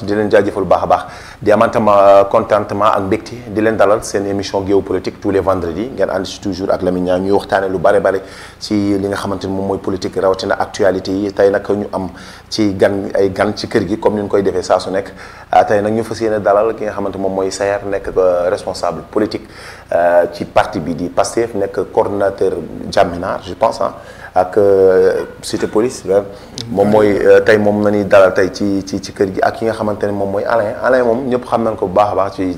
di leen jaajëfal bu baax a baax di amantam contentement ak mbégte di leen dalal seen émission géopolitique tous les vendredis ngeen ànd ci toujours ak Lamine Niang ñuy waxtaane lu bare ci li nga xamante ni moom mooy politique rawatina actualité yi tey nag ñu am ci ay gan ci kër gi comme ni ñu koy defee saa su nekk tey nag ñu fas yéene dalal ki nga xamante moom mooy Saer nekk responsable politique ci parti bi di Pastef nekk coordonnateur Jaminaar je pense ak cité police moom mooy tey moom la ñuy dalal tey ci kër gi ak ki nga xamante ne moom mooy Alain moom ñëpp xam nañ ko bu baax a baax ci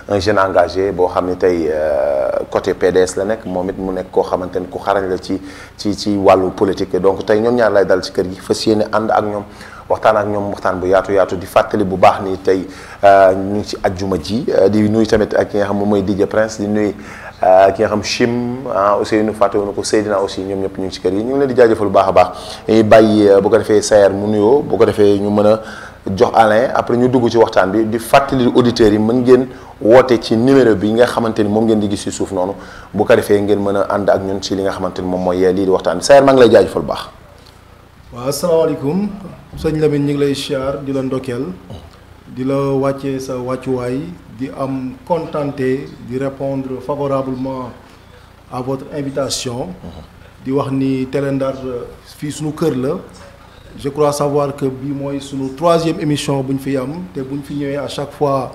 un jeune engagé boo xam ne tey côté PDS la nekk moom it mu nekk koo xamante ne ku xarañ la ci wàllu politique donc tey ñoom ñaar lay dal ci kër gi fas yéene ànd ak ñoom waxtaan ak ñoom waxtaan bu yaatu di fàttali bu baax ni tey ñu ngi ci ajjuma ji di nuyu tamit ak ki nga xam moom mooy DJ Prince di nuyu ki nga xam Chim aussi nu fàttewuñu ko Seydina aussi ñoom ñëpp ñu ngi ci kër yi ñu ngi leen di jaajëfal bu baax a baax dañuy bàyyi bu ko defee Saer mu nuyoo bu ko defee ñu mën a jox Alain après ñu dugg ci waxtaan bi di fàttali auditeurs yi mën ngeen woote ci numéro bi nga xamante ni moom ngeen di gis ci suuf noonu bu ko defee ngeen mën a ànd ak ñun ci li nga xamante ni moom mooy lii di waxtaan bi Saer maa ngi lay jaajëfal bu baax. waaw asalaamaaleykum sëñ Lamine ñu ngi lay siyaar di la ndokkeel di la wàccee sa wàccuwaay di am contenté di répondre favorablement à votre invitation di wax ni Télé Ndar fii suñu kër la je crois savoir que bii mooy suñu 3e émission bu ñu fi am te bu ñu fi ñëwee à chaque fois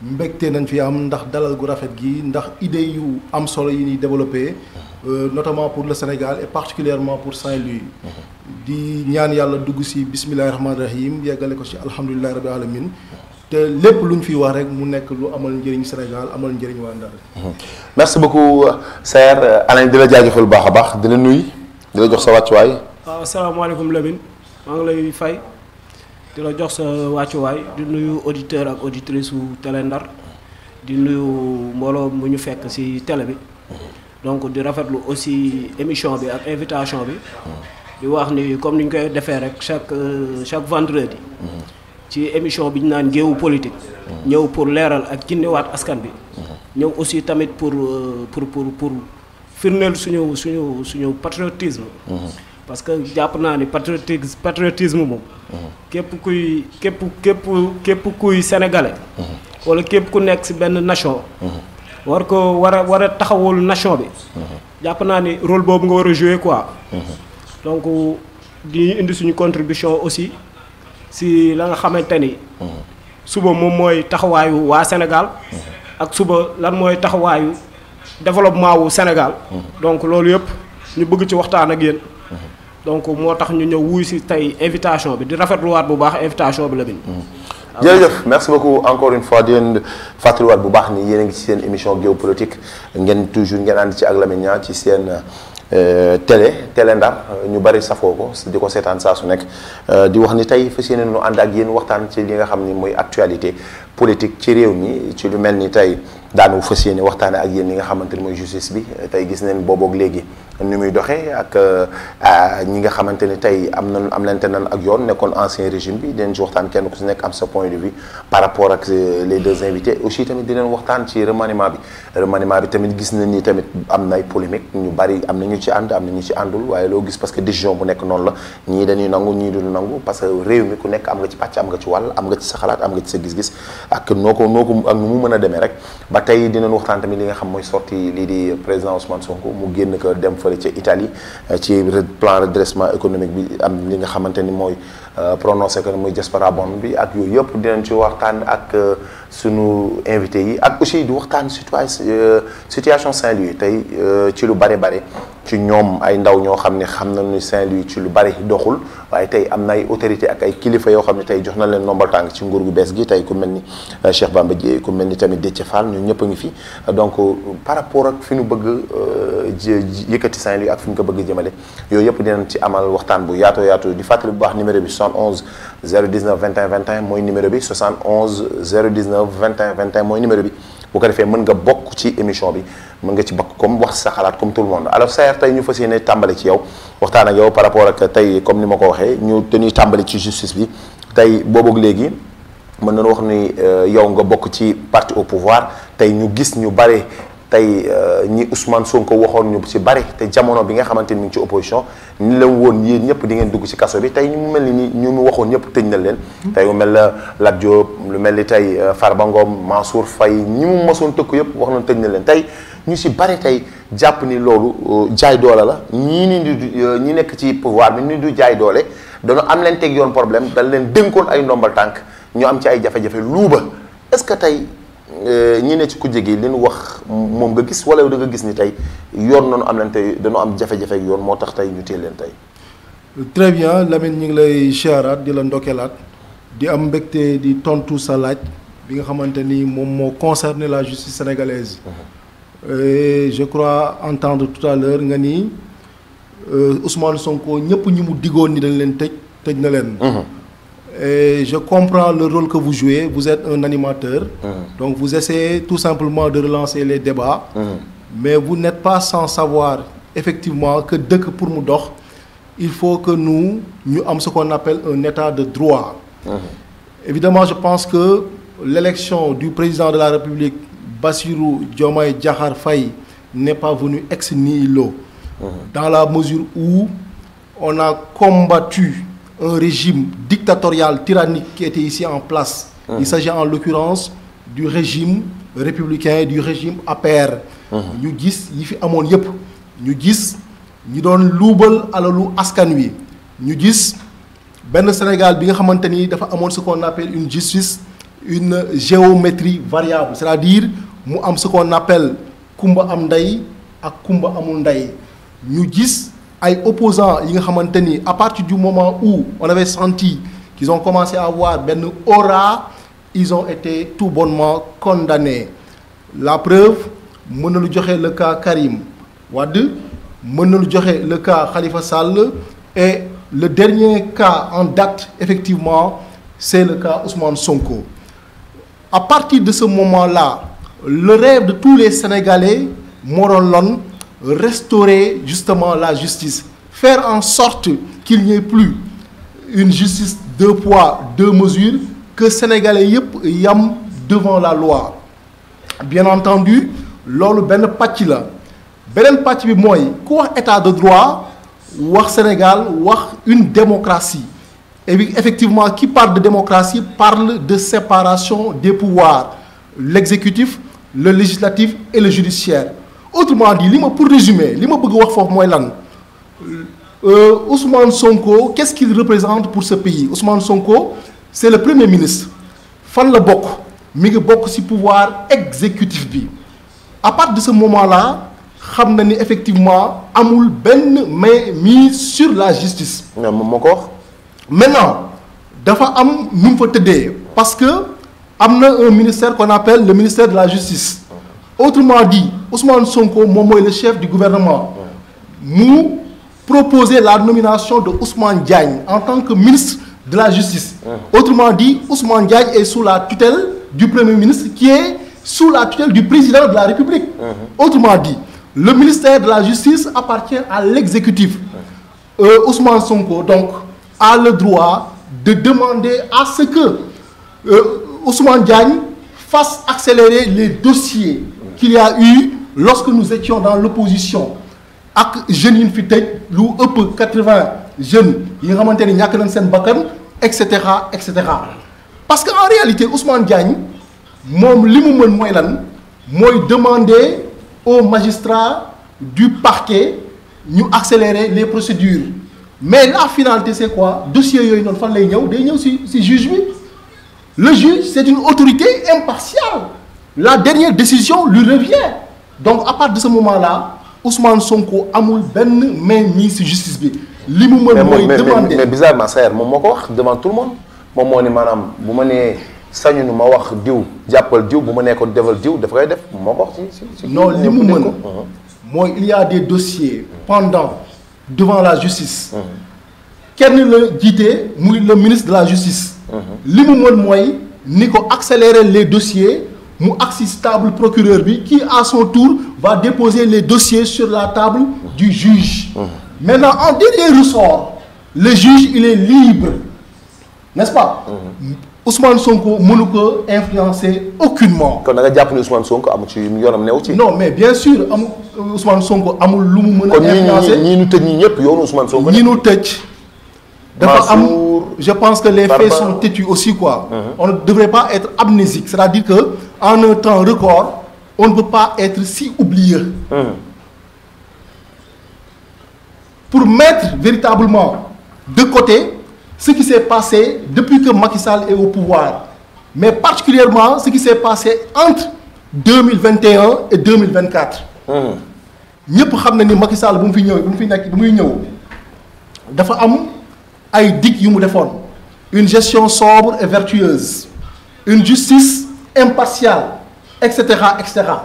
mbégte nañ fi am ndax dalal gu rafet gi ndax idée yu am solo yi ñuy développé notamment pour le Sénégal et particulièrement pour Saint-Louis di ñaan yàlla dugg ci bismillahi rahmaani rahim yeggale ko ci alhamdulillahi rabbil alamin te lépp lu ñu fi wax rek mu nekk lu amal njëriñ Sénégal amal njëriñ waa Ndar. merci beaucoup Saer Alain di la jaajëfal bu baax a baax di la nuyu di la jox sa wàccuwaay. waaw asalaamaaleykum Lamine maa ngi lay fay di la jox sa wàccuwaay di nuyu auditeur ak auditrice su Télé Ndar di nuyu mbooloo mu ñu fekk ci télé bi donc di rafetlu aussi émission bi ak invitation bi di wax ni comme ni ñu koy defee rek chaque vendredi. ci émission bi ñu naan géewu politique ñëw pour leeral ak ginnewaat askan bi ñëw aussi tamit pour firndeel suñu patriotisme parce que jàpp naa ni patriotisme moom képp kuy sénégalais wala képp ku nekk ci benn nation war a taxawul nation bi jàpp naa ni rôle boobu nga war a jouer quoi donc di indi suñu contribution aussi si la nga xamante ni suba moom mooy taxawaayu waa Sénégal ak suba lan mooy taxawaayu développement wu Sénégal donc loolu yëpp ñu bëgg ci waxtaan ak yéen donc moo tax ñu ñëw wuy si tey invitation bi di rafetluwaat bu baax invitation bi la biñ jërëjëf merci beaucoup encore une fois di leen fàttaliwaat bu baax ni yéen a ngi ci seen émission géopolitique ngeen toujours ngeen ànd ci ak Lamine Niang ci seen Télé Ndar ñu bari safoo ko di ko seetaan saa su nekk di wax ni tey fas yéene nu ànd ak yéen waxtaan ci li nga xam ni mooy actualité politique ci réew mi ci lu mel ni tey daanu fas yéene waxtaane ak yéen li nga xamante ni mooy justice bi tey gis nañ booboog léegi ni muy doxee ak ñi nga xamante ni tey am lente nan ak yoon nekkoon ancien régime bi dinañ ci waxtaan kenn ku si nekk am sa point de vue par rapport ak les deux invités aussi tamit dinañ waxtaan ci remaniement bi tamit gis nañ ni tamit am na ay polémique ñu bari am na ñu ci ànd am na ñu ci àndul waaye loo gis parce que décision bu nekk noonu la ñii dañuy nangu ñii duñu nangu parce que réew mi ku nekk am nga ci pàcc am nga ci wàll am nga ci sa xalaat am nga ci sa gis-gis ak noo ko ak nu mu mën a demee rek ba tey dinañ waxtaan tamit li nga xam mooy sorti lii di président Ousmane Sonko mu génn ko dem fële ca Italie ci plan redressement économique bi am li nga xamante ni mooy prononcé que muy diaspora bonne bi ak yooyu yëpp dinañ ci waxtaan ak sunu invité yi ak aussi di waxtaan situation Saint-Louis tey ci lu bari ci ñoom ay ndaw ñoo xam ne xam nañu Saint-Louis ci lu bari doxul waaye tey am na ay autorité ak ay kilifa yoo xam ne tey jox na leen ndombal tànk ci nguur gu bees gi tey ku mel ni Cheikh Bamba Dièye ku mel ni tamit Déthié Fall ñun ñëpp a ngi fi donc par rapport ak fi ñu bëgg yëkkati Saint-Louis ak fi ñu ko bëgg jëmale yooyu yëpp dinañ ci amal waxtaan bu yaatu di fàttali bu baax numéro bi 71 019 21 21 mooy numéro bi 71 019 21 21 mooy numéro bi bu ko defee mën nga bokk ci émission bi mën nga ci bokk comme wax sa xalaat comme tout le monde alors Saer tey ñu fas yéene tàmbali ci yow waxtaan ak yow par rapport ak tey comme ni ma ko waxee dañuy tàmbali ci justice bi tey boobu léegi mën nañu wax ni yow nga bokk ci parti au pouvoir tey ñu gis ñu bare tey ñi Ousmane Sonko waxoon ñu ci bari te jamono bi nga xamante ni mi ngi ci opposition ni la woon yéen ñëpp di ngeen dugg ci kaso bi tey ñu mu mel ni ñu mu waxoon ñëpp tëj na leen. tey mu mel la Lat Diop lu mel ni tey Farba Ngom Mansour Faye ñi mu mosoon tëkk yëpp wax na tëj na leen tey ñu ci bari tey jàpp ni loolu jaay doole la ñi nekk ci pouvoir bi ni du jaay doole dañoo am leen teg yoon problème dañ leen dénkoon ay ndombal tànk ñu am ci ay jafe-jafe luuba est-ce que tey ñi ne ci kujje gi li ñu wax moom nga gis wala da nga gis ni tey yoon nañu am leen tey dañoo am jafe-jafe ak yoon moo tax tey ñu téye leen tey. très bien Lamine ñu ngi lay siyaaraat di la ndokkeelaat di am mbégte di tontu sa laaj bi nga xamante ni moom moo concerné la justice sénégalaise. Et je crois entendre tout à l'heure nga ni Ousmane Sonko ñëpp ñi mu diggoon ni dañ leen tëj na leen. Et je comprends le rôle que vous jouez, vous êtes un animateur, donc vous essayez tout simplement de relancer les débats, mais vous n'êtes pas sans savoir effectivement que dès que pour nous dox, il faut que nous ayons ce qu'on appelle un état de droit. Évidemment, je pense que l'élection du président de la République, Bassirou Diomaye Diakhar Faye, n'est pas venue ex nihilo, dans la mesure où on a combattu un régime dictatorial tyrannique qui était ici en place. Il s'agit en l'occurrence du régime républicain, du régime APR. ñu gis yi fi amoon yëpp ñu gis ñi doon luubal alalu askan wi ñu gis benn Sénégal bi nga xamante ni dafa amoon ce qu'on appelle une justice, une géométrie variable, c'est-à-dire mu am ce qu'on appelle kumba am ndey ak kumba amul ndey. ñu gis ay opposants yi nga xamante ni à partir du moment où on avait senti qu'ils ont commencé à avoir benn aura, ils ont été tout bonnement condamnés. La preuve mën na lu joxe le cas Karim Wade, mën na lu joxe le cas Khalifa Sall, et le dernier cas en date effectivement c'est le cas Ousmane Sonko. À partir de ce moment-là, le rêve de tous les Sénégalais moo doon loon restaurer justement la justice, faire en sorte qu'il n'y ait plus une justice deux poids deux mesures, que Sénégalais yëpp yam devant la loi. Bien entendu loolu benn pàcc la beneen pàcc bi mooy ku wax état de droit wax Sénégal wax une démocratie, et effectivement qui parle de démocratie parle de séparation des pouvoirs, l'exécutif, le législatif et le judiciaire. Autrement dit, pour résumer, li ma bëgg wax foofu mooy lan Ousmane Sonko, qu'est-ce qu'il représente pour ce pays? Ousmane Sonko, c'est le premier ministre. Fan la bokk mi ngi bokk ci pouvoir exécutif bi. À partir de ce moment-là, xam na ni effectivement amul benn main mise sur la justice. moo ko wax. Maintenant dafa am nu mu fa tëddee parce que am na un ministère qu'on appelle le ministère de la justice. Autrement dit, Ousmane Sonko moom mooy le chef du gouvernement mu proposer la nomination de Ousmane Diagne en tant que ministre de la justice. Autrement dit, Ousmane Diagne est sous la tutelle du premier ministre qui est sous la tutelle du président de la République. Autrement dit, le ministère de la justice appartient à l'exécutif. Ousmane Sonko donc a le droit de demander à ce que Ousmane Diagne fasse accélérer les dossiers qu'il y a eu lorsque nous étions dans l'opposition ak jeunes yi ñu fi tëj lu ëpp 80 jeunes yi nga xamante ni ñàkk nañ seen bakkan et cetera et cetera. Parce que en réalité Ousmane Diagne moom li mu mën mooy lan mooy demander aux magistrats du parquet ñu accélérer les procédures, mais la finalité c'est quoi? Dossier yooyu noonu fan lay ñëw day ñëw ci juge bi. Le juge c'est une autorité impartiale. La dernière décision lui revient. Donc à partir de ce moment-là Ousmane Sonko amul benn main mise ci justice bi. li mu mën mooy demander mais bizarrement Sayer moom moo ko wax devant tout le monde moom moo ne maanaam bu ma nee sañu nu ma wax diw jàppal diw bu ma nee ko defal diw dafa koy def moo ko wax ci non li mu mën mooy il y a des dossiers pendants devant la justice. kenn la jiite muy le ministre de la justice. li mu mën mooy ni ko accélérer les dossiers mu agsi table procureur bi qui à son tour va déposer les dossiers sur la table du juge. Maintenant en dernier ressort le juge il est libre, n'est-ce pas? Ousmane Sonko mënu ko influencer aucunement. kon da nga jàpp ni Ousmane Sonko amu ci yoonam new ci. non mais bien sûr Ousmane Sonko amul lu mu mën a. influencer kon ñii ñu tëj ñii ñëpp yoonu Ousmane Sonko. ñii ñu tëj. dafa am je pense que les faits sont têtus aussi quoi. On ne devrait pas être amnésique, c'est-à-dire que en un temps record on ne peut pas être si oublieux. Pour mettre véritablement de côté ce qui s'est passé depuis que Macky Sall est au pouvoir, mais particulièrement ce qui s'est passé entre 2021 et 2024. ñëpp xam na ni Macky Sall bu mu fi ñëw bu mu fi nekk bu muy ñëw dafa am ay dig yu mu defoon, une gestion sobre et vertueuse, une justice impartiale, et cetera et cetera.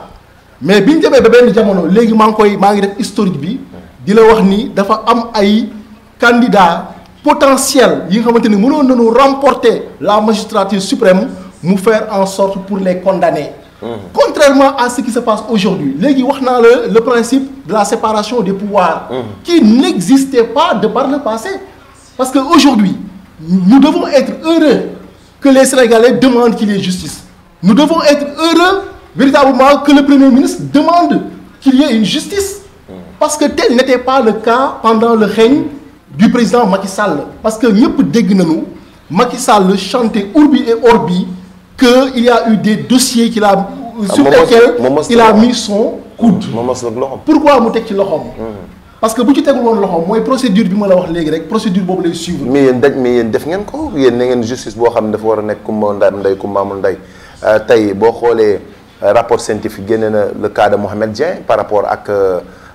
mais bi ñu demee ba benn jamono léegi maa ngi def historique bi di la wax ni dafa am ay candidats potentiels yi nga xamante ni mënoon nañu remporter la magistrature suprême mu faire en sorte pour les condamner. Contrairement à ce qui se passe aujourd'hui léegi wax naa le principe de la séparation des pouvoirs. Qui n'existait pas de par le passé. Parce que aujourd'hui nous devons être heureux que les Sénégalais demandent qu'il y ait justice. Nous devons être heureux véritablement que le Premier ministre demande qu'il y ait une justice. Parce que tel n'était pas le cas pendant le règne du président Macky Sall. Parce que ñëpp dégg nañu Macky Sall chantait Urbi et Orbi qu'il y a eu des dossiers sur lesquels il a mis son coude. Pourquoi mu teg ci loxoom? Parce que bu ci tegul woon loxoom mooy procédure bi ma la wax léegi rek procédure boobu lay suivre. mais yéen def ngeen ko yéen na ngeen justice boo xam ne dafa war a nekk kumba ndey kumba amul ndey tey boo xoolee rapport scientifique génne na le cas de Mohamed Dieng par rapport ak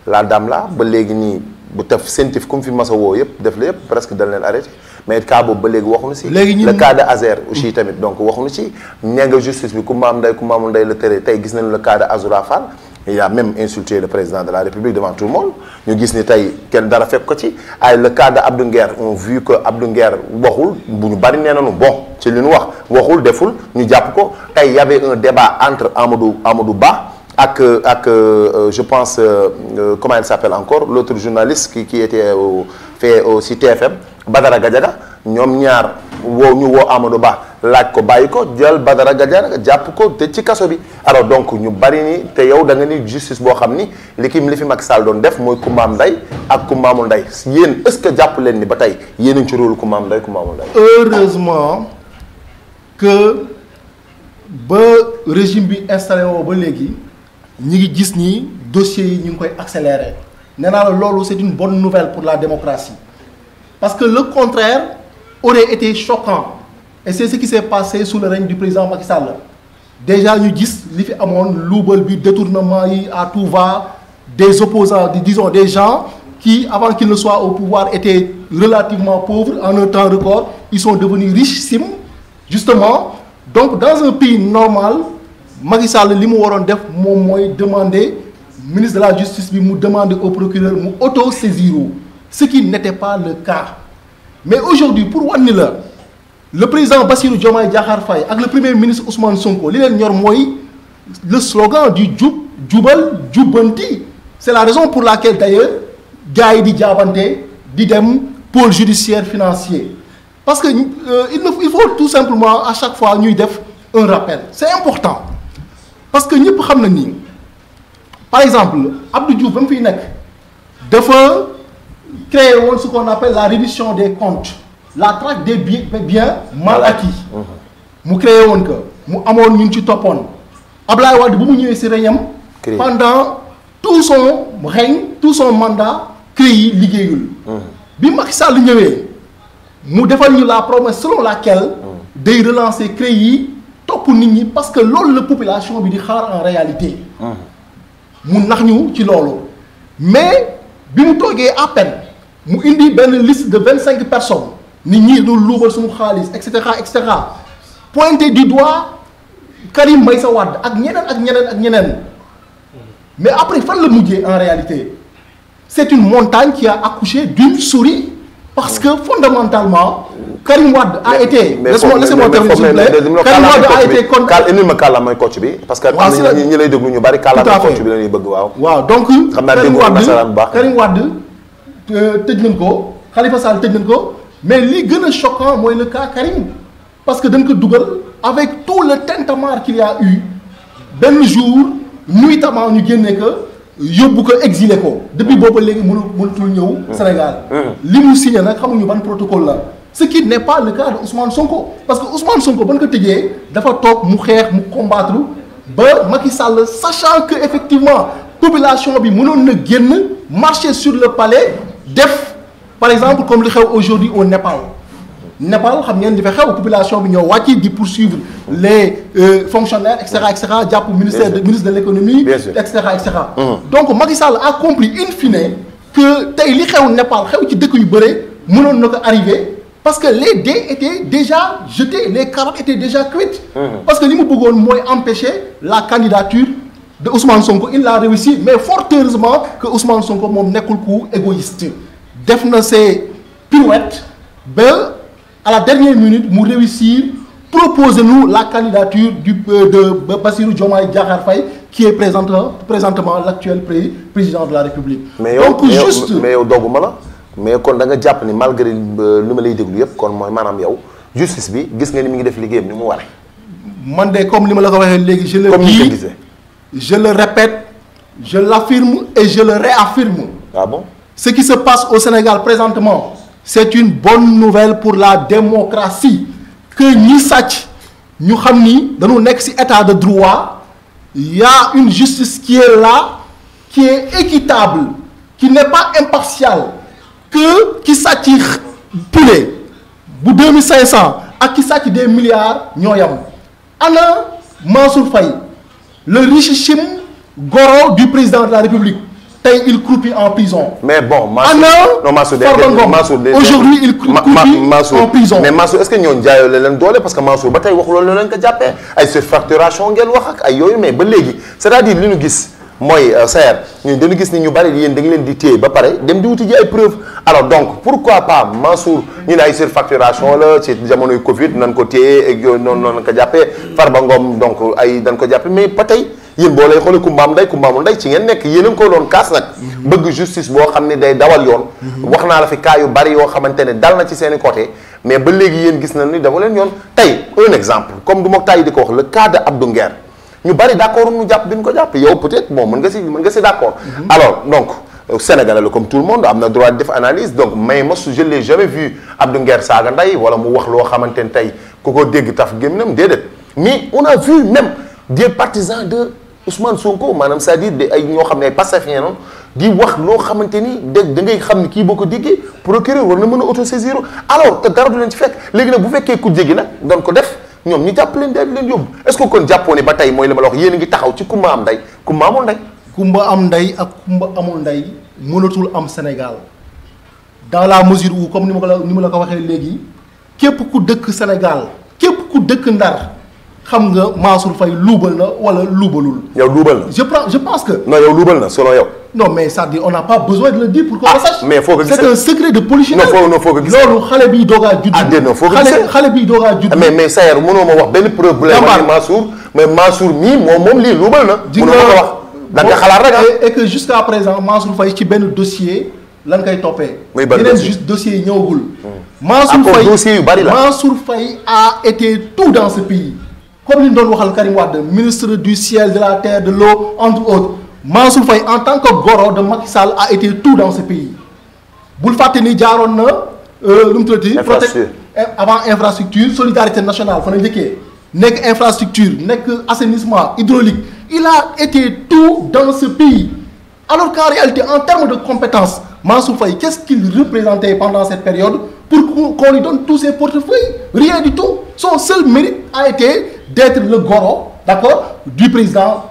la dame là ba léegi nii bu taf scientifique comme fi masa woo yëpp def la yëpp presque dañ leen arrêté mais cas boobu ba léegi waxuñu si. le cas de Azer aussi tamit donc waxuñu si nee nga justice bi kumba am ndey kumba amul ndey la tëree tey gis nañu le cas de Azoura Fall. Il a même insulté le président de la République devant tout le monde ñu gis ni tey kenn dara fekk ko ci ay le cas de Abdou Nguer on vu que Abdou Nguer waxul bu ñu bari nee nañu bon ci li ñu wax waxul deful ñu jàpp ko tey y avait un débat entre Amadou Ba ak je pense comment il s'appelle encore l'autre journaliste qui était fait ci TFM Badara Gadiaga ñoom ñaar ñu woo Amadou Ba laaj ko bàyyi ko jël Badara Gadiaga jàpp ko te ci kaso bi alors donc ñu bari ni te yow da nga ni justice boo xam ni li fi Macky Sall doon def mooy kumbaam ndey ak kumbaamul ndey yéen est-ce que jàpp leen ni ba tey yéen a ngi ci rôle kumbaam ndey kumbaamul ndey. Heureusement que ba régime bi installé woo ba léegi ñi ngi gis ni dossiers yi ñu ngi koy accélérer nee naa la loolu c'est une bonne nouvelle pour la démocratie parce que le contraire aurait été choquant. Et c'est ce qui s'est passé sous le règne du président Macky Sall. Déjà ñu gis li fi amoon luubal bi détournement yi à tout va des opposants disons des gens qui avant qu'ils ne soient au pouvoir étaient relativement pauvres en un temps record ils sont devenus richissimes justement. Donc dans un pays normal Macky Sall li mu waroon def moom mooy demander ministre de la justice bi mu demander au procureur mu auto-saisir ce qui n'était pas le cas. Mais aujourd'hui pour wan ni la le président Bassirou Diomaye Diakhar Faye ak le premier ministre Ousmane Sonko li leen ñor mooy le slogan du jubal jubbanti. C'est la raison pour laquelle d'ailleurs gars yi di jaabante di dem pôle judiciaire financier parce que il faut tout simplement à chaque fois ñuy def un rappel. C'est important parce que ñëpp xam na ni par exemple Abdou Diouf ba mu fiy nekk dafa créer woon ce qu'on appelle la reddition des comptes. La traque des biens mal acquis mu créé woon que mu amoon ñu ci toppoon Ablaye Wade bu mu ñëwee ci régnam pendant tout son règne tout son mandat CREI yi liggéeyul bi Macky Sall ñëwee mu defal ñu la promesse selon laquelle day relancer CREI yi topp nit ñi parce que loolu la population bi di xaar en réalité mu nax ñu ci loolu mais bi mu toogee à peine mu indi benn liste de 25 personnes nit ñi du luubal suñu xaalis et cetera pointé du doigt Karim Meïssa Wade ak ñeneen mais après fan la mujjee en réalité c'est une montagne qui a accouché d'une souris parce que fondamentalement Karim Wade a été laissez-moi terminer s'il vous plaît Karim Wade a été indi ma kàlla mooy coach bi parce que am na ñi lay déglu ñu bari kàlla mooy coach bi la ñuy bëgg waaw donc xam naa déglu nasaraan bu baax Karim Wade tëj nañ ko Khalifa Sall tëj nañ ko mais li gën a choquant mooy le cas Karim parce que dañ ko dugal avec tout le tintamarre qu'il y a eu benn jour nuitamment ñu génne ko yóbbu ko exilé ko depuis boobu léegi mënatul ñëw Sénégal. li mu signé nag xamuñu ban protocole la. ce qui n'est pas le cas de Ousmane Sonko parce que Ousmane Sonko ba ñu ko tëjee dafa toog mu xeex mu combattre ba Macky Sall sachant que effectivement population bi mënoon na génn marcher sur le palais def par exemple comme li xew aujourd'hui au Népal xam ngeen di fa xew population bi ñoo wàcc di poursuivre les fonctionnaires et cetera jàpp ministre de l'économie et cetera. Donc Macky Sall a compris in fine que tey li xew Népal xew ci dëkk yu bëre mënoon na ko arrivé. Parce que les dés étaient déjà jetés, les carottes étaient déjà cuites. Parce que li mu bëggoon mooy empêcher la candidature de Ousmane Sonko. Il l'a réussi, mais fort heureusement que Ousmane Sonko moom nekkul ku égoïste. Def na ses pirouettes ba à la dernière minute mu réussir proposer nous la candidature de Bassirou Diomaye Diakhar Faye qui est présentement l'actuel président de la République. Mais yow dogguma la. mais kon da nga jàpp ni malgré li ma lay déglu yëpp kon mooy maanaam yow justice bi gis nga ni mi ngi def liggéeyam ni mu waree. man de comme li ma la ko waxee léegi je le dis je le répète je l'affirme et je le réaffirme. Ah bon? Ce qui se passe au Sénégal présentement c'est une bonne nouvelle pour la démocratie que ñi sàcc ñu xam ni dañu nekk ci état de droit il y a une justice qui est là qui est équitable qui n'est pas impartiale. Que ki sàcc poulet bu 2500 ak ki sàcc des milliards ñoo yam ana Mansour Faye le richissime goro du président de la République tey il croupit en prison. mais bon Mansour aujourd'hui il croupit en prison. mais Mansour est-ce que ñooñu jaayoo leen doole parce que Mansour ba tey waxu loolu leen ko jàppee ay surfacturation ngeen wax ak ay yooyu mais ba léegi c'est-à-dire li ñu gis. mooy Saër ñun dañu gis ni ñu bari yéen da nga leen di téye ba pare dem di wuti ji ay preuves alors donc pourquoi pas Mansour ñu ne ay surfacturation la ci jamonoy Covid nan ko téye ak yooyu noonu ko jàppee Farba Ngom donc ay dañ ko jàppee mais ba tey yéen boo lay xoolee kumbaam ndey kumbaamul ndey ci ngeen nekk yéen a ngi ko doon kaas nag bëgg justice boo xam ne day dawal yoon wax naa la fi cas yu bari yoo xamante ne dal na ci seeni côté mais ba léegi yéen gis nañ ni dafa leen yoon tey un exemple comme du ma tàyyi di ko wax le cas de Abdou Nguer ñu bari d'accord ñu jàpp bi ñu ko jàpp yow peut-être bon mën nga si d'accord. Alors donc Sénégalais la comme tout le monde am na droit de def analyse donc mais je l'ai jamais vu Abdou Nguer saaga ndey wala mu wax loo xamante ne tey ku ko dégg taf gémminam déedéet mais on a vu même des partisans de Ousmane Sonko maanaam c'est-à-dire ay ñoo xam ne ay pacifiens noonu di wax loo xamante ni da ngay xam ni kii boo ko déggee procureur war na mën a autosaisir alors te dara du leen ci fekk léegi nag bu fekkee ku jéggi nag doon ko def. ñoom ñu jàpp leen daal leen yóbbu est-ce que kon jàppoo ne ba tey mooy li ma la wax yéen a ngi taxaw ci kumba am ndey kumba amul ndey. kumba am ndey ak kumba amul ndey mënatul am Sénégal dans la mesure où comme ni ma la ko waxee léegi képp ku dëkk Sénégal képp ku dëkk Ndar xam nga Mansour Faye luubal na wala luubalul. yow luubal na. je pense que. non yow luubal na selon yow. non mais c'est-à-dire on n'a pas besoin de le dire pour qu'on le sache. mais foo ko gisee c'est un secret de polichinelle. non foo ko gisee loolu xale bi doog a judd. non foo ko gisee xale bi doog a judd. mais Sayer mënoo ma wax benn problème ak Mansour mais Mansour mii moom lii luubal na. mënoo ma ko wax da nga xalaat rek et que jusqu'à présent Mansour Faye ci benn dossier lan koy toppee. muy ban yeneen juste dossiers yi ñëwagul. dossier yu bari la Mansour Faye a été tout dans ce pays. comme li ñu doon waxal Karim Wade ministre du ciel de la terre de l'eau entre autres Mansour Faye en tant que goro de Macky Sall a été tout dans ce pays bul fàtte ni jaaroon na lu mu tuddati avant infrastructure solidarité nationale fa na njëkkee nekk infrastructure nekk assainissement hydraulique il a été tout dans ce pays alors qu'en réalité en termes de compétences Mansour Faye qu'est-ce qu'il représentait pendant cette période pour qu'on lui donne tous ses portefeuilles rien du tout son seul mérite a été d'être le goro d'accord du président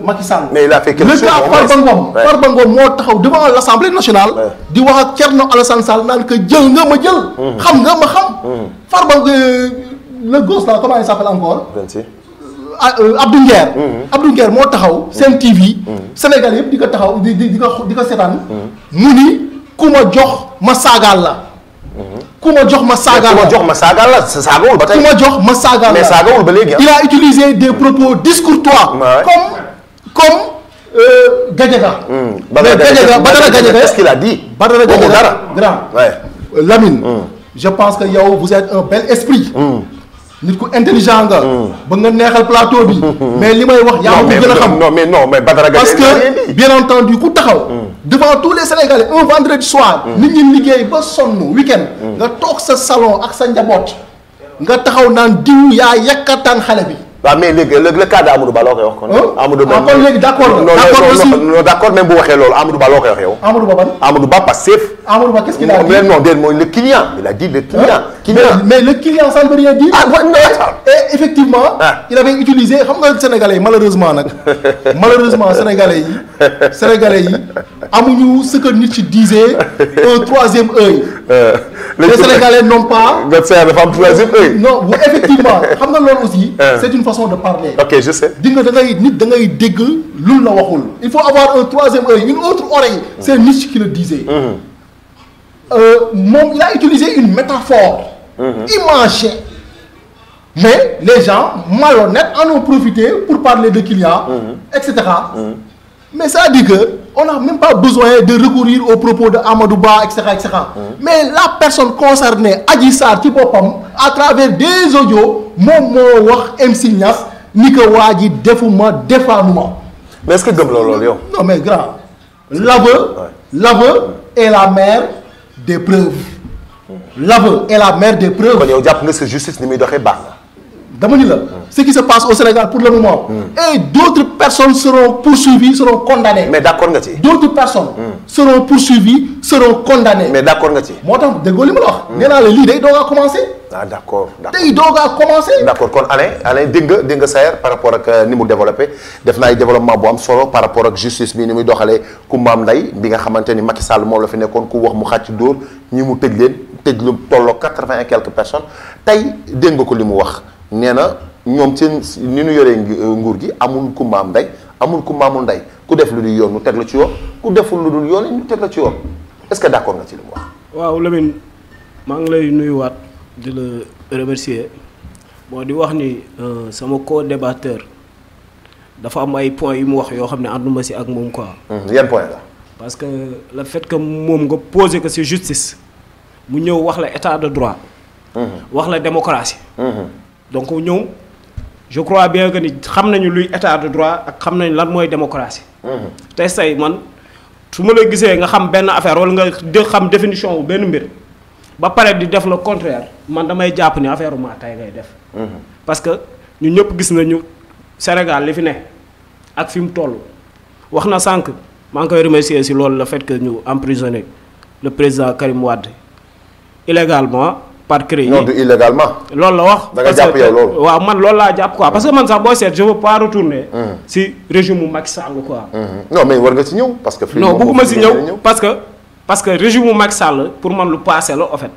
Macky Sall. mais il a fait quelque chose le cas Farba Ngom moo taxaw devant l'Assemblée nationale. di wax ak Thierno Alassane Sall naan que jël nga ma jël. xam nga ma xam. Farba le gosse là comment il s'appelle encore. Abdou Nguer. Abdou Nguer moo taxaw. Sen TV. Sénégal yëpp di ko taxaw di ko seetaan. mu ni ku ma jox ma saagaal la. ku ma jox ma saagaal la ku ma jox ma saagaal la saagawul ba tey. ku ma jox ma saagaal la mais saagawul ba léegi il a utilisé des propos discourtois. comme Gadiaga. Badara Gadiaga est-ce qu'il a dit. Badara Gadiaga grand Lamine. je pense que yow vous êtes un bel esprit. nit ku intelligent nga. ba nga neexal plateau bi. mais li may wax yaa ma ko gën a xam. non mais Badara Gaye parce que bien entendu ku taxaw. devant tous les Sénégalais un vendredi soir. nit ñi liggéey ba sonn week-end. nga toog sa salon ak sa njaboot. nga taxaw naan diw yaa yàkkataan xale bi. waaw mais léegi le cas de Amadou Ba loo koy wax kon. Amadou Ba kon léegi d'accord non d'accord même bu waxee loolu Amadou Ba loo koy wax yow. Amadou Ba ban. Amadou Ba Pastef. Amadou Ba qu'est-ce qu'il a dit? Non déedéet mooy le client. Il a dit le client. Mais le client ça ne veut rien dire. Ah ouais, non. Et effectivement. Il avait utilisé xam nga Sénégalais yi malheureusement nag malheureusement Sénégalais yi amuñu ce que Nietzsche disait un troisième œil. Les Sénégalais n'ont pas. dafa am troisième œil. Non effectivement xam nga loolu aussi. C'est une façon de parler. Ok je sais. di nga da ngay dégg lu la waxul. Il faut avoir un troisième œil une autre oreille. C'est Nietzsche qui le disait. Moom il a utilisé une métaphore. Imagée. Mais les gens malhonnêtes en ont profité pour parler de clients, etc. Mais ça dit que on n'a même pas besoin de recourir aux propos de Amadou Ba, etc., etc. Mais la personne concernée, Adji Sarr ci boppam, à travers des audios, moom moo wax MC Niass ni que waa ji defuma defaanuma. Mais est-ce que gëm loolu yow. Non mais grand. L'aveu est la mère des preuves. L'aveu est la mère des preuves. kon yow jàpp nga sa justice ni muy doxee baax na. dama ni la ce qui se passe au Sénégal pour le moment. Et d'autres personnes seront poursuivies seront condamnées. mais d'accord nga ci. D'autres personnes. seront poursuivies seront condamnées. mais d'accord nga ci. moo tax déggoo li ma la wax. nee naa la lii day doog a commencé. ah d'accord day doog a commencé. d'accord kon Alain dégg nga Sayer par rapport ak ni mu développé def na ay développement bu am solo par rapport ak justice bi ni muy doxalee ku maam nday bi nga xamante ni Macky Sall moom la fi nekkoon ku wax mu xàcc dóor ñi mu tëj leen tëj lu tolloo 80 et quelques personnes tey dégg nga ko li mu wax nee na ñoom seen ni ñu yoree nguur gi amul ku maam nday amul ku maamul nday ku def lu dul yoon ñu teg la ci yoon ku deful lu dul yoon ñu teg la ci yoon est-ce que d'accord nga ci li mu wax. waaw Lamine maa ngi lay nuyuwaat di la remercier bon di wax ni sama co-débatteur dafa am ay points yu mu wax yoo xam ne ànduma si ak moom quoi. yan point la. parce que le fait que moom nga poser que c'est justice mu ñëw wax la état de droit. wax la démocratie. donc ñëw je crois bien que ni xam nañu luy état de droit ak xam nañu lan mooy démocratie. tey say man su ma la gisee nga xam benn affaire wala nga xam définition wu benn mbir ba pare di def le contraire man damay jàpp ni affaire maa tey ngay def. parce que ñu ñëpp gis nañu Sénégal li fi ne ak fi mu toll wax na sànq maa ngi koy remercier si loolu le fait que ñu emprisonné le président Karim Wade illégalement. par créer non du illégalement. loolu la wax. da nga jàpp yow loolu waaw man loolu laa jàpp quoi parce que man sax booy seet je veux pas retourner. si régime mu Macky Sall quoi. non mais war nga ci ñëw parce que. non bëgguma si ñëw parce que régime mu Macky Sall pour man lu passé la en fait.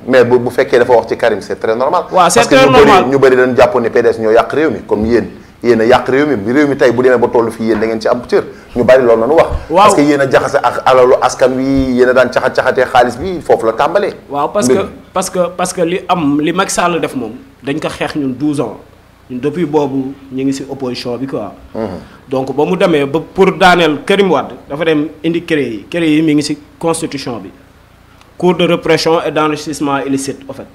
mais bu fekkee dafa wax ci Karim c'est très normal. waaw c'est très normal parce que ñu bëri dañu jàppoon ne PDS ñoo yàq réew mi comme yéen a yàq réew mi tey bu demee ba tollu fii yéen da ngeen ci am cër ñu bari loolu nañu wax. waaw parce que yéen a jaxase ak alalu askan wi yéen a daan caxatee xaalis bi foofu la tàmbalee. waaw parce que li Macky Sall def moom dañ ko xeex ñun 12 ans ñun depuis boobu ñu ngi ci opposition bi quoi. donc ba mu demee ba pour daaneel Karim Wade dafa dem indi CREI yi mi ngi ci constitution bi cour de répression et d'enrichissement illicite en fait.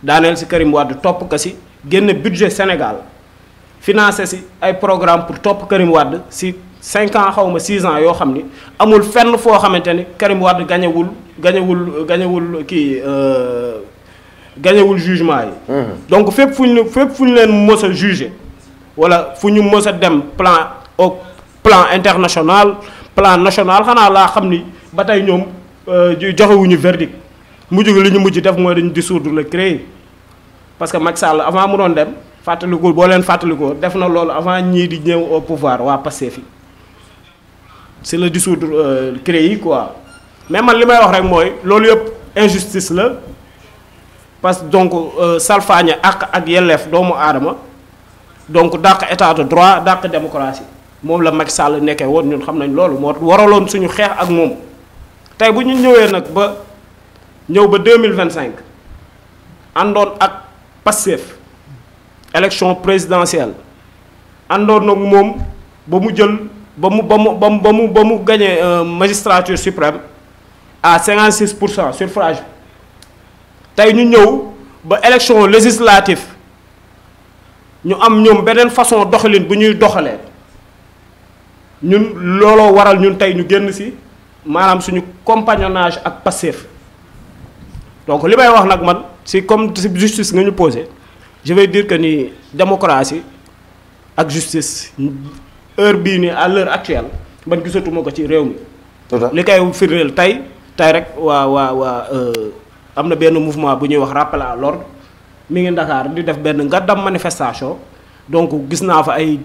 daaneel ci Karim Wade topp ko ci génn budget Sénégal. financé ci ay programme pour topp Karim Wade ci 5 ans xaw ma 6 ans yoo xam ni amul fenn foo xamante ni Karim Wade gañewul jugement yi. donc fépp fu ñu leen mës a jugé walla fu ñu mës a dem plan international plan national xanaa laa xam ni ba tey ñoom joxewuñu verdict mujj li ñu mujj def mooy dañu dissoudre le CREI parce que Macky Sall avant mu doon dem. fàttalikul boo leen fàttalikoo def na loolu avant ñii di ñëw au pouvoir waa Pastef fi c'est le dissoudre CREI quoi mais man li may wax rek mooy loolu yëpp injustice la parce que donc salfaañe ak yelleef doomu aadama donc dàq état de droit dàq démocratie moom la Macky Sall nekkee woon ñun xam nañ loolu moo waraloon suñu xeex ak moom tey bu ñu ñëwee nag ba 2025 àndoon ak Pastef élection présidentielle àndoon nag moom ba mu jël ba mu gagné magistrature suprême à 56% suffrage tey ñu ñëw ba élection législative ñu am ñoom beneen façon doxalin bu ñuy doxalee ñun looloo waral ñun tey ñu génn ci maanaam suñu compagnonnage ak Pastef donc li may wax nag man si comme si justice nga ñu posé je vais dire que ni démocratie ak justice heure bii nii à l'heure actuelle man gisatuma ko ci réew mi. li koy firndeel tey rek waa am na benn mouvement bu ñuy wax rappel à l'ordre mi ngi Dakar di def benn ngaddam manifestation donc gis naa fa ay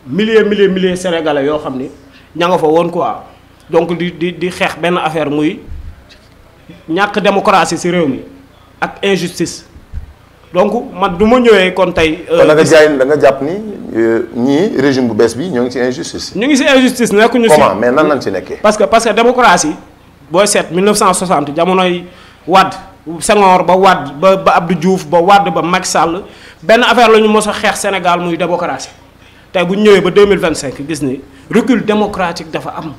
milliers sénégalais yoo xam ni ña nga fa woon quoi donc di xeex benn affaire muy ñàkk démocratie ci réew mi ak injustice donc man du ma ñëwee kon tey. kon da nga jàpp ni ñii régime bu bees bi ñoo ngi ci injustice. ñu ngi ci injustice nekkuñu ci. comment mais nan lañ ci nekkee. parce que démocratie booy seet 1960 jamonoy Wade Senghor ba Wade ba Abdou Diouf ba Wade ba Macky Sall benn affaire la ñu mos a xeex Sénégal muy démocratie tey bu ñu ñëwee ba 2025 gis ni recul démocratique dafa am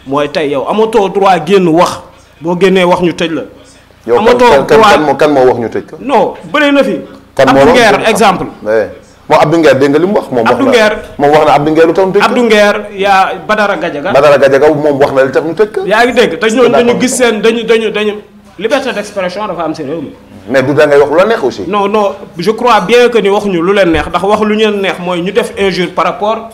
mooy tey yow amatoo droit génn wax boo génnee wax ñu tëj la. amatoo droit kan moo wax ñu tëj ko. non bëri na fi. kan moo Abdou Nguer exemple. moom Abdou Nguer dégg nga li mu wax. Abdou Nguer moom wax na Abdou Nguer lu tax ñu tëj ko. Abdou Nguer yaa Badara Gadiaga. Badara Gadiaga moom wax na li tax ñu tëj ko. yaa ngi dégg te ñooñu dañu gis seen dañu liberté d'expression dafa am si réew mi. mais du da ngay wax lu la neex aussi. non je crois bien que ni waxuñu lu leen neex ndax wax lu ñu neex mooy ñu def injure par rapport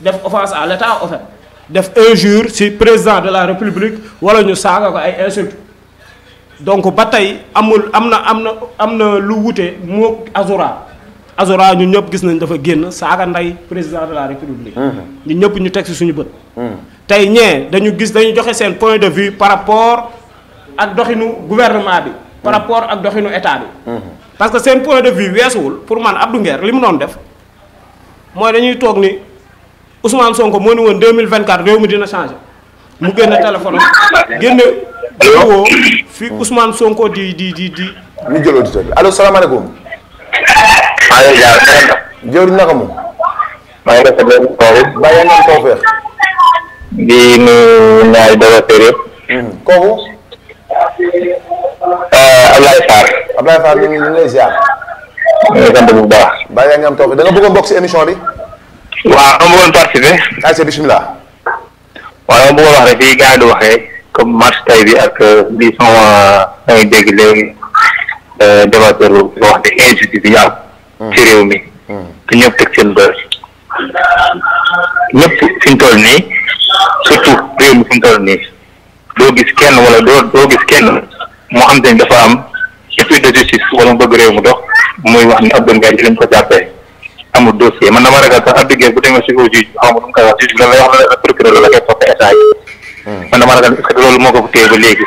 def offense à l'État en fait def injure ci président de la République wala ñu saaga ko ay insultes donc ba tey am na lu wute moo Azora ñun ñëpp gis nañ dafa génn saaga nday président de la République. ñun ñëpp ñu teg ci suñu bët. tey dañu joxe seen point de vue par rapport ak doxinu gouvernement bi. par rapport ak doxinu état bi. parce que seen point de vue weesuwul pour man Abdou Nguer li mu doon def mooy dañuy toog ni Ousmane Sonko moo ni woon 2024 réew mi dina changer mu génne téléphone génne vidéo fi Ousmane Sonko di. ñu jël auditeur bi allo salaamaaleykum. maa ngi jaar jëwriñ naka moom. maa ngi rafetlu kooku. bàyyi ngeen tawfeex. di nuyu ñaari développeurs yëpp. kooku. Ablaye Sarr. Ablaye Sarr ñu ngi lay ziar. ñu ngi sant bu baax. bàyyi ngeen tawfeex da nga bëggoon bokk ci émission bi. waaw ma bëggoon participer. ayca bismillah. waaw ma bëggoon wax rek fii gars yi di waxee comme marche tay bi ak li sama da ngay dégg léegi débatteur bi wax de injustice yi am. ci réew mi. te ñëpp teg seen bër. ñëpp fi ñu toll nii surtout réew mi fi mu toll nii doo gis kenn wala doo gis kenn moo xam te ni dafa am esprit de justice wala mu bëgg réew mu dox muy wax ni Abdou Nguer ci lañ ko jàppee amul dossier man dama ragal sax Abdou Nguer bu demee si au juge xaw ma nu mu koy wax juge bi lan lay wax la procureur la koy toppee état yi man dama ragal est-ce que loolu moo ko fa téye ba léegi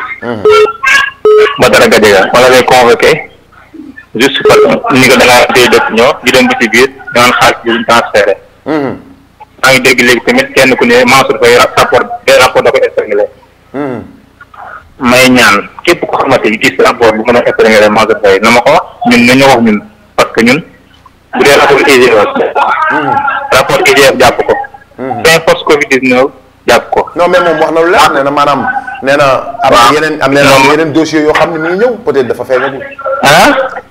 ba dara Gadiaga wala lay convoqué juste parce que ni ko da ngaa téye dëkk ñoo ñu dem ba ci biir ñu naan xaalis bi duñ transféré maa ngi dégg léegi tamit kenn ku ne Mansour Faye rapport da ko épinglé may ñaan képp ko xamante ni gis rapport bu mën a épinglé Mansour Faye na ma ko wax ñun nañu wax ñun parce que ñun bu dee rapport IGF jàpp ko fin force Covid-19 jàpp ko non mais moom wax na lu leer nee na maanaam nee na am na yeneen dossiers yoo xam ne mi ngi ñëw peut-être dafa feeñagul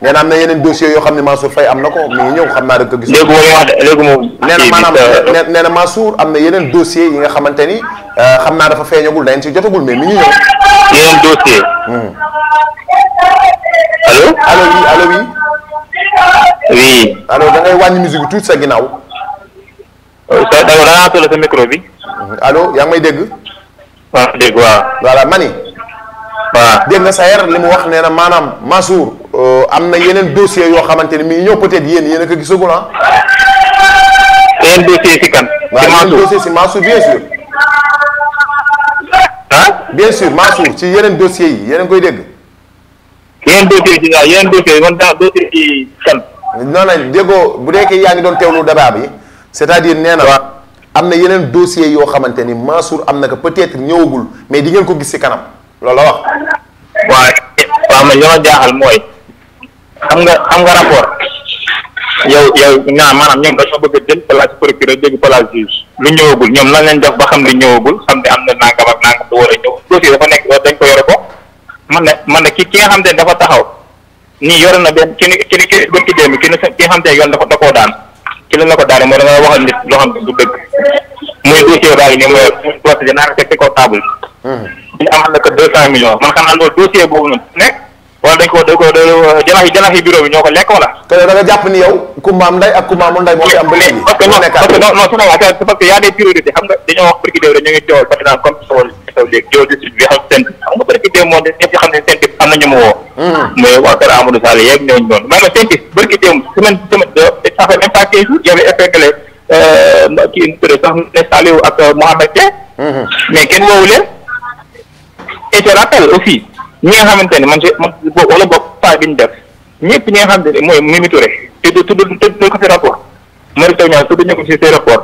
nee na am na yeneen dossiers yoo xam ne Mansour Faye am na ko mi ngi ñëw xam naa rek ko gis léegi moom nee na maanaam nee na Mansour am na yeneen dossiers yi nga xamante ni xam naa dafa feeñagul dañ ci jotagul mais mi ngi ñëw yeneen dossier allo oui oui allo da ngay wàññi musique bi tuuti sa ginnaaw da ngaa toll sa micro bi allo yaa ngi may dégg waaw dégg waaw voilà mani waaw dégg nga Sayer li mu wax nee na maanaam Mansour am na yeneen dossiers yoo xamante ni mi ngi ñëw peut-être yéen a ko gisagul ah. yeneen dossiers si kan. waaw yeneen dossiers si Mansour bien sûr. bien sûr Mansour ci yeneen dossiers yi yéen a ngi koy dégg. yeneen dossiers yi waaw yeneen dossiers yi man daa dossiers yi kan. non non déggoo bu dee yaa ngi doon teewlu débat bi c'est-à-dire nee na. am na yeneen dossiers yoo xamante ni Mansour am na ko peut-être ñëwagul mais di ngeen ko gis ci kanam loolu la wax. waaw man li ma jaaxal mooy xam nga rapport yow maanaam ñoom dañoo bëgg a jël place procureur jël place juge lu ñëwagul ñoom lan leen def ba xam ne ñëwagul xam ne am na nangam ak nangam du war a ñëw dossier dafa nekk dañ ko yore ko man ne ki nga xam te ne dafa taxaw nii yore na benn ki bëgg démb ki nga xam te yoon da koo daan ci lan la ko daane mooy da nga waxal nit loo xam ne du dëgg muy dossier baa ngi nii mooy dossier naa ko teg ci kaw table ñu amal na ko 200 millions man xam naa loolu dossier boobu noonu nekk wala dañ ko janax yi bureau bi ñoo ko lekk wala. te da nga jàpp ni yow kumbaam nday ak kumbaamul nday moo fi am ba léegi. parce que non Sénégal c'est parce que y a des priorités xam nga dañoo wax barki déew rek ñu ngi joowal par exemple comme sow léegi jow district bi xam seen xam nga barki déew moom ñëpp xam ne seen am na ñu mu woo mais waa kër Amadou Sall yeeg ñooñu noonu mais seen barki déew semaine ça fait même pas 15 jours y'avait épinglé kii nu tuddee sax ne Saliou ak Mohamed Dieng mais kenn woowu leen et je rappelle aussi ñi nga xamante ne man wala boog paa bi ñu def ñëpp ñi nga xamante ne mooy Mimi Touré tudd ko si rapport Mary Teuw Niane tudd ñu ko si ses rapport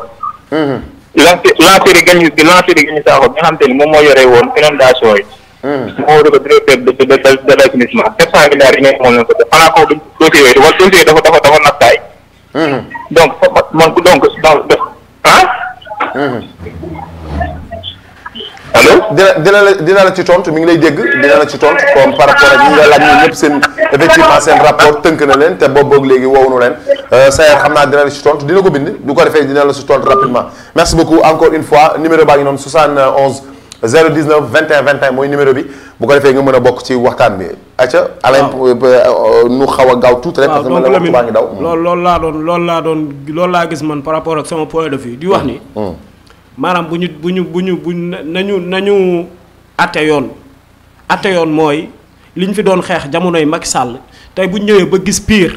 lancéri gañu saaxo bi nga xamante ni moom moo yore woon inondation yi moo war a ko directeur de l'assainissement 700 milliards yi nga moom leen ko def xanaa ko dossier yooyu wala dossier dafa nattaay donc allo. dina la ci tontu mi ngi lay dégg dina la ci tontu comme par rapport ak ñi nga laaj ñun ñëpp seen effectivement seen rapport tënk na leen te boobu boog léegi wowunu leen Sayer xam naa dina la ci tontu dina ko bind du ko defee dina la ci tontu rapidement. merci beaucoup encore une fois numéro baa ngi noonu 71 019 21 21 mooy numéro bi bu ko defee nga mën a bokk ci waxtaan bi. acca Alain nu xaw a gaaw tuuti rek. parce que man la waxtu baa ngi daw. loolu laa gis man par rapport ak sama point de vue di wax ni. maanaam bu ñu nañu atte yoon mooy li ñu fi doon xeex jamonoy Macky Sall tey bu ñu ñëwee ba gis pire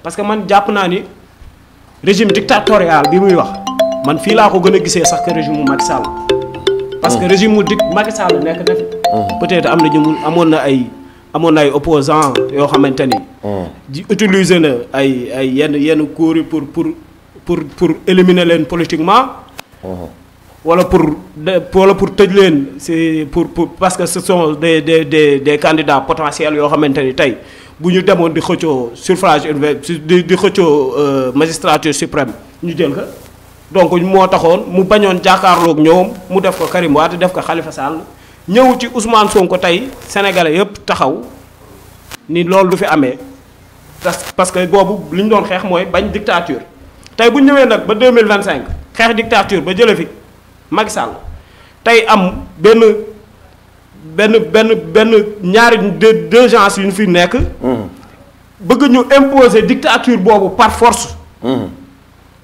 parce que man jàpp naa ni régime dictatorial bi muy wax man fii laa ko gën a gisee sax que régime mu Macky Sall. parce que régime mu Macky Sall nekk def peut-être am na ñu amoon na ay opposants yoo xamante ni. di utiliser na ay yenn cours yi pour éliminer leen politiquement. wala pour tëj leen c'est pour parce que ce sont des candidats potentiels yoo xamante ni tey bu ñu demoon di xëccoo suffrage universel di xëccoo magistrature suprême ñu jël ko donc moo taxoon mu bañoon jàkkaarloog ñoom mu def ko Karim Wade def ko Khalifa Sall ñëw ci Ousmane Sonko tey sénégalais yëpp taxaw ni loolu du fi amee parce que boobu li ñu doon xeex mooy bañ dictature tey bu ñu ñëwee nag ba 2025 xeex dictature ba jële fi Macky Sall tey am benn ñaari deux gens yu ñu fi nekk. bëgg ñu imposer dictature boobu par force.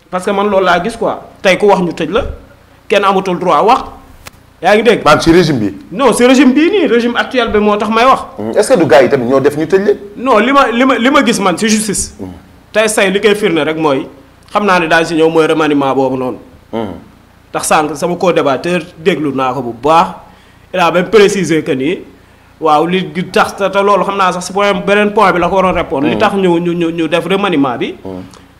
parce que man loolu laa gis quoi tey ku wax ñu tëj la kenn amatul droit wax yaa ngi dégg. maanaam ci régime bi. non si régime bii nii régime actuel bi moo tax may wax. est-ce que du gars yi tamit ñoo def ñu tëj leen. non li ma gis man si justice. tey say li koy firnde rek mooy xam naa ne daal si ñëw mooy remaniement boobu noonu. tax sànq sama co-débatteur déglu naa ko bu baax il a même précisé que ni waaw li tax te loolu xam naa sax si beneen point bi la ko waroon répondre li tax ñu def remaniement bi.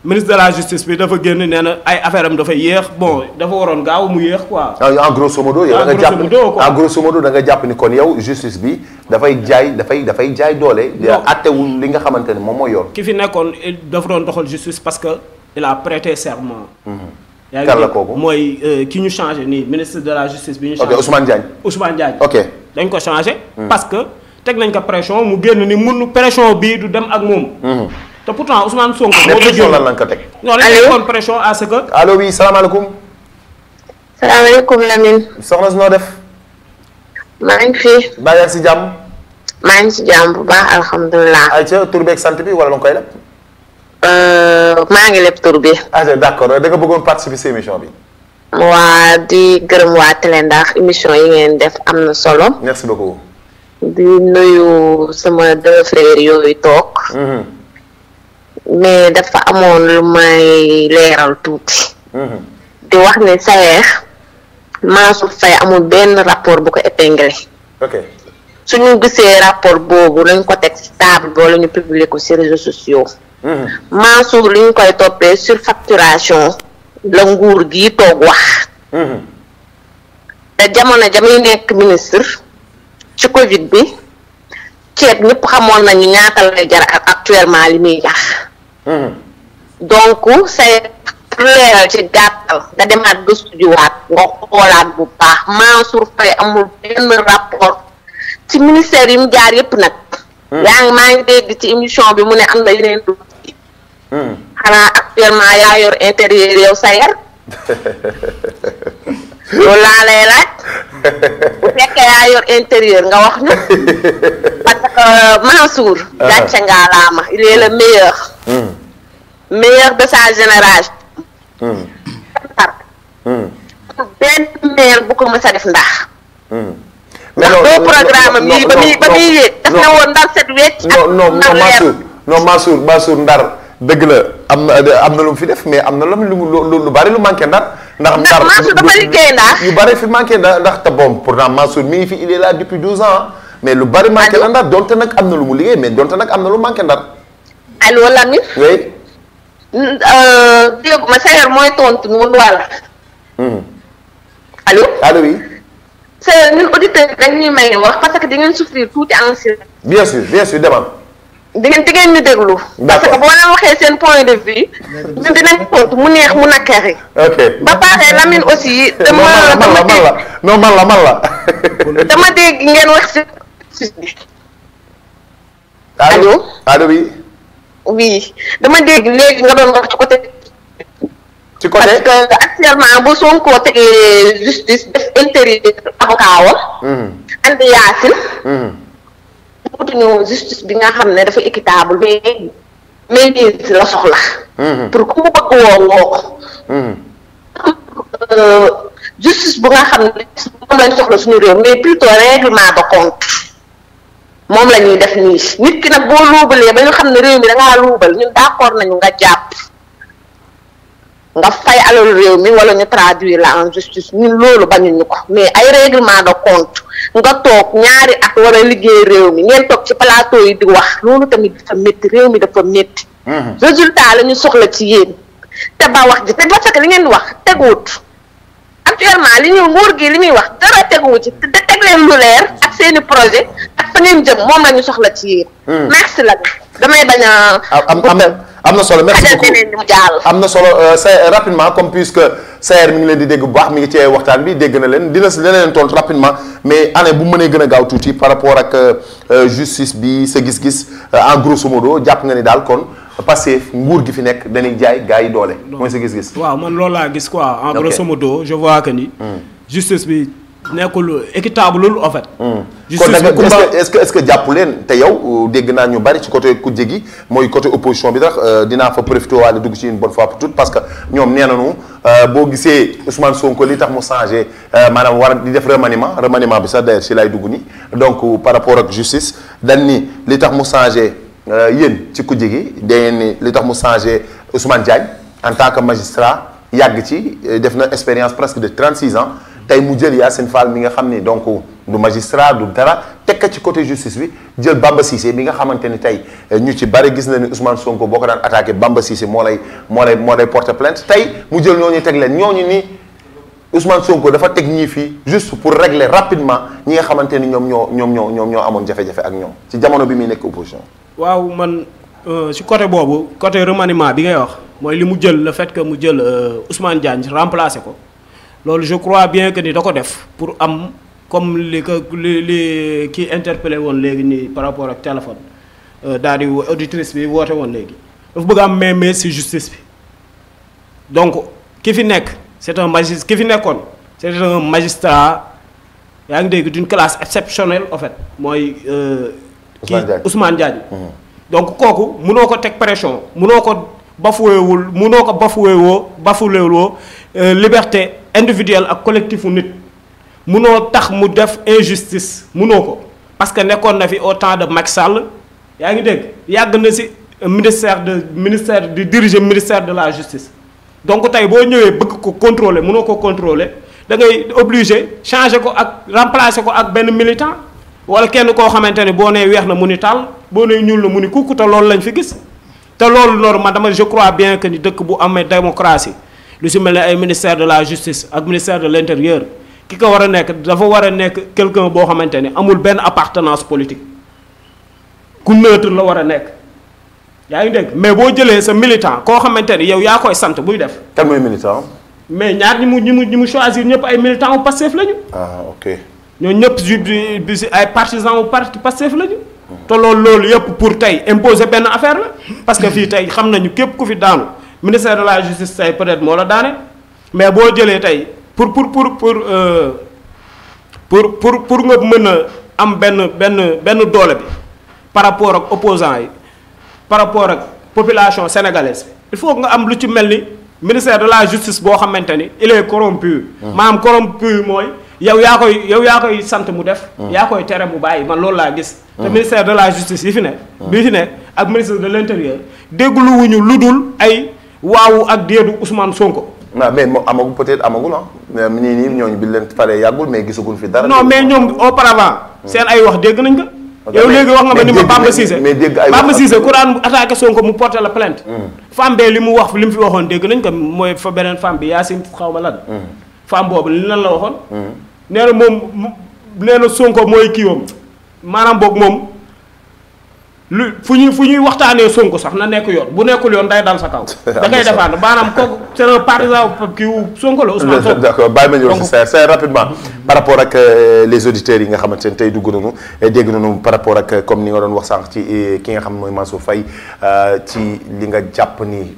ministre de la justice bi dafa génn nee na ay affaire am dafa yéex bon dafa waroon gaaw mu yéex quoi. en grosso modo yow da nga jàpp ni kon yow justice bi dafay jaay doole. attewul li nga xamante ne moom mooy yoon. ki fi nekkoon dafa doon doxal justice parce que il a prêté serment. yaa kan la kooku mooy ki ñu changé nii ministre de la justice bi ñu changé. ok Ousmane Diagne. ok dañ ko changé. parce que teg nañ ko pression mu génn ni mun pression bii du dem ak moom. te pourtant Ousmane Sonko. moo pression lan lañ ko teg. non dañ tegoon pression à ce que. allo oui salaamaaleykum. salaamaaleykum Lamine. soxna si noo def. maa ngi fi. baa yaa ngi si jàmm. maa ngi si jàmm bu baax alhamdulilah. ayca tur beeg sant bi wala la nga koy leb. maa ngi leb tur bi. d'accord da nga bëggoon participer si émission bi. waa di gërëm waa Télé ndax émission yi ngeen def am na solo. merci beaucoup. di nuyu sama deux frères yooyu toog. mais dafa amoon lu may leeral tuuti. di wax ne Sayer Mansour Faye amul benn rapport bu ko épinglé. ok suñu gisee rapport boobu lañ ko teg ci table boo la ñu publier ko ci réseaux sociaux. Mansour li ñu koy toppee surfacturation la nguur gi toog wax. te jamono jamuy nekk ministre ci Covid bi ceeb ñëpp xamoon nañu ñaata lay jar actuellement li muy jax donc say leeral ci gàttal nga demaat gëstu jiwaat nga xoolaat bu baax Mansour Faye amul benn rapport ci ministère yi mu jaar yëpp nag maa ngi dégg ci émission bi mu ne am na yeneen du xanaa actuellement yaa yor intérieur yow Sayer loolu laa lay laaj bu fekkee yaa yor intérieur nga wax ñu parce que Mansour gàcce ngaalaama il est le meilleur de sa génération benn maire bu ko mës a def ndax boo programme bi ba muy yéeg daf na woon Ndar set wecc non Mansour Ndar dëgg la am na lu mu fi def mais am na lu bari lu manqué Ndar ndax Mansour dafa liggéey Ndar yu bari fi manqué ndax te bon pourtant Mansour mi ngi fi il est là depuis 12 ans mais lu bari manqué la Ndar donte nag am na lu mu liggéey mais donte nag am na lu manqué Ndar allo Lamine oui dégg ma Sayer mooy tontu noonu wala allo oui Sayer ñun auditeurs yi dañuy may wax parce que di ngeen souffrir tuuti en silence bien sûr demal di ngeen ñu déglu parce que boo leen waxee seen point de vue ñun dinañ tontu mu neex mu nakkari ba pare Lamine aussi man la dama dégg ngeen wax si allo oui dama dégg léegi nga doon wax ci côté parce que actuellement bu Sonko tegee justice def intérieur avocat wam andi Yacine wutuñu justice bi nga xam ne dafa équitable mais nii la soxla pour ku mu bëgg woo ko justice bu nga xam ne moom lañ soxla suñu réew mais plutôt règlement de compte moom la ñuy def nii nit ki nag boo luubalee ba ñu xam ne réew mi da ngaa luubal ñun d'accord nañu nga jàpp nga fay alalu réew mi wala ñu traduire la en justice ñun loolu bañuñu ko mais ay règlement de compte nga toog ñaari at war a liggéey réew mi ngeen toog ci plateau yi di wax loolu tamit dafa métti réew mi dafa métti résultat la ñu soxla ci yéen te ba wax ji te parce que li ngeen wax teguwut actuellement li ñu nguur gi li muy wax dara teguwut ci te teg leen lu leer ak seeni projet ak fa ngeen jëm moom la ñu soxla ci yéen merci la damay bañ am na solo merci beaucoup am na solo rapidement comme puisque Sayer mi ngi leen di dégg bu baax mi ngi ci waxtaan bi dégg na leen dina leen tontu rapidement mais année bu mënee gën a gaaw tuuti par rapport ak justice bi sa gis-gis en grosso modo jàpp nga ni daal kon Pastef nguur gi fi nekk dañuy jaay gars yi doole. mooy sa gis-gis. waaw man loolu laa gis quoi. en grosso modo je vois que ni. justice bi nekkul équitable lul en fait. justice bi est-ce que jàpp leen te yow dégg naa ñu bari ci côté kujje gi mooy côté opposition bi tax dinaa fa profité waale dugg ci une bonne fois pour toutes parce que ñoom nee nañu boo gisee Ousmane Sonko li tax mu changé maanaam war di def remaniement bi sax d'ailleurs si lay dugg ni donc par rapport ak justice dañ ni li tax mu changé yéen ci kujje gi dangeen ni li tax mu changé Ousmane Diagne en tant que magistrat yàgg ci def na expérience presque de 36 ans tey mu jël Yacine Fall mi nga xam ni donc du magistrat du dara tekk ci côté justice bi jël Bamba Cissé bi nga xamante ni tey ñu ci bari gis na ni Ousmane Sonko boo ko daan attaqué Bamba Cissé moo lay porter plainte tey mu jël ñooñu teg leen ñooñu ni Ousmane Sonko dafa teg ñii fii juste pour régler rapidement ñi nga xamante ni ñoom ñoo amoon jafe-jafe ak ñoom ci jamono bi muy nekk opposition. waaw man ci côté boobu côté remaniement bi ngay wax mooy li mu jël le fait que mu jël Ousmane Diagne remplacer ko. loolu je crois bien que ni da ko def pour am comme li kii interpellé woon léegi nii par rapport ak téléphone daal di auditrice bi woote woon léegi dafa bëgg am mais ci justice bi donc ki fi nekk c'est un magistrat ki fi nekkoon c'est un magistrat yaa ngi dégg d'une classe exceptionnelle en fait mooy kii Ousmane Diagne donc kooku mënoo ko teg pression mënoo ko bafouwewoo liberté individuelle ak collectifu nit munoo tax mu def injustice munoo ko parce que nekkoon na fi au temps de Macky Sall yaa ngi dégg yàgg na ci ministère di diriger ministère de la justice donc tey boo ñëwee bëgg ko contrôler munoo ko contrôler da ngay obligé changer ko ak remplacer ko ak benn militant wala kenn koo xamante ne boo nee weex na mu ni tàll boo nee ñuul na mu ni kukku te loolu lañ fi gis te loolu man dama je crois bien que ni dëkk bu amee démocratie lu si mel ne ay ministère de la justice ak ministère de l'intérieur ki ko war a nekk dafa war a nekk quelqu'un boo xamante ne amul benn appartenance politique ku neutre la war a nekk yaa ngi dégg mais boo jëlee sa militant koo xamante ne yow yaa koy sant buy def. kan mooy militant. mais ñaar ñi mu choisir ñëpp ay militants wu Pastef lañu. ah ok. ñoo ñëpp ay partisans wu parti Pastef lañu. te loolu yëpp pour tey imposer benn affaire la parce que fii tey xam nañu képp ku fi daanu ministère de la justice tey peut-être moo la daane mais boo jëlee tey pour nga mën a am benn doole bi par rapport ak opposants yi par rapport ak population sénégalaise bi il faut nga am lu ci mel ni ministère de la justice boo xamante ni il est corrompu. maanaam corrompu mooy yow yaa koy sant mu def. yaa koy tere mu bàyyi man loolu laa gis. te ministère de la justice yi fi ne. bi fi ne ak ministre de l'intérieur dégluwuñu lu dul ay waawu ak déedu Ousmane Sonko. non mais moom amagul peut-être amagul ah mais nii ñooñu bi leen falee yàggul mais gisaguñ fi dara. non mais ñoom auparavant. seen ay wax dégg nañ ko. yow léegi wax nga ma ni ma Bamba Cissé Bamba Cissé ku daan attaqué Sonko mu porté la plainte. femme bee li mu fi waxoon dégg nañ ko mooy fa beneen femme bi Yacine xaw ma lan. femme boobu li lan la waxoon. nee na moom nee na Sonko mooy kiiwam maanaam boog moom lu fu ñuy waxtaanee Sonko sax na nekk yoon bu nekkul yoon day dal sa kaw. da ngay défendre maanaam kooku c'est un partisan kiiwu Sonko la Ousmane Sonko. d'accord bàyyi ma ñëw si c'est rapidement par rapport ak les auditeurs yi nga xamante ne tey dugg nañu dégg nañu par rapport ak comme ni nga doon wax sànq ci ki nga xam mooy Mansour Faye ci li nga jàpp ni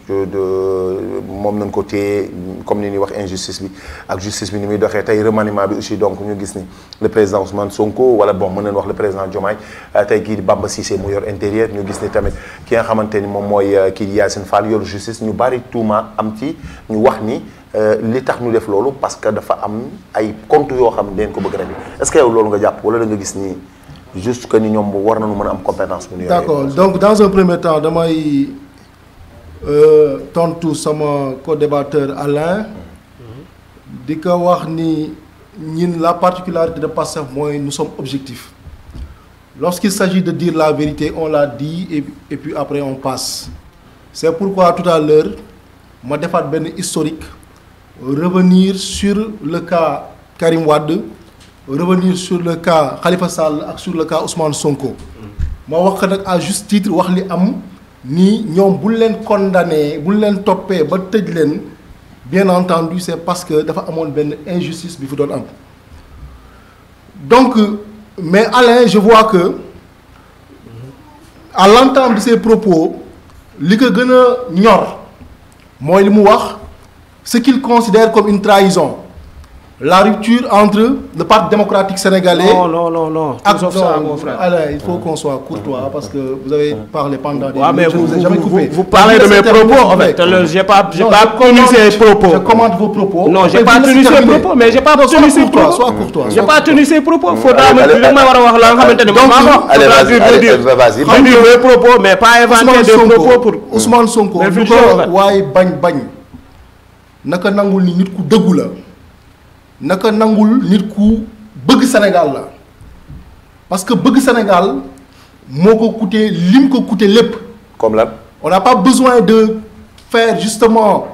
moom nañ ko téye comme ni ñuy wax injustice bi ak justice bi ni muy doxee tey remaniement bi aussi donc ñu gis ni le président Ousmane Sonko wala bon mën nañu wax le président Diomaye tey kii di Bamba Cissé mu yor intérieur ñu gis ni tamit ki nga xamante ni moom mooy kii di Yacine Fall yor justice ñu bari tuuma am ci ñu wax ni li tax ñu def loolu parce que dafa am ay compte yoo xam dañ ko bëgg rek est-ce que yow loolu nga jàpp wala da nga gis ni juste que ni ñoom war nañu mën a am compétence bu ñu yoree. d'accord donc dans un premier temps damay tontu sama co-débatteur Alain di ko wax ni ñun la particularité de Pastef mooy nous sommes objectifs lorsqu'il s'agit de dire la vérité on l'a dit et puis après on passe c'est pourquoi tout à l'heure ma defaat benn historique revenir sur le cas Karim Wade revenir sur le cas Khalifa Sall ak sur le cas Ousmane Sonko ma wax nag à juste titre wax li am ni ñoom bu leen condamné bu leen toppee ba tëj leen bien entendu c'est parce que dafa amoon benn injustice bi fi doon am donc mais Alain je vois que à l'entame de ses propos li ko gën a ñor mooy li mu wax ce qu'il considère comme une trahison la rupture entre le Parti démocratique sénégalais. Non. Sauf ça, mon frère. Alain, il faut qu'on soit courtois parce que vous avez parlé pendant des minutes. Mais je ne vous ai jamais coupé. Vous parlez de mes propos en fait. J'ai pas tenu ces propos. Je commande vos propos. Non, j'ai pas tenu ces propos, mais j'ai pas tenu ces propos. Sois courtois. J'ai pas tenu ces propos. Faudra me dire allez, vas-y. Mes propos, mais pas inventer des propos pour Ousmane Sonko. waaye bañ naka nangul ni nit ku dëggu la. naka nangul nit ku bëgg Sénégal la parce que bëgg Sénégal moo ko coûté lim ko coûté lépp. comme là. On n'a pas besoin de faire justement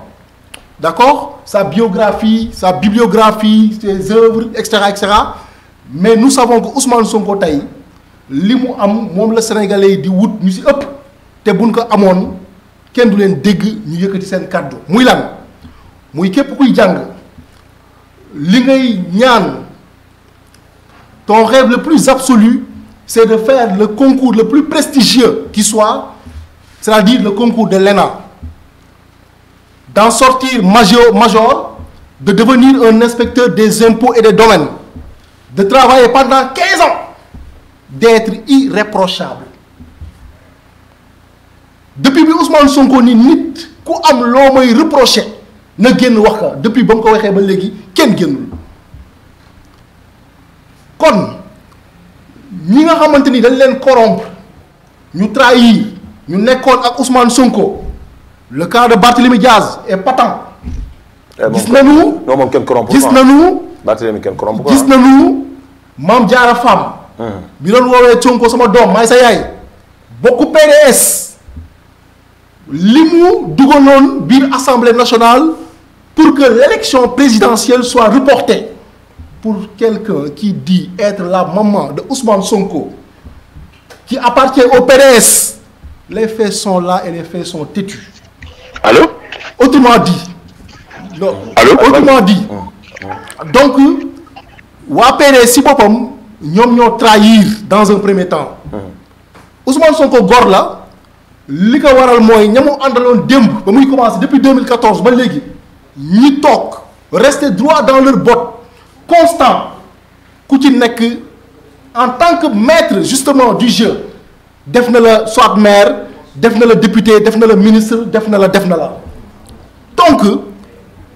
d'accord sa biographie sa bibliographie ses œuvres etc. mais nous savons que Ousmane Sonko tey li mu am moom la Sénégalais yi di wut ñu ci ëpp te buñ ko amoon kenn du leen dégg ñu yëkkati seen kàddu muy lan muy képp kuy jàng. li ngay ñaan ton rêve le plus absolu c'est de faire le concours le plus prestigieux qui soit c'est-à-dire le concours de l'ENA d'en sortir major de devenir un inspecteur des impôts et des domaines de travailler pendant 15 ans d'être irréprochable depuis bi Ousmane Sonko ni nit ku am loo may reprocher na génn wax ka depuis ba mu ko waxee ba léegi kenn génnul kon ñi nga xamante ni dañ leen corrompre ñu trahir ñu nekkoon ak Ousmane Sonko le cas de Barthélémy Diaz est patent. gis nañu non moom kenn corrompre gis nañu Barthélémy kenn corrompre gis nañu Mame Diarra Fam bi doon woowee Sonko sama doom maay sa yaay bokku PDS li mu dugaloon biir Assemblée nationale pour que l'élection présidentielle soit reportée pour quelqu'un qui dit être la maman de Ousmane Sonko qui appartient au PDS les faits sont là et les faits sont têtus. Allô? Autrement dit. Non. Allô? Autrement dit. Donc waa PDS si boppam ñoom ñoo trahir dans un premier temps Ousmane Sonko góor la li ko waral mooy ña mu àndaloon démb ba muy commencé depuis 2014 ba léegi ñi toog rester droit dans leur botte constant ku ci nekk en tant que maître justement du jeu def na la soit maire def na la député def na la ministre def na la donc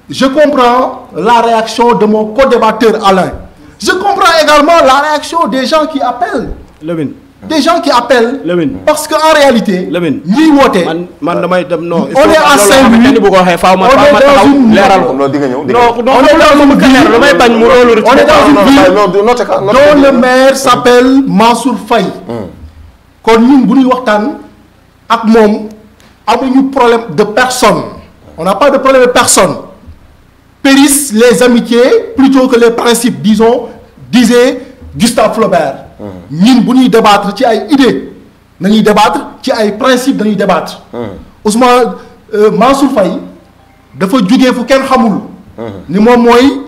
je comprends la réaction de mon co-débatteur Alain je comprends également la réaction des gens qui appellent Lamine des gens qui appellent Lamine parce que en réalité Lamine ñiy woote man damay dem non on est à Saint-Louis bu ko waxee faaw ma taxaw leeral ko non di nga ñëw on est dans une ville damay bañ mu loolu on est dans une ville dont le maire s'appelle Mansour Faye kon ñun bu ñuy waxtaan ak moom amuñu problème de personne on n'a pas de problème de personne périssent les amitiés plutôt que les principes disait Gustave Flaubert ñun bu ñuy débattre ci ay idées nañuy débattre ci ay principes dañuy débattre Ousmane Mansour Faye dafa jógee fu kenn xamul ni moom mooy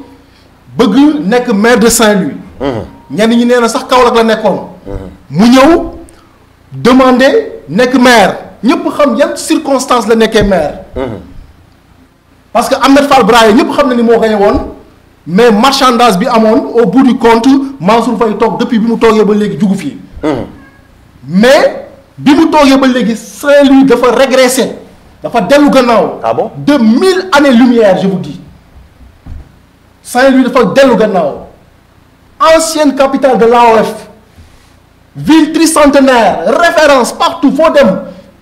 bëgg nekk maire de Saint-Louis ñenn ñi nee na sax Kaolack la nekkoon mu ñëw demander nekk maire ñëpp xam yan circonstances la nekkee maire parce que Ahmed Fall Braye ñëpp xam na ni moo gañe woon mais marchandage bi amoon au bout du compte Mansour Faye toog depuis bi mu toogee ba léegi jugu fii mais bi mu toogee ba léegi Saint-Louis dafa régressé dafa dellu gannaaw. Ah bon? De 1000 années-lumière je vous dis Saint-Louis dafa dellu gannaaw ancienne capitale de l'AOF ville tricentenaire référence partout foo dem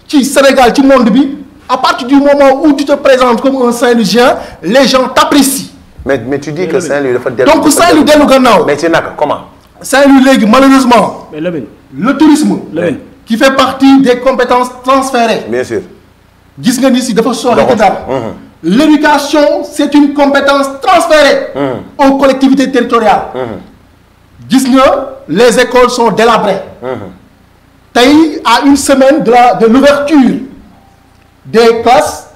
ci Sénégal ci monde bi à partir du moment où tu te présentes comme un Saint-Louisien les gens t'apprécient. mais tu dis que Saint-Louis dafa dellu. donc Saint-Louis dellu gannaaw. mais ci naka comment. Saint-Louis léegi malheureusement. mais Lamine. le tourisme. Lamine. qui fait partie des compétences transférées. bien sûr. gis nga ni si dafa sooxe ci dara. L'éducation c'est une compétence transférée. aux collectivités territoriales. gis nga les écoles sont délabrées. tey à une semaine de l'ouverture des classes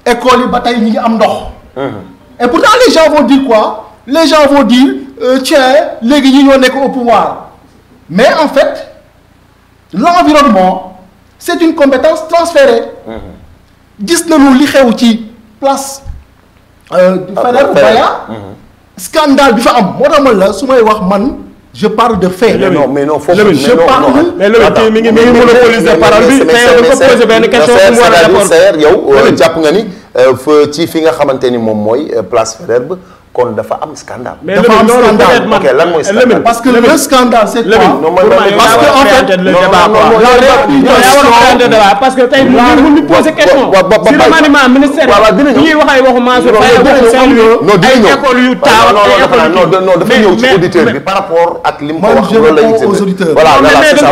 écoles yi ba tey ñi ngi am ndox. et pourtant les gens vont dire quoi? Les gens vont dire tiens léegi ñi ñoo nekk au pouvoir mais en fait l'environnement c'est une compétence transférée. gis nañu li xew ci place. Faidherbe Baya. scandale bi fa am moo tax man la su may wax man je parle de fait. mais non foofu je parle mais Lamine mi ngi monopoliser parole bi tey dafa poser benn question bu mu war a répondre yow jàpp nga ni ci fi nga xamante ni moom mooy place Faidherbe kon dafa am scandale. mais dafa am scandale ok lan mooy scandale. parce que le scandale c'est quoi? parce que en fait parce que tey mu poser question si remaniement ministère ñuy wax ay waxu Mansour Faye waxu Saint-Louis ay école yu taaw non dafa ñëw ci auditeur bi par rapport ak li mu ko wax loolu lay aux auditeurs. voilà c'est ça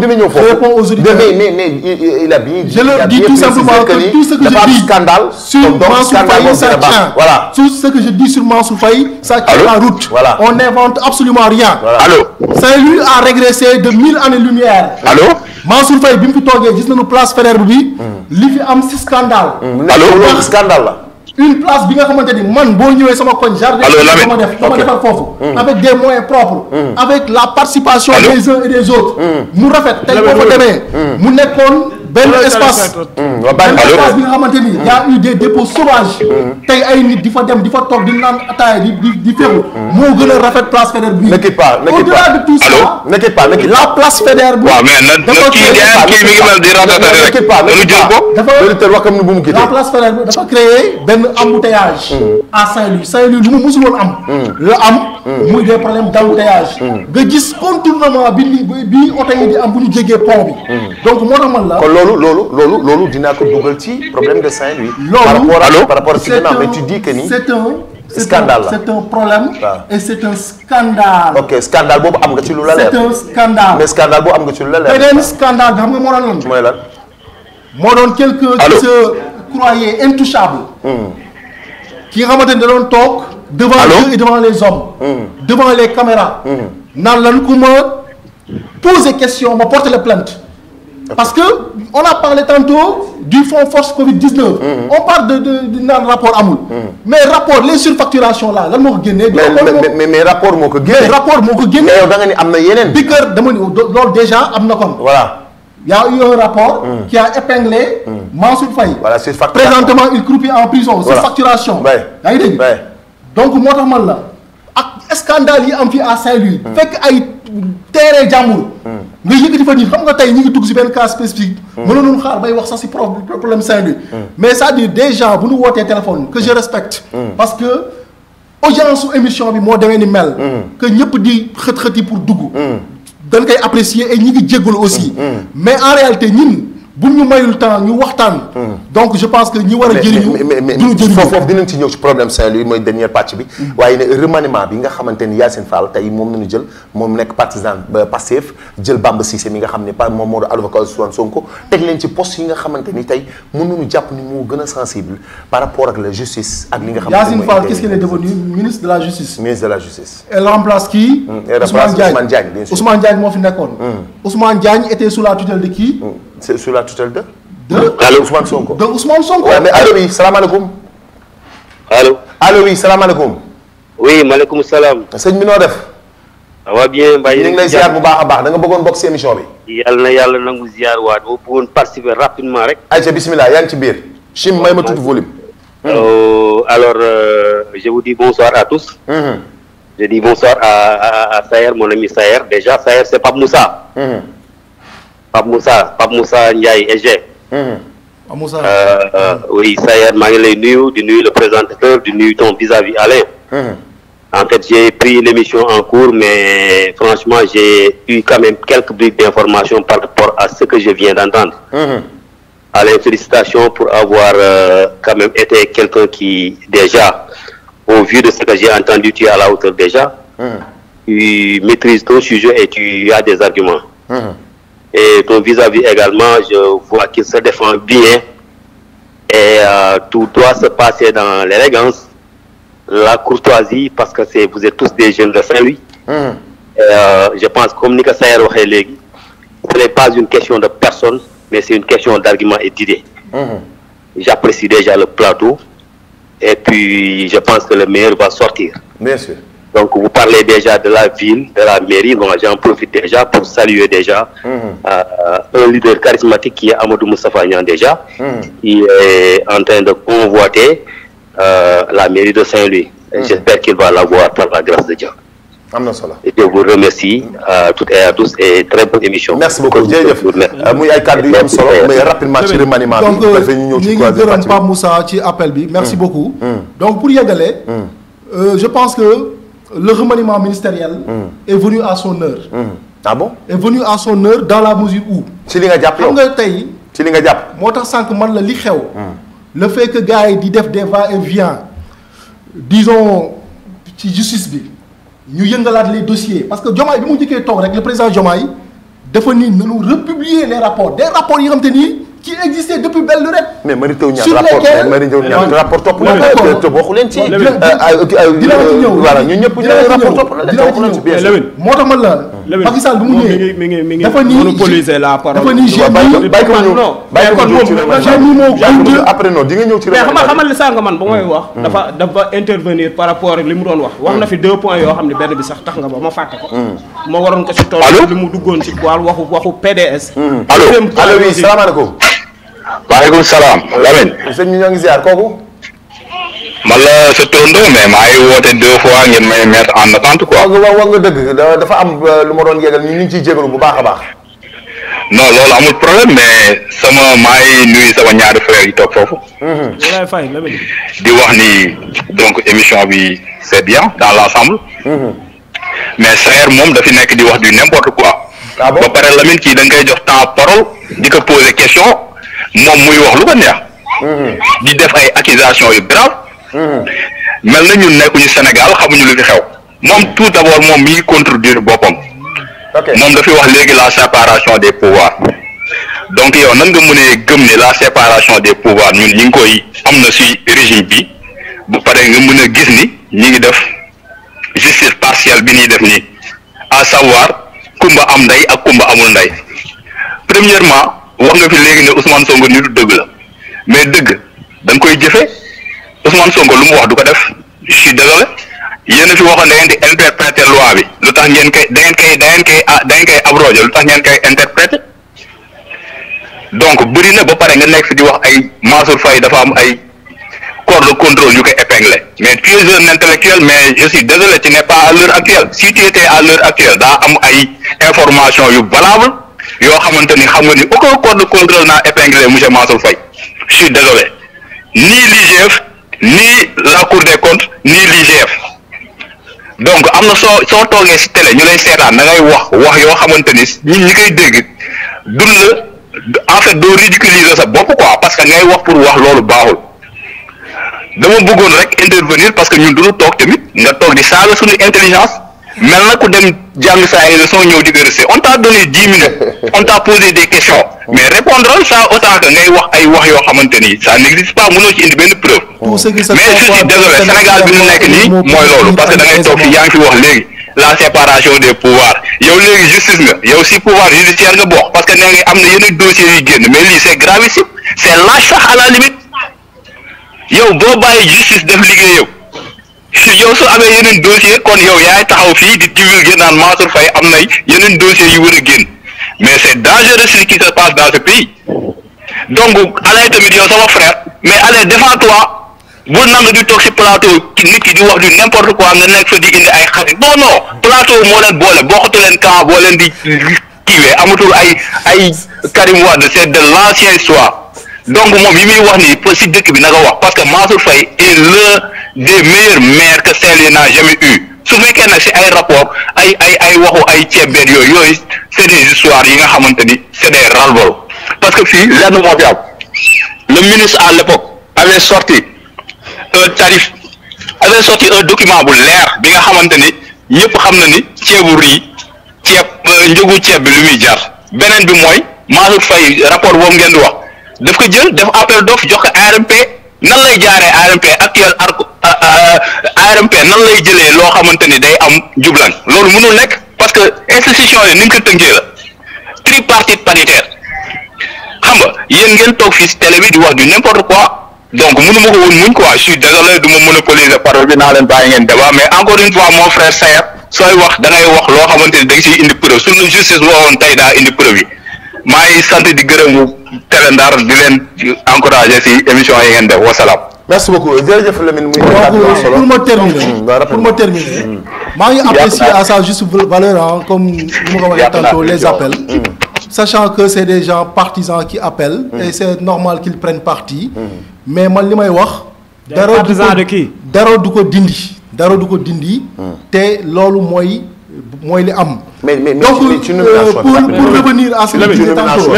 dina ñëw foofu mais il a bien je leur dis tout simplement que tout ce que je dis scandale sur Mansour Faye ça tient. Voilà. Tout ce que je dis sur Mansour Faye, ça tient la route. Voilà. On n'invente absolument rien. Voilà. Allô. Saint-Louis a régressé de 1000 années-lumière. Allô. Mansour Faye bi mu fi toogee gis nañu place Faidherbe bi. li fi am ci scandale. Allô. Scandale la. Une place bi nga xamante ni man boo ñëwee sama koñ jardin. Allô Lamine. dama defar foofu. avec des moyens propres. avec la participation des uns et des autres. mu rafet tey boo fa demee. mu nekkoon benn espace. benn espace bi nga xamante ni y a eu des dépôts sauvages. tey ay nit di fa dem di fa toog di naan ataaya di féewu. moo gën a rafet place Faidherbe bi. Ne quitte pas. au-delà de tout ça. Ne quitte pas. la place Faidherbe bi. waaw mais na kii mi ngi mel di ratatati rek. dañu jël ko. la place Faidherbe dafa créer benn embouteillage à Saint-Louis lu mu musul woon am la am muy des problèmes d'embouteillage nga gis contournement bi oto yi di am bu ñu jéggee pont bi donc moo tax man la kon loolu dinaa ko dugal ci problème de Saint-Louis par rapport ci ginnaaw mais tu dis que ni scandale la c'est un problème et c'est un scandale. ok scandale boobu am nga ci lu la leer c'est un scandale mais scandale boobu am nga ci lu la leer beneen scandale bi xam nga moo doon lan mooy lan moo doon quelqu'un qui se croyait intouchable ki nga xamante ne da doon toog devant Dieu et devant les hommes devant les caméras naan lan ku ma poser question ma porter la plainte Parce que on a parlé tantôt du fonds force Covid-19. On parle de naan rapport amul. Mais rapport les surfacturations là lan moo ko génnee. mais rapport moo ko génnee. rapport moo ko génnee. mais yow da nga ni am na yeneen. bi kër dama ni loolu déjà am na kon. voilà. Il y a eu un rapport qui a épinglé Mansour Faye. Voilà, surfacturation. Présentement il croupit en prison. Voilà. Surfacturation. yaa ngi dégg. Donc moo tax man la ak scandale yi am fi à Saint-Louis. fekk ay terrain jàmbur. nga yëkkati fa nii xam nga tey ñu ngi dugg si benn cas spécifique. mënoon xaar bay wax sax si problème Saint-Louis. mais c'est-à-dire des gens bu ñu wootee téléphone que je respecte. parce que audience su émission bi moo demee ni mel. que ñëpp di xët-xët yi pour dugg. dañ koy apprécier et ñi ngi jéggalu aussi. mais en réalité ñun bu ñu mayul temps ñu waxtaan. donc je pense que ñi war a jëriñu. mais foofu dinañ ci ñëw ci problème Saint-Louis mooy dernière pàcc bi. waaye ne remaniement bi nga xamante ni Yacine Fall tey moom nañu jël moom nekk partisan Pastef jël Bamba Cissé mi nga xam ne moom moo doon avocat Ousmane Sonko teg leen ci poste yi nga xamante ni tey mën nañu jàpp ni moo gën a sensible par rapport ak la justice ak li nga. xamante ni Yacine Fall qu'est-ce qu'il est devenu ministre de la justice. ministre de la justice. elle remplace qui. Ousmane Diagne bien sûr. Ousmane Diagne moo fi nekkoon. Ousmane Diagne était sous la tutelle de qui. c'est sous la tutelle de. de Ousmane Sonko. de Ousmane Sonko. waaw mais allo oui salaamaaleykum. allo oui salaamaaleykum. oui maaleykum salaam. sëñ bi noo def. ça va bien Mbaye. ñu ngi lay ziar bu baax a baax da nga bëggoon bokk si émission bi. yàlla na yàlla nangu ziar waat boo bëggoon participer rapidement rek. ayca bismillah yaa ngi ci biir. Chim may ma tuuti volume. alors je vous dis bonsoir à tous. Je dis bonsoir à Sayer, mon ami Sayer. Déjà, Sayer, c'est Pape Moussa. Pape Moussa Ndiaye SG. Moussa. Oui, Sayer, maa ngi lay nuyu di nuyu le présentateur di nuyu ton vis-à-vis Alain. En fait, j'ai pris l'émission en cours, mais franchement, j'ai eu quand même quelques briques d'informations par rapport à ce que je viens d'entendre. Alain, félicitations pour avoir quand même été quelqu'un qui, déjà, au vu de ce que j'ai entendu, tu es à la hauteur déjà. Tu maîtrises ton sujet et tu as des arguments. Et ton vis-à-vis également, je vois qu'il se défend bien. Et tout doit se passer dans l'élégance, la courtoisie, parce que vous êtes tous des jeunes de Saint-Louis. Je pense, comme Nika Sayer waxee léegi, ce n'est pas une question de personne, mais c'est une question d'argument et d'idée. J'apprécie déjà le plateau. Et puis, je pense que le meilleur va sortir. Bien sûr. Donc, vous parlez déjà de la ville, de la mairie. Bon, j'en profite déjà pour saluer déjà un leader charismatique qui est Amadou Moustapha Niang déjà, qui est en train de convoiter la mairie de Saint-Louis. J'espère qu'il va l'avoir par la grâce de Dieu. Et je vous remercie à toutes et à tous et très bonne émission. Merci beaucoup. jërëjëf muy ay kàddu yu am solo mais rapidement ci remaniement bi. donc ñu ngi gërëm Pape Moussa ci appel bi. merci beaucoup. donc pour yeggale. je pense que le remaniement ministériel. est venu à son heure. ah bon. est venu à son heure dans la mesure où. ci li nga jàpp yow xam nga tey. ci li nga jàpp. moo tax sànq man la li xew. le fait que gars yi di def des va-et-vient disons ci justice bi. ñu yëngalaat les dossiers parce que Diomaye bi mu njëkkee toog rek le président Diomaye dafa ni nañu republier les rapports des rapports yi nga xam te ni qui existaient depuis belle lurette. mais Mary Teuw Niane rapport topp la waxu leen ci. dinaa ci ñëw voilà ñun ñëpp ñu rapport topp la moo tax man la. Macky Sall bi mu ñëwee mi ngi dafa ni monopoliser la parole. dafa ni après non di nga ñëw ci mais xamal li sànq man ba may wax. dafa intervenir par rapport ak li mu doon wax. wax na fi 2 points yoo xam ne benn bi sax tax nga ba ma fàtte ko. ma waroon ko ci tool li mu duggoon ci wàllu waxu PDS. allo oui salaamaaleykum. maaleykum salaam Lamine. sëñ bi ñoo ngi ziar kooku. man la sa tondo mais maa ngi woote 2 fois ngeen may mettre en attente quoi. wax nga dëgg dafa am lu ma doon yégal ñu ngi ciy jégalu bu baax a baax. non loolu amul problème mais maa ngi nuyu sama ñaari frères yi toog foofu. walaay fay Lamine. di wax ni donc émission bi c'est bien dans l'ensemble. mais Sayer moom dafi nekk di wax du n'importe quoi. ah bon ba pare Lamine kii da nga koy jox temps parole di ko poser question moom muy wax lu ko neex. di def ay accusations yu grave. mel na ñun nekkuñu Sénégal xamuñu lu fi xew moom tout d'abord moom mi ngi contredire boppam. moom dafi wax léegi la séparation des pouvoirs donc yow nan nga mënee gëm ne la séparation des pouvoirs ñun ñi ngi koy am na ci régime bi bu pare nga mën a gis ni ñi ngi def justice partielle bi ñuy def nii à savoir kumba am ndey ak kumba amul ndey premièrement wax nga fi léegi ne Ousmane Sonko nitu dëgg la mais dëgg da nga koy jëfe Ousmane Sonko lu mu wax du ko def je suis désolé yéen a fi waxoon da ngeen di interpréter loi bi lu tax ngeen koy da ngeen koy abroger lu tax ngeen koy interpréter donc bëri na ba pare nga nekk fi di wax ay Mansour Faye dafa am ay corps de contrôle yu koy épinglé mais tu es un intellectuel mais je suis désolé tu n'es pas à l'heure actuelle si tu étais à l'heure actuelle daa am ay information yu valable yoo xamante ni xam nga ni aucun corps de contrôle n'a épinglé monsieur Mansour Faye je suis désolé ni l'IGF ni la Cour des comptes ni l'IGF donc am na soo toogee ci télé ñu lay seetaan da ngay wax yoo xamante ni ñi koy dégg dun la en fait doo ridiculiser sa bopp quoi parce que ngay wax pour wax loolu baaxul dama bëggoon rek intervenir parce que ñun duñu toog tamit nga toog di saaga suñu intelligence mel na ku dem jàng sa ay leçon ñëw di ko rester on t'a donné 10 minutes on t'a posé des questions mais répondre ça autant que ngay wax ay wax yoo xamante ni ça n'existe pas mënoo ci indi benn preuve mais je suis désolé Sénégal bi ñu nekk nii mooy loolu parce que da ngay toog fi yaa ngi fi wax léegi la séparation des pouvoirs yow léegi justice nga yow si pouvoir judiciaire nga bokk parce que nee nga am na yeneen dossiers yu génn mais lii c'est gravissime c'est lâche sax à la limite yow boo bàyyi justice def liggéeyam yow su amee yeneen dossier kon yow yaay taxaw fii di divulguer naan Mansour Faye am nay yeneen dossiers yu war a génn mais c'est dangereux ce qui se passe dans ce pays donc allez tamit yow sama frère mais allez défends-toi bul nangu di toog ci plateau nit ki di wax du n'importe quoi nga nekk fa di indi ay xarit non plateau moo leen boole bokkatu leen camp boo leen di kiiwee amatul ay Karim Wade c'est de l'ancienne histoire donc moom yi muy wax nii ci dëkk bi na nga wax parce que Mansour Faye est l'un des meilleurs maires que Saint-Louis n'a jamais eu su fekkee nag ci ay rapport ay waxu ay ceebbeet yooyu c'est des histoires yi nga xamante ni c'est des ras-le-bol parce que fii lenn moo fi am le ministre à l'époque avait sorti un document bu leer bi nga xamante ni ñëpp xam na ni ceebu riz njëgu ceeb bi lu muy jar beneen bi mooy Mansour Faye rapport boobu ngeen di wax daf ko jël def appel d'offre jox ko ARMP nan lay jaaree ARMP actuel ARMP nan lay jëlee loo xamante ni day am jublan loolu mënul nekk parce que institution yi ni nga ko tënkee la tripartite paritaire xam nga yéen ngeen toog fii ci télé bi di wax du n'importe quoi donc mënu ma ko woon muñ quoi je suis désolé du ma monopoliser parole bi naa leen bàyyi ngeen débat mais encore une fois mon frère Sayer sooy wax da ngay wax loo xamante ni da nga ciy indi preuve suñu justice waxoon tey daa indi preuve yi maa ngi sant di gërëm Télé Ndar di leen encourager ci émission yi ngeen def wasalaam. merci beaucoup jërëjëf Lamine muy pour ma terminer maa ngi apprécier à sa juste valeur comme ni ma ko waxee tantôt les appels sachant que c'est des gens partisans qui appellent et c'est normal qu'ils prennent parti mais man li may wax dara du ko dindi te loolu mooy li am donc pour revenir à ce que tu disais tantôt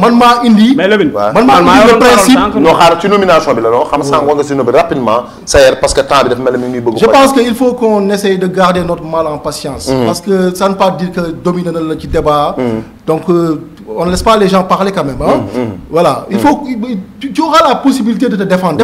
man maa indi le principe non xaar ci nomination bi la non xam sànq nga si nobi rapidement Sayer parce que temps bi dafa mel ni mi ngi bëgg je pense que il faut qu'on essaye de garder notre mal en patience parce que ça ne veut pas dire que dominer na la ci débat donc on ne laisse pas les gens parler quand même voilà il faut tu auras la possibilité de te défendre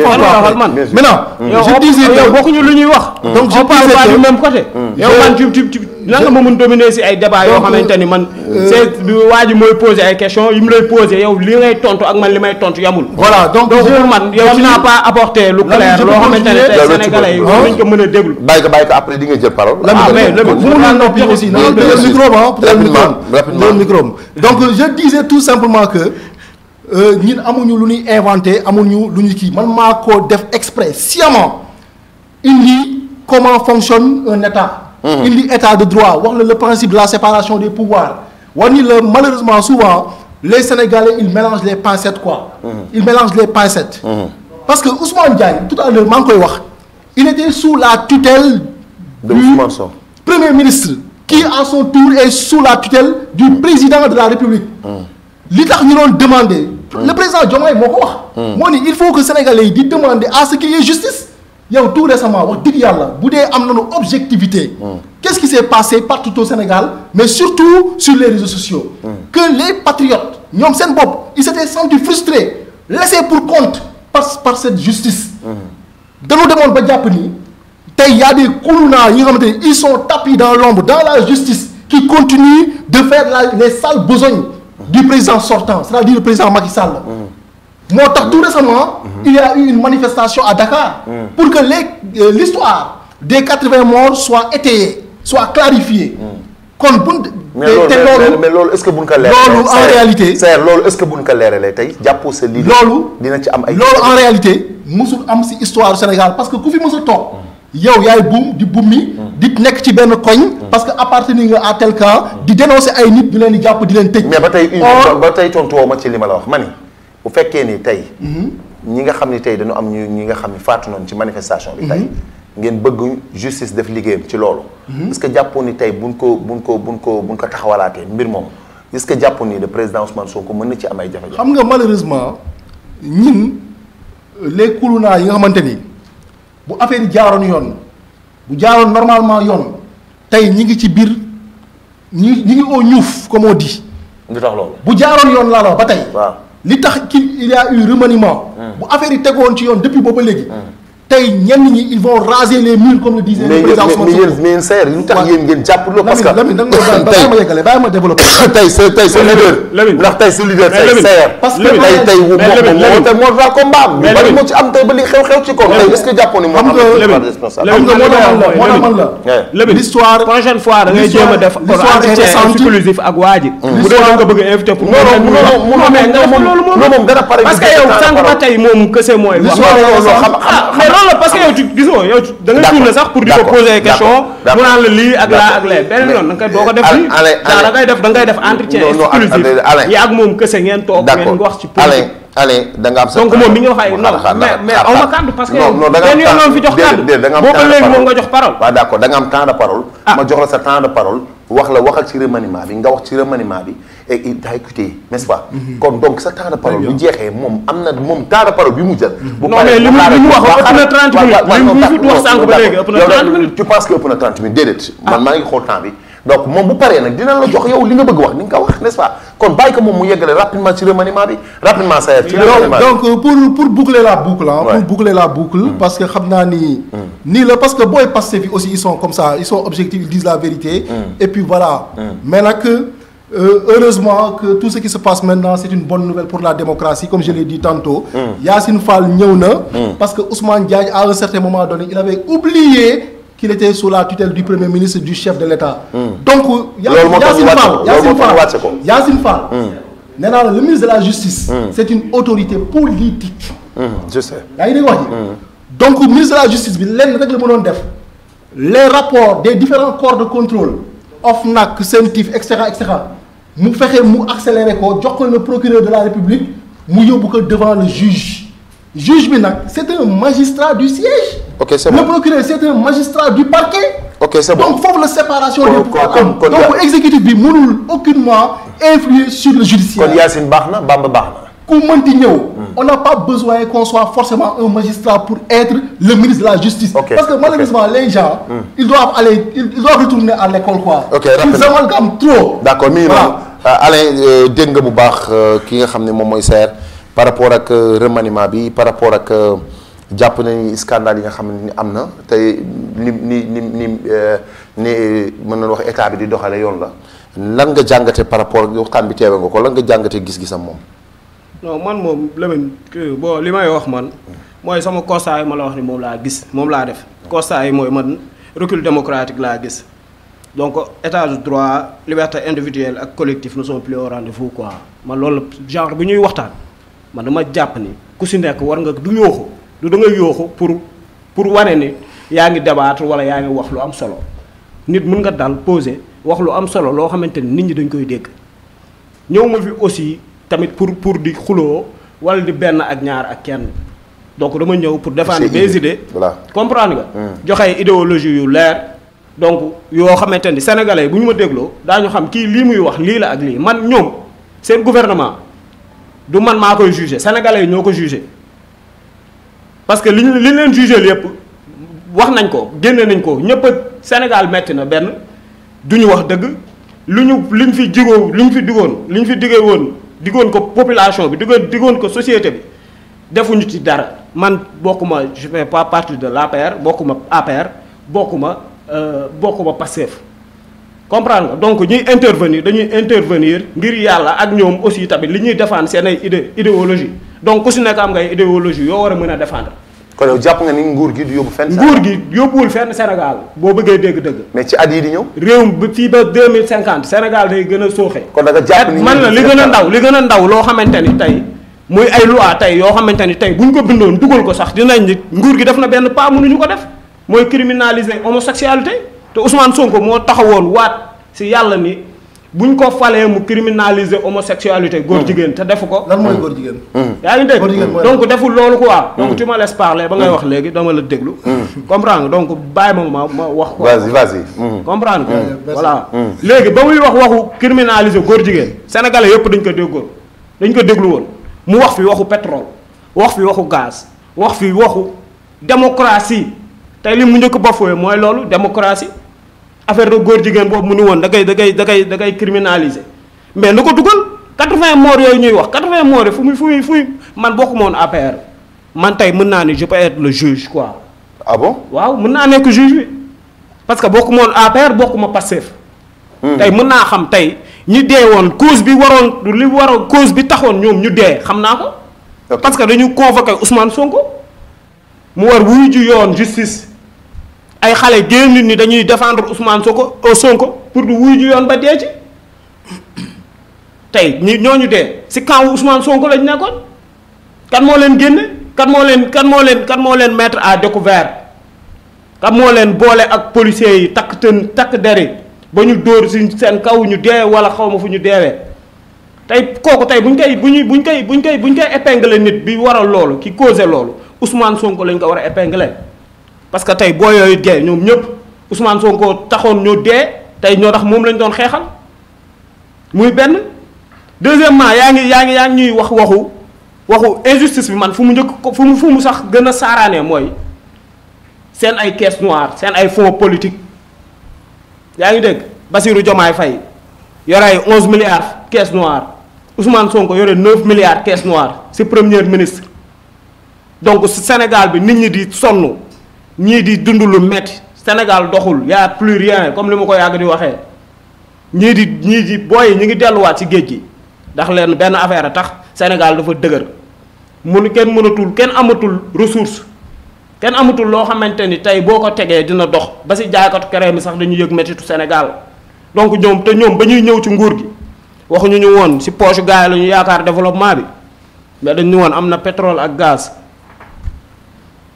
maintenant je disais yow bokkuñu lu ñuy wax donc je parle pas du même côté yow man tu lan nga ma mën dominer ci ay débat yoo xamante ni man c'est waa ji mooy poser ay questions yi mu lay poser yow li ngay tontu ak man li may tontu yamul voilà donc pour man yow tu n'as pas apporté lu clair loo xamante ne tey sénégalais yi war nañ ko mën a déglu bàyyi ko après di nga jël parole mais mu naan noppi aussi na le micro donc je disais tout simplement que ñun amuñu lu ñuy inventé amuñu lu ñu kii man maa ko def exprès sciemment indi comment fonctionne un état indi état de droit wax la le principe de la séparation des pouvoirs war ni la malheureusement souvent les Sénégalais ils mélangent les pincettes quoi ils mélangent les pincettes parce que Ousmane Diagne tout à l'heure maa ngi koy wax il était sous la tutelle du premier ministre qui à son tour est sous la tutelle du président de la République li tax ñu doon demander le président Diomaye moo ko wax moo ni il faut que Sénégalais yi di demander à ce qu'il y ait justice yow tout récemment wax dëgg yàlla bu dee am nañu objectivité qu'est-ce qui s'est passé partout au Sénégal mais surtout sur les réseaux sociaux que les patriotes ñoom seen bopp ils s'étaient sentis frustrés laissés pour compte par cette justice dañu demoon ba jàpp ni tey y a des koulouna yi nga xamante ni ils sont tapis dans l'ombre dans la justice qui continuent de faire les sales besognes du président sortant, c'est-à-dire le président Macky Sall. Tout récemment, il y a eu une manifestation à Dakar pour que l'histoire des 80 morts soit étayée, soit clarifiée. Mais loolu est-ce que buñ ko leeralee loolu en réalité loolu est-ce que buñ ko leeralee tey jàppoo sa lii dina ci am ay loolu en réalité musul am ci histoire du Sénégal parce que ku fi mës a toog yow yaay buum di bummi di nekk ci benn koñ parce que appartenir nga à tel camp di dénoncer ay nit ñu leen di jàpp di leen tëj. mais ba tey tontu woo ma ci li ma la wax ma ni bu fekkee ni tey ñi nga xam ni tey dañu am ñi nga xam ni faatu noonu ci manifestation bi tey ngeen bëgg justice def liggéeyam ci loolu. est-ce que jàppoon ni tey buñ ko taxawalaatee mbir moom est-ce que jàppoon ni le président Ousmane Sonko mën na ci am ay jafe-jafe. xam nga malheureusement ñun les kuluna yi nga xamante ni bu affaire yi jaaroon yoon bu jaaroon normalement yoon tey ñi ngi ci biir ñi ngi au ñuuf comme on dit. lu tax loolu. bu jaaroon yoon laa la ba tey. waaw li tax il y a eu remaniement. bu affaire yi tegoon ci yoon depuis booba léegi. tey ñenn ñi ils vont raser les murs comme le disait le président Ousmane Sonko. mais yéen seer lu tax yéen ngeen jàpp loolu. parce que Lamine da nga bàyyi ma yeggale bàyyi ma développé. tey sa leader. ndax tey sa leader tey seer. parce que tey moo daal combat am. bari moo ci am tey ba li xew ci kaw. tey est-ce que jàppoon ni moo am responsable. xam nga moo tax man la l'histoire prochaine fois da ngay jéem a def entretien exclusif ak waa ji. bu dee nga bëgg a invité pour. non mais moom dara pare. parce que yow sànq ba tey moom kese mooy. loolu la parce que yow ci gisoo yow da ngay tourner sax pour di ko poser question mu naan la lii ak laa ak lee benn yoon da nga koy doo ko def lii da ngay def entretien exclusif yi ak moom kese ngeen toog ngeen wax ci politique da nga am sa donc moom mi ngi wax ay non mais aw ma kàddu parce que benn yoon noonu fi jox kàddu boo ko léegi moom nga jox parole waaw d'accord da nga am temps de parole ma jox la sa temps de parole waxal ci remaniement bi nga wax ci remaniement bi et il t'a écouté n'est-ce pas. kon donc sa temps de parole bu jeexee moom am na moom temps de parole bi mu jël. bu paree li mu wax ëpp na 30 minutes li mu wax sànq ba léegi ëpp na 30 minutes. tu penses que ëpp na 30 minutes déedéet. man maa ngi xool temps bi donc moom bu paree nag dina la jox yow li nga bëgg wax ni nga ko wax n'est-ce pas kon bàyyi ko moom mu yeggale rapidement ci remaniement bi rapidement ça ci remaniement bi. donc pour boucler la boucle pour boucler la boucle. parce que xam naa ni. nii la parce que booy Pastef yi aussi ils sont comme ça ils sont objectifs ils disent la vérité. et puis voilà. mais nag. heureusement que tout ce qui se passe maintenant c'est une bonne nouvelle pour la démocratie comme je l'ai dit tantôt. Yacine Fall ñëw na. parce que Ousmane Diagne à un certain moment donné il avait oublié qu'il était sous la tutelle du premier ministre du chef de l'État. donc Yacine Fall nee naa la le ministre de la justice. c'est une autorité politique. je sais. yaa ngi dégg wax ji. donc ministre de la justice bi lenn rek la mënoon def les rapports des différents corps de contrôle OFNAC CENTIF et cetera mu fexe mu accéléré ko jox ko le procureur de la République mu yóbbu ko devant le juge bi nag c'est un magistrat du siège. ok c'est bon le procureur c'est un magistrat du parquet. ok c'est bon donc foofu la séparation des pouvoirs am donc exécutif bi mënul aucunement influer sur le judiciaire. kon Yacine baax na Bamba baax na. ku mënti ñëw. on n'a pas besoin qu'on soit forcément un magistrat pour être le ministre de la justice. parce que malheureusement les gens. ils doivent retourner à l'école quoi. ils amalgament trop. d'accord mi ngi noonu Alain dégg nga bu baax ki nga xam ne moom mooy Saer par rapport ak remaniement bi par rapport ak jàpp nañu scandale yi nga xam ne am na tey ni mën nañu wax état bi di doxale yoon la lan nga jàngate par rapport ak waxtaan bi teewe nga ko lan nga jàngate gis-gisam moom. non man moom Lamine bon li may wax man mooy sama constat yi ma la wax ni moom laa gis moom laa def constat yi mooy man recul démocratique laa gis donc état de droit liberté individuelle ak collectif ne sont plus au rendez-vous quoi man loolu genre bu ñuy waxtaan man dama jàpp ni ku si nekk war nga du yooxu du da ngay yooxu pour wane ni yaa ngi débattre wala yaa ngi wax lu am solo nit mën nga dal poser wax lu am solo loo xamante ni nit ñi dañ koy dégg ñëw ma fi aussi tamit pour di xuloo wala di benn ak ñaar ak kenn donc dama ñëw pour défendre mes idées voilà comprendre nga joxe idéologie yu leer donc yoo xamante ni sénégalais bu ñu ma dégloo daañu xam kii lii muy wax lii la ak lii man ñoom seen gouvernement du man maa koy juger sénégalais yi ñoo ko juger parce que li leen juger lépp wax nañ ko génne nañ ko ñëpp Sénégal metti na benn du ñu wax dëgg liñ fi diggoon ko population bi diggoon ko société bi defuñu ci dara man bokkuma je fais pas partie de l'APR bokkuma APR bokkuma Pastef comprendre nga donc ñuy intervenir dañuy intervenir ngir yàlla ak ñoom aussi tamit li ñuy défendre seen ay idéologie donc ku si nekk am ngay idéologie yoo war a mën a défendre. kon yow jàpp nga ni nguur gi du yóbbu fenn. nguur gi yóbbuwul fenn Sénégal boo bëggee dégg-dëgg. mais ci at yii di ñëw. réew mi fii ba 2050 Sénégal day gën a sooxe. kon da nga jàpp ni man la li gën a ndaw loo xamante ni tey muy ay loi tey yoo xamante ni tey bu ñu ko bindoon dugal ko sax dinañ nit nguur gi def na benn pas mënuñu ko def mooy criminaliser homosexualité te Ousmane Sonko moo taxawoon waat si yàlla ni buñ ko falee mu criminaliser homosexualité góor jigéen te defu ko. lan mooy góor jigéen. yaa ngi dégg donc deful loolu quoi. donc tu me laisses parler ba ngay wax léegi dama la déglu. comprendre nga donc bàyyi ma wax ko. vas-y. comprendre nga voilà. léegi ba muy wax waxu criminaliser góor jigéen sénégalais yëpp dañ ko déglu woon mu wax fi waxu pétrole wax fi waxu gaz wax fi waxu démocratie tey li mu njëkk bafoué mooy loolu démocratie. affaire de góor jigéen boobu mu ni woon da koy criminaliser mais na ko dugal 80 morts yooyu ñuy wax 80 morts fu muy man bokkuma woon APR man tey mën naa ni je peux être le juge quoi. ah bon waaw mën naa nekk juge bi parce que bokkuma woon APR bokkuma Pastef. tey mën naa xam tey ñi dee woon cause bi taxoon ñoom ñu dee xam naa ko. parce que dañu convoqué Ousmane Sonko mu war wuyu ji yoon justice. ay xale génn nit ñi dañuy défendre Ousmane Sonko pour du wuy ju yoon ba dee ci tey ñooñu dee si camp Ousmane Sonko lañ nekkoon kan moo leen génne kan moo leen mettre à découvert kan moo leen boole ak policiers yi takk deri ba ñu dóor si seen kaw ñu dee wala xaw ma fu ñu deewee tey kooku tey buñ koy épingler nit bi waral loolu ki causé loolu Ousmane Sonko lañ ko war a épingler. parce que tey boo yooyu dee ñoom ñëpp Ousmane Sonko taxoon ñu dee tey ñoo tax moom lañ doon xeexal muy benn deuxièmement yaa ngi ñuy wax waxu injustice bi man fu mu sax gën a saaraanee mooy seen ay caisse noire seen ay fonds politique yaa ngi dégg Bassirou Diomaye Faye yore ay 11 milliards caisse noire Ousmane Sonko yore 9 milliards caisse noire si premier ministre donc Sénégal bi nit ñi di sonn. ñii di dund lu metti Sénégal doxul y a plus rien comme li ma ko yàgg di waxee ñii di booy ñi ngi delluwaat ci géej gi ndax leen benn affaire a tax Sénégal dafa dëgër kenn amatul ressource kenn amatul loo xamante ni tey boo ko tegee dina dox ba ci jaaykatu kere mi sax dañu yëg mettitu Sénégal donc ñoom ba ñuy ñëw ci nguur gi waxuñu ñu woon ci poche gars yi la ñu yaakaar développement bi mais dañu woon am na pétrole ak gaz.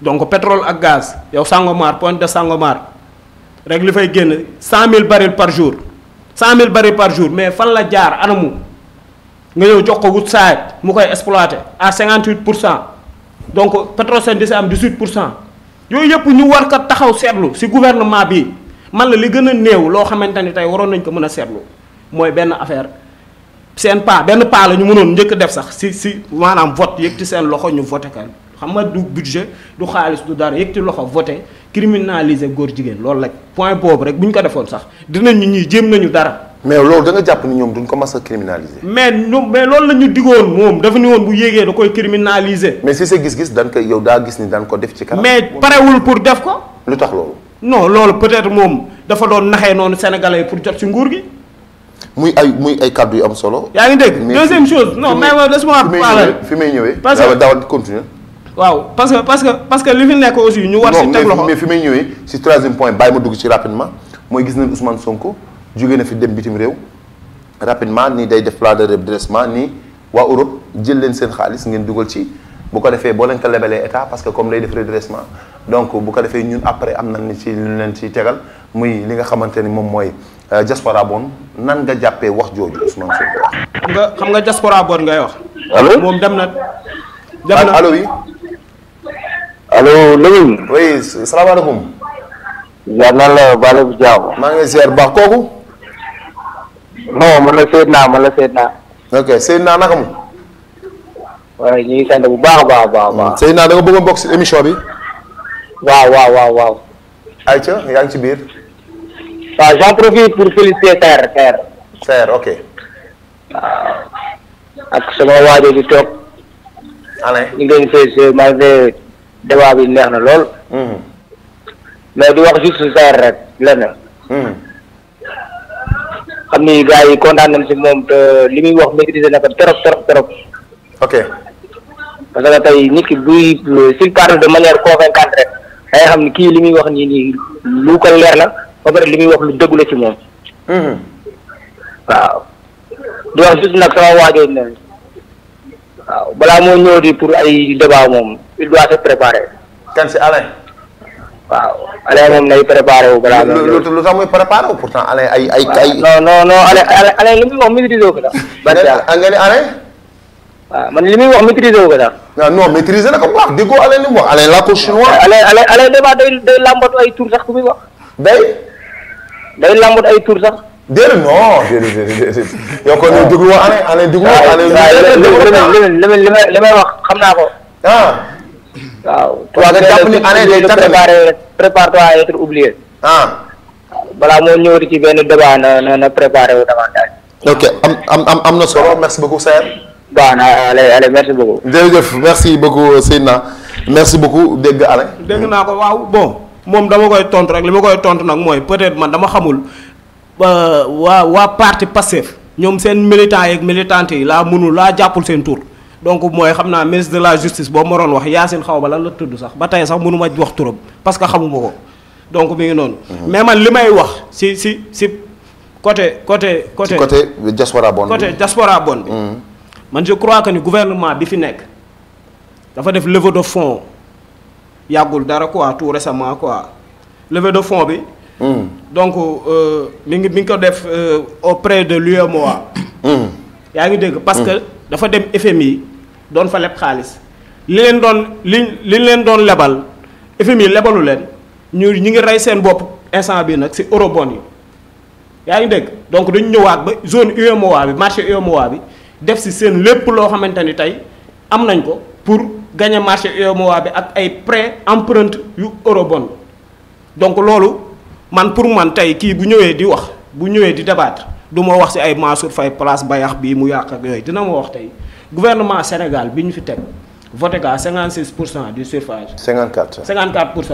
donc pétrole ak gaz yow Sangomar Pointe de Sangomar rek li fay génn 100 000 barils par jour 100 000 barils par jour mais fan la jaar anamu nga ñëw jox ko Woodside mu koy exploité à 58%. donc Petrosen di si am 18%. yooyu yëpp ñu war ko taxaw seetlu si gouvernement bi man la li gën a néew loo xamante ni tey waroon nañ ko mën a seetlu mooy benn affaire benn pas la ñu mënoon njëkk def sax si maanaam vote yëg ci seen loxo ñu voté kan xam nga du budget du xaalis du dara yëg ci loxo voté criminaliser góor jigéen loolu la point boobu rek bu ñu ko defoon sax dinañ ñi jéem nañu dara. mais loolu da nga jàpp ni ñoom duñ ko mas a criminaliser. mais loolu la ñu digoon moom dafa ni woon bu yéegee da koy criminaliser. mais si sa gis-gis dañ ko yow daa gis ni dañ ko def ci kanam. mais parewul pour def ko. lu tax loolu. non loolu peut-être moom dafa doon naxee noonu sénégalais pour jot ci nguur gi. muy ay kàddu yu am solo. yaa ngi dégg deuxième chose non mais laisse-moi parler fi may ñëwee. parce que dawal continuer. waaw parce que li fi nekk aussi ñu war si teg loxo mais fi may ñëwee si troisième point bàyyi ma dugg ci rapidement mooy gis nañ Ousmane Sonko jóge na fi dem bitim réew rapidement nii day def plan de redressement nii waa Europe jël leen seen xaalis ngeen dugal ci bu ko defee boo leen ko lebalee état parce que comme lay def redressement donc bu ko defee ñun après am nañ ci lu leen ci tegal muy li nga xamante ni moom mooy diaspora bon nan nga jàppee wax jooju Ousmane Sonko wax. xam nga diaspora bon ngay wax. allo moom dem na. allo oui. allo Lamine. oui salaamaaleykum. yaa nan la Balla bu Diaw. maa ngi ziar baax kooku. non man la Seydina. ok Seydina naka mu. waaye ñu ngi sant bu baax a baax. Seydina da nga bëgg a bokk si émission bi. waaw. ayca yaa ngi ci biir. waaw j'en profite pour féliciter Serre. ok. waaw. ak sama waajo di toog. Alain. ñu ngi leen di féliciter malgré débat bi neex na lool. mais di wax juste Serre rek lenn. xam ni gars yi kontaan nañ si moom te li muy wax maîtriser na ko trop. ok. parce que tey nit ki buy s'il parle de manière convaincante rek day xam ni kii li muy wax nii lu ko leer la ba pare li muy wax lu dëggu la ci moom. waaw di wax juste nag sama waajoo ne waaw balaa moo ñëw di pour ay débat moom il doit se préparer. kan si Alain. waaw Alain moom nay préparé wu balaa. lu tax muy préparé wu pourtant Alain ay. non Alain li muy wax maîtriser wu ko sax. nga ne Alain. waaw man li muy wax maîtriser wu ko sax. non maîtriser na ko bu baax déggoo Alain li mu wax Alain la ko chinois. Alain débat day lambatu ay tour sax ku muy wax. day lambatu ay tour sax. déedéet non déedéet yow kon ñu déglu waa Alain déglu li may wax xam naa ko. waaw. waaw nga jàpp ni Alain day prépare-toi à être oublié. balaa moo ñëw ci benn débat na préparé wu davantage. ok am na solo merci beaucoup Saër. waaw allez merci beaucoup. jërëjëf merci beaucoup Seydina merci beaucoup dégg Alain. dégg naa ko waaw bon moom dama koy tontu rek li ma koy tontu nag mooy peut-être man dama xamul waa parti Pastef ñoom seen militants yeeg militantes yi laa jàppul seen tur. donc mooy xam naa ministre de la justice boobu ma doon wax Yacine xaw ba lan la tudd sax ba tey sax mënu ma wax turam parce que xamuma ko donc mi ngi noonu. mais man li may wax si côté diaspora bonne. côté diaspora bonne bi. man je crois que ni gouvernement bi fi nekk dafa def levée de fonds yàggul dara quoi tout récemment quoi levée de fonds bi. donc mi ngi ko def auprès de l'UEMOA. yaa ngi dégg parce que dafa dem FMI doon fa leb xaalis li leen doon lebal FMI lebalu leen ñu ngi rey seen bopp instant bi nag ci eurobond yi yaa ngi dégg donc dañu ñëwaat ba zone UEMOA bi marché UEMOA bi def ci seen lépp loo xamante ni tey am nañ ko pour gagner marché UEMOA bi ak ay prêt empreinte yu eurobond donc loolu pour man tey kii bu ñëwee di débattre du ma wax ci ay Mansour Faye place Bayax bii mu yàq ak yooyu dina ma wax tey gouvernement Sénégal bi ñu fi teg voté gaa 56% du suffrage. 54%.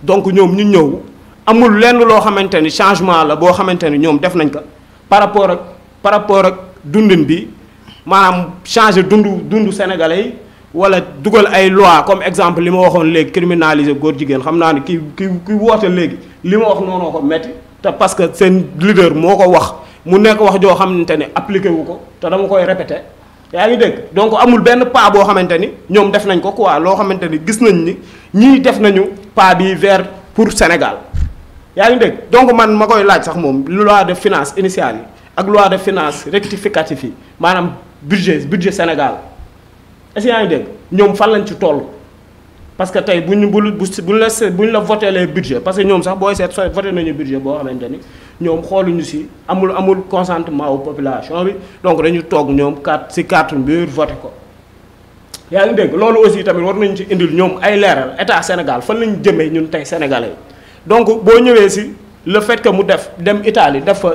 donc ñoom ñu ñëw amul lenn loo xamante ni changement la boo xamante ni ñoom def nañ ko par rapport ak dundin bi maanaam changer dundu sénégalais yi wala dugal ay loi comme exemple li ma waxoon léegi criminaliser góor jigéen xam naa ni ki woote léegi li ma wax noonu ko metti te parce que seen leader moo ko wax. mu nekk wax joo xamante ne appliqué wu ko te dama koy répété yaa ngi dégg donc amul benn pas boo xamante ni ñoom def nañ ko quoi loo xamante ni gis nañ ni ñii def nañu pas bi vers pour Sénégal yaa ngi dégg donc man ma koy laaj sax moom loi de finance initiale yi ak loi de finance rectificative yi maanaam budget Sénégal est-ce que yaa ngi dégg ñoom fan lañ ci toll parce que tey buñ la voté les budget parce que ñoom sax booy seet voté nañu budget boo xamante ni ñoom xooluñu si amul consentement wu population bi donc dañu toog ñoom si carte mbir voté ko yaa ngi dégg loolu aussi tamit war nañu ci indil ñoom ay leeral état Sénégal fan lañu jëmee ñun tey sénégalais donc boo ñëwee si le fait que mu dem Italie def fa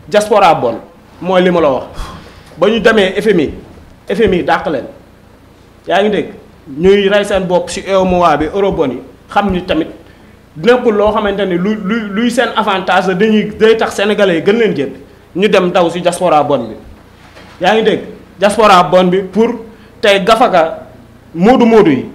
diaspora bonne mooy li ma la wax ba ñu demee FMI dàq leen yaa ngi dégg ñuy rey seen bopp si UEMOA bi eurobond yi xam ni tamit nekkul loo xamante ni luy seen avantage la day tax sénégalais yi gën leen jënd ñu dem daw si diaspora bonne bi yaa ngi dégg diaspora bonne bi pour tey gafaka moodu yi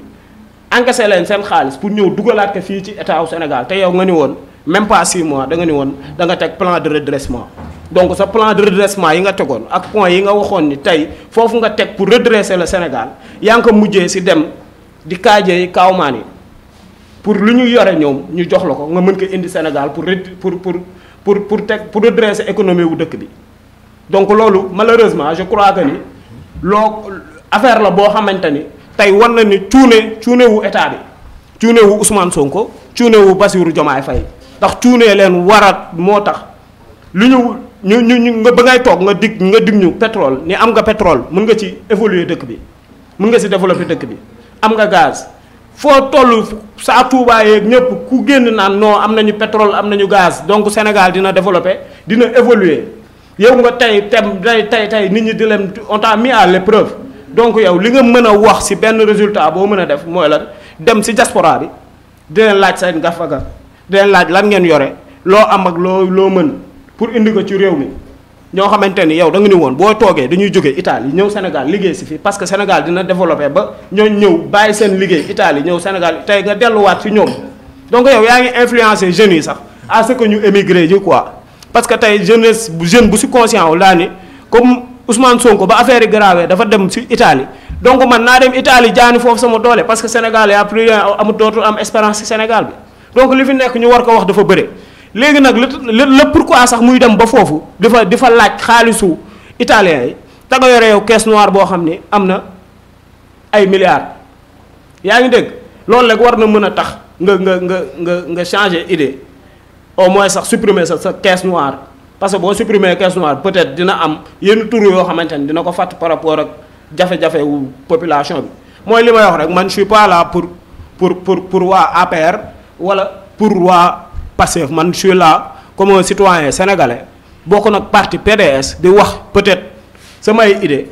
encaissé leen seen xaalis pour ñëw dugalaat ko fii ci état wu Sénégal te yow nga ni woon même pas 6 mois da nga ni woon da nga teg plan de redressement donc sa plan de redressement yi nga tegoon ak point yi nga waxoon ni tey foofu nga teg pour redresser le Sénégal yaa ngi ko mujjee si dem di kaajee yi kaawmaan yi pour lu ñu yore ñoom ñu jox la ko nga mën ko indi Sénégal pour redresser économie wu dëkk bi donc loolu malheureusement je crois que ni affaire la boo xamante ni tey war na ni cuune wu état bi cuune wu Ousmane Sonko cuune wu Bassirou Diomaye Faye ndax cuune leen warat moo tax lu ñu nga ba ngay toog nga dig ñu pétrole ni am nga pétrole mën nga ci évoluer dëkk bi mën nga ci développer dëkk bi am nga gaz foo toll saa Touba yeeg ñëpp ku génn naan non am nañu pétrole am nañu gaz donc Sénégal dina développer dina évoluer yow nga tey nit ñi di leen on t'a mis à l'épreuve donc yow li nga mën a wax ci benn résultat boo mën a def mooy lan dem ci diaspora bi di leen laaj seen gafaga di leen laaj lan ngeen yore loo am ak loo mën pour indi ko ci réew mi ñoo xamante ni yow da nga ni woon boo toogee dañuy jógee Italie ñëw Sénégal liggéey si fii parce que Sénégal dina développé ba ñoo ñëw bàyyi seen liggéey Italie ñëw Sénégal tey nga delluwaat ci ñoom donc yow yaa ngi influencer jeunes yi sax à ce que ñu émigré ji quoi parce que tey jeunesse jeune bu si conscient wu laa ni comme Ousmane Sonko ba affaire yi grave dafa dem si Italie donc man naa dem Italie jaani foofu sama doole parce que Sénégal y a plus amul dootul am espérance ci Sénégal bi donc li fi nekk ñu war ko wax dafa bëre léegi nag le pourquoi sax muy dem ba foofu di fa laaj xaalisu italien yi te nga yore yow caisse noire boo xam ni am na ay milliards yaa ngi dégg loolu rek war na mën a tax nga changer idée au moins sax supprimer sa caisse noire parce que boo supprimer caisse noire peut-être dina am yenn tur yoo xamante ni dina ko fàtt par rapport ak jafe-jafe wu population bi mooy li may wax rek man je suis pas là pour waa APR wala pour waa Pastef man je suis là comme un citoyen sénégalais bokk nag parti PDS di wax peut-être samay idée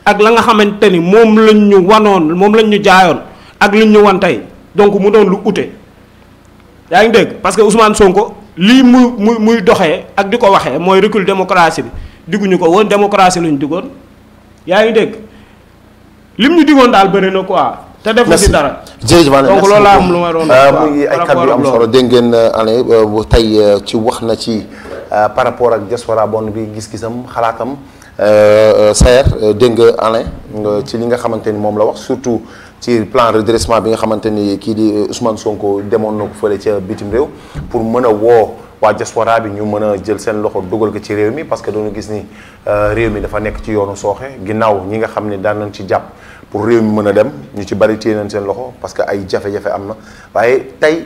ak la nga xamante ni moom lañ ñu wanoon moom lañ ñu jaayoon ak liñ ñu wan tey donc mu doon lu ute yaa ngi dégg parce que Ousmane Sonko lii muy doxee ak di ko waxee mooy recul démocratie bi digguñu ko woon démocratie lañu diggoon yaa ngi dégg lim ñu diggoon daal bëri na quoi. te defu si dara. jërëjëf donc loolu laa am lu ma doon muy ay kàddu yu am solo dégg ngeen Alain tey ci wax na ci par rapport ak diaspora bon bi gis-gisam xalaatam Saer dégg nga Alain ci li nga xamante ni moom la wax surtout ci plan redressement bi nga xamante ni kii di Ousmane Sonko demoon na ko fële ca bitim réew pour mën a woo waa diaspora bi ñu mën a jël seen loxo dugal ko ci réew mi parce que dañu gis ni réew mi dafa nekk ci yoonu sooxe ginnaaw ñi nga xam ne daan nañ ci jàpp pour réew mi mën a dem ñu ci bari téye nañ seen loxo parce que ay jafe-jafe am na waaye tey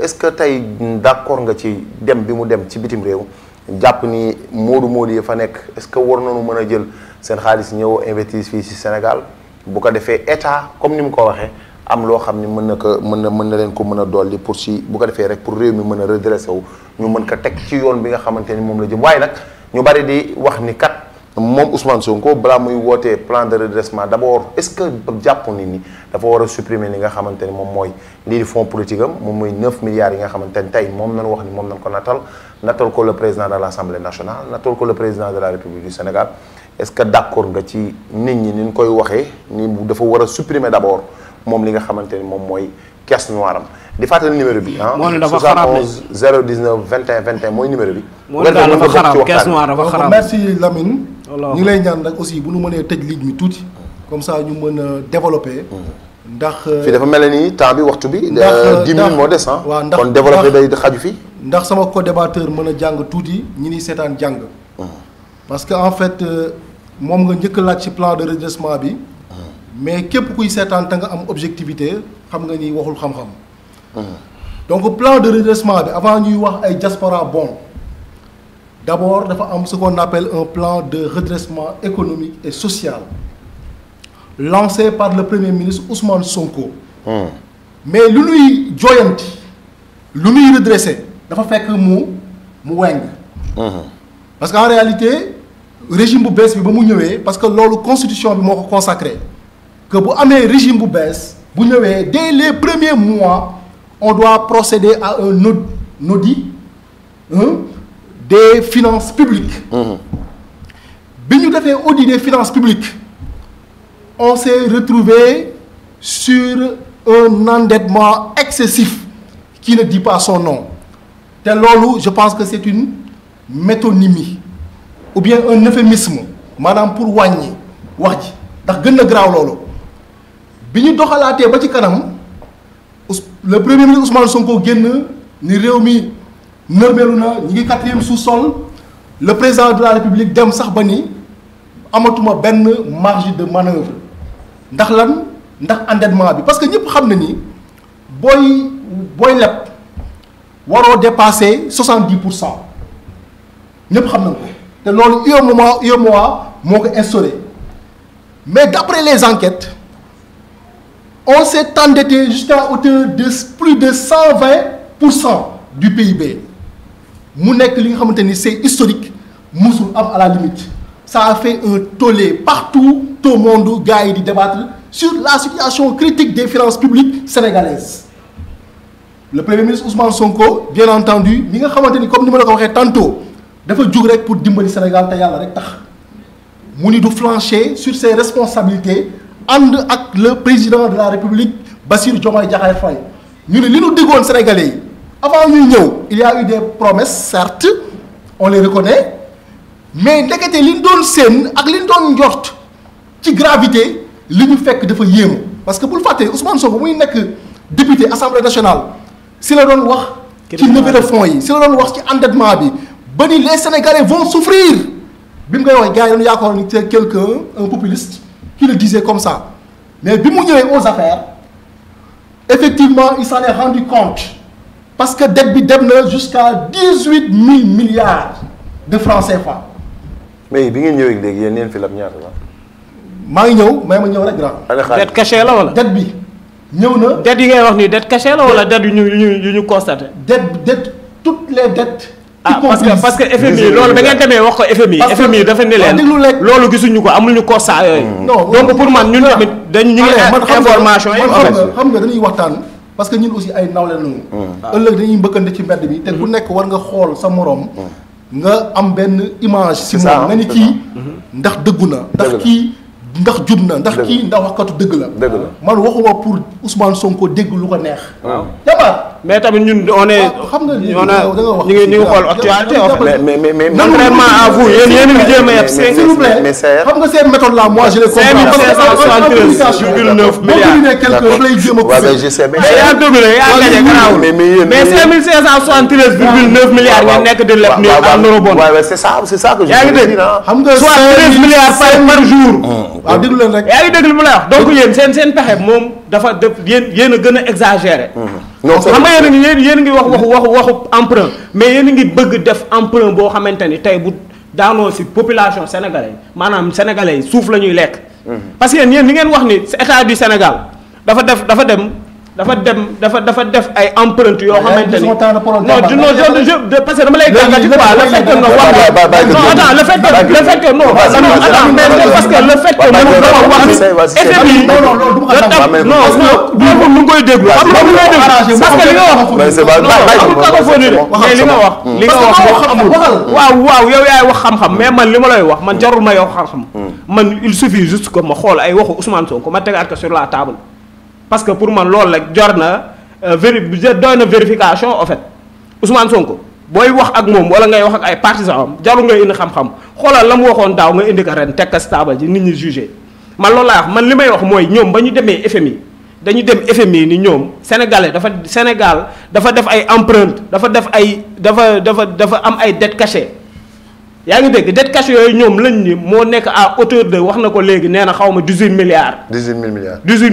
est-ce que tey d'accord nga ci dem bi mu dem ci bitim réew jàpp ni moodu yi fa nekk est-ce que war nañu mën a jël seen xaalis ñëw investir fii ci Sénégal bu ko defee état comme ni mu ko waxee am loo xam ni mën na leen ko mën a dolli pour si bu ko defee rek pour réew mi mën a redressé wu ñu mën ko teg ci yoon bi nga xamante ni moom la jëm waaye nag ñu bari di wax ni kat moom Ousmane Sonko balaa muy wootee plan de redressement d'abord est-ce que jàpp ni dafa war a supprimer li nga xamante ni moom mooy lii di fonds politique am moom mooy 9 milliards yi nga xamante ni tey moom nañu wax ni moom nañ ko nattal ko le président de l'Assemblée nationale nattal ko le président de la République du Sénégal est-ce que d'accord nga ci nit ñi ni ñu koy waxee ni dafa war a supprimer d'abord moom li nga xamante ni moom mooy caisse noire am di fàttali numéro bi ah. moo ne dafa xaraam 71 019 21 21 mooy numéro bi. moo ne daal dafa xaraam caisse noire dafa xaraam. merci Lamine. ñu ngi lay ñaan nag aussi bu ñu mënee tëj ligne mi tuuti comme ça ñu mën a développer. ndax fii dafa mel ni temps bi waxtu bi. 10 minutes moo des ah. waaw ndax kon développer day xaju fii. ndax sama co-débatteur mën a jàng tuuti ñi ni seetaan jàng. parce que en fait moom nga njëkk laaj ci plan de redressement bi. mais képp kuy seetaan te nga am objectivité xam nga ni waxul xam-xam. donc plan de redressement bi avant ñuy wax ay diaspora bon d'abord dafa am ce qu'on appelle un plan de redressement économique et social lancé par le premier ministre Ousmane Sonko. mais lu ñuy jooyanti lu ñuy redresser dafa fekk mu weng. parce qu'en réalité régime bu bees bi ba mu ñëwee parce que loolu constitution bi moo ko consacré que bu amee régime bu bees bu ñëwee dès les premiers mois on doit procéder à un audit des finances publiques. bi ñu defee audit des finances publiques on s'est retrouvé sur un endettement excessif qui ne dit pas son nom te loolu je pense que c'est une métonymie ou bien un euphémisme maanaam pour wàññi wax ji ndax gën na garaaw loolu bi ñu doxalaatee ba ci kanam le premier ministre Ousmane Sonko génn ni réew mi nërmeelu na ñi ngi 4e sous-sol le président de la République dem sax ba ni amatuma benn marge de manœuvre ndax lan ndax endettement bi parce que ñëpp xam na ni booy leb waroo dépasser 70% ñëpp xam nañ ko te loolu UEMOA moo ko instauré mais d'après les enquêtes on s'est endetté jusqu'à hauteur de plus de 120% du PIB mu nekk li nga xamante ni c'est historique musul am à la limite ça a fait un tollé partout au monde gars yi di débattre sur la situation critique des finances publiques sénégalaises le premier ministre Ousmane Sonko bien entendu mi nga xamante ni comme ni ma la ko waxee tantôt dafa jug rek pour dimbali Sénégal te yàlla rek tax mu ni du flancher sur ses responsabilités ànd ak le président de la République Bassirou Diomaye Diakhar Faye ñu ne li ñu diggoon Sénégalais yi avant ñuy ñëw il y a eu des promesses certes on les reconnaît mais ndekete li ñu doon séen ak li ñu doon njort ci gravité li ñu fekk dafa yéemu parce que bul fàtte Ousmane Sonko muy nekk député Assemblée nationale si la doon wax ci levée de fonds yi si la doon wax ci endettement bi ba ni les Sénégalais vont souffrir bi mu koy wax gars yi dañu yaakaar ni c'est quelqu'un un populiste qui le disait comme ça mais bi mu ñëwee aux affaires effectivement il s'en est rendu compte parce que dette bi dem na jusqu'à 18 000 milliards de francs CFA. mais bi ngeen ñëwee léegi yéen fi lab ñaata la. maa ngi ñëw may ma ñëw rek grand. dette cachée la wala. dette bi ñëw na. dette yi ngay wax nii dette cachée la wala dette yu ñu constaté. dette toutes les dettes. parce que FMI loolu ba ngeen demee wax ko FMI dafa ne leen loolu gisuñu ko amuñu constat yooyu. non donc pour man ñun tamit dañu ñu ngi information yi. xam nga dañuy waxtaan parce que ñun aussi ay nawle lañu. ëllëg dañuy mbëkkante ci mbedd bi te ku nekk war nga xool sa morom. nga am benn image. si moom nga ni kii ndax dëggu na. ndax kii ndax jub na ndax kii ndax waxkatu dëgg la. man waxuma pour Ousmane Sonko dégg lu ko neex. waaw mais tamit ñun on est. xam nga ñu ngi xool actualité en fait. mais contrairement à vous yéen a ngi jéem a yeb. s'il vous plaît xam nga ces méthodes là moi je les comprends. 573,9 milliards. yaa dominé yaa gagné garaawul. mais 5573,9 milliards ngeen nekk di leb nii en eurobond. c'est ça que je yaa ngi dégg xam nga soit 13 milliards par jour. waaw déglu leen rek. yaa ngi dégg lu mu lay wax donc yéen seen pexe moom dafa def yéen a gën a exagéré. non xam nga yéen a ngi waxu emprunt mais yéen a ngi bëgg def emprunt boo xamante ni tey bu daanoo si population sénégalaise maanaam sénégalais yi suuf la ñuy lekk. parce que yéen li ngeen wax ni état du Sénégal dafa def ay empreinte yoo xamante ni non parce que dama lay gàngati quoi le fait que non attends le fait que non attends mais parce que le fait que mënu wax effet bi non boobu mu ngi koy déglu xam nga mu ngi koy déglu parce que li nga wax amul cacophonie de mais li nga wax amul waaw yow yaay wax xam-xam mais man li ma lay wax man jarul ma yow xam-xam man il suffit juste que ma xool ay waxu Ousmane Sonko ma tegaat ko sur la table parce que pour man loolu rek jor na doy na vérification en fait Ousmane Sonko booy wax ak moom wala ngay wax ak ay partisans am jarul ngay indi xam-xam xoolal la mu waxoon daaw nga indi ko ren teg ko si taabal ji nit ñi jugé man loolu laa wax man li may wax mooy ñoom ba ñu demee FMI dañu dem FMI ni ñoom Sénégal dafa def ay empreinte dafa am ay dettes cachées yaa ngi dégg dette cachée yooyu ñoom lañ ni moo nekk à hauteur de wax na ko léegi nee na xaw ma 18 milliards. 18